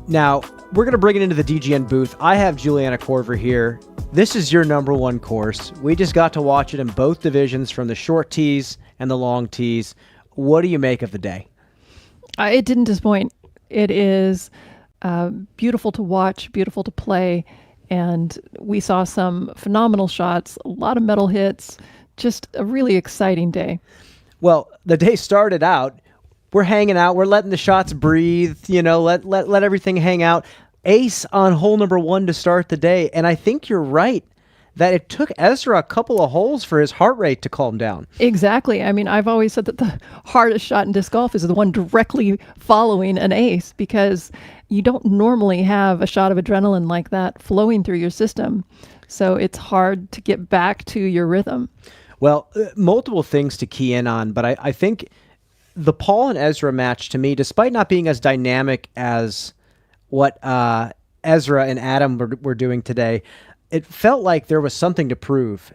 Speaker 4: Now, we're going to bring it into the DGN booth. I have Juliana Korver here. This is your number 1 course. We just got to watch it in both divisions, from the short tees and the long tees. What do you make of the day?
Speaker 5: It didn't disappoint. It is beautiful to watch, beautiful to play, and we saw some phenomenal shots, a lot of metal hits, just a really exciting day.
Speaker 4: Well, the day started out, we're hanging out, we're letting the shots breathe, let everything hang out. Ace on hole number 1 to start the day, and I think you're right that it took Ezra a couple of holes for his heart rate to calm down.
Speaker 5: Exactly. I mean, I've always said that the hardest shot in disc golf is the one directly following an ace, because you don't normally have a shot of adrenaline like that flowing through your system. So it's hard to get back to your rhythm.
Speaker 4: Well, multiple things to key in on, but I think the Paul and Ezra match, to me, despite not being as dynamic as what Ezra and Adam were doing today, it felt like there was something to prove.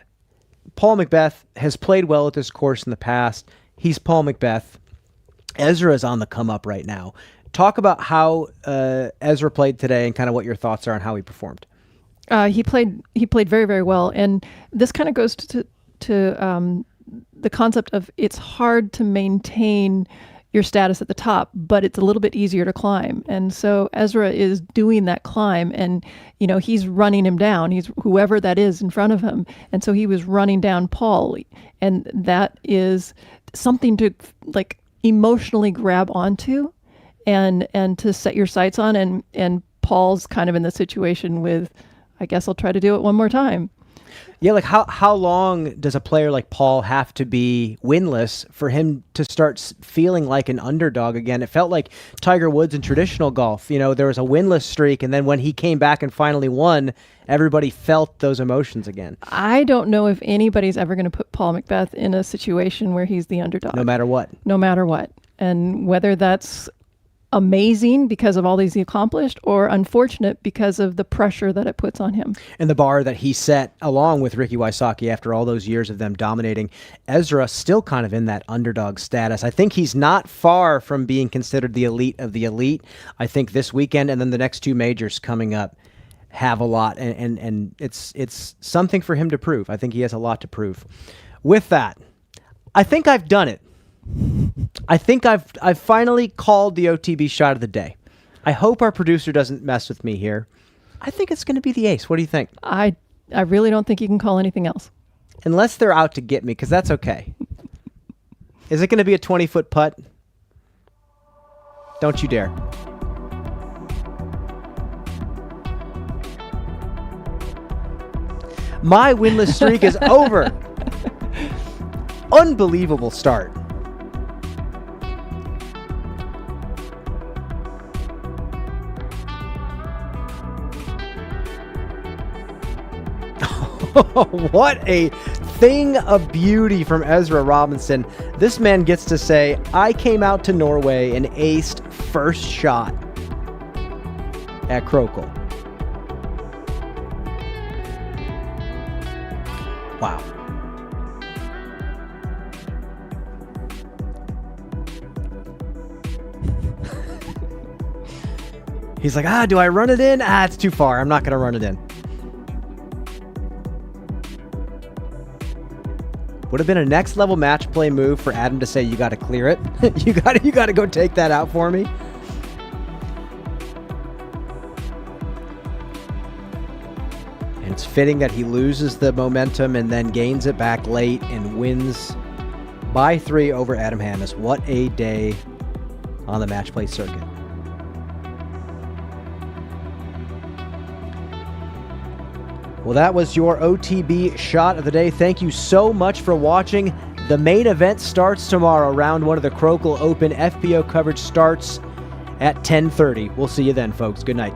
Speaker 4: Paul McBeth has played well at this course in the past. He's Paul McBeth. Ezra is on the come up right now. Talk about how Ezra played today and kind of what your thoughts are on how he performed.
Speaker 5: He played very, very well. And this kind of goes to the concept of it's hard to maintain your status at the top, but it's a little bit easier to climb. And so Ezra is doing that climb, and he's running him down. He's whoever that is in front of him. And so he was running down Paul, and that is something to emotionally grab onto and to set your sights on. And Paul's kind of in the situation with, I guess I'll try to do it one more time.
Speaker 4: Yeah, like how long does a player like Paul have to be winless for him to start feeling like an underdog again? It felt like Tiger Woods in traditional golf. You know, there was a winless streak, and then when he came back and finally won, everybody felt those emotions again.
Speaker 5: I don't know if anybody's ever going to put Paul McBeth in a situation where he's the underdog.
Speaker 4: No matter what.
Speaker 5: No matter what. And whether that's amazing because of all these he accomplished or unfortunate because of the pressure that it puts on him.
Speaker 4: And the bar that he set along with Ricky Wysocki after all those years of them dominating. Ezra still kind of in that underdog status. I think he's not far from being considered the elite of the elite. I think this weekend and then the next two majors coming up have a lot, and it's something for him to prove. I think he has a lot to prove. With that, I think I've done it. I think I've finally called the OTB shot of the day. I hope our producer doesn't mess with me here. I think it's going to be the ace. What do you think?
Speaker 5: I really don't think you can call anything else.
Speaker 4: Unless they're out to get me, because that's okay. Is it going to be a 20-foot putt? Don't you dare. My winless streak is over. Unbelievable start. What a thing of beauty from Ezra Robinson. This man gets to say, I came out to Norway and aced first shot at Krokhol. Wow. He's like, do I run it in? It's too far. I'm not going to run it in. Would have been a next level match play move for Adam to say, you got to clear it. you got to go take that out for me. And it's fitting that he loses the momentum and then gains it back late and wins by 3 over Adam Hammes. What a day on the match play circuit. Well, that was your OTB shot of the day. Thank you so much for watching. The main event starts tomorrow. Round 1 of the Krokhol Open. FPO coverage starts at 10:30. We'll see you then, folks. Good night.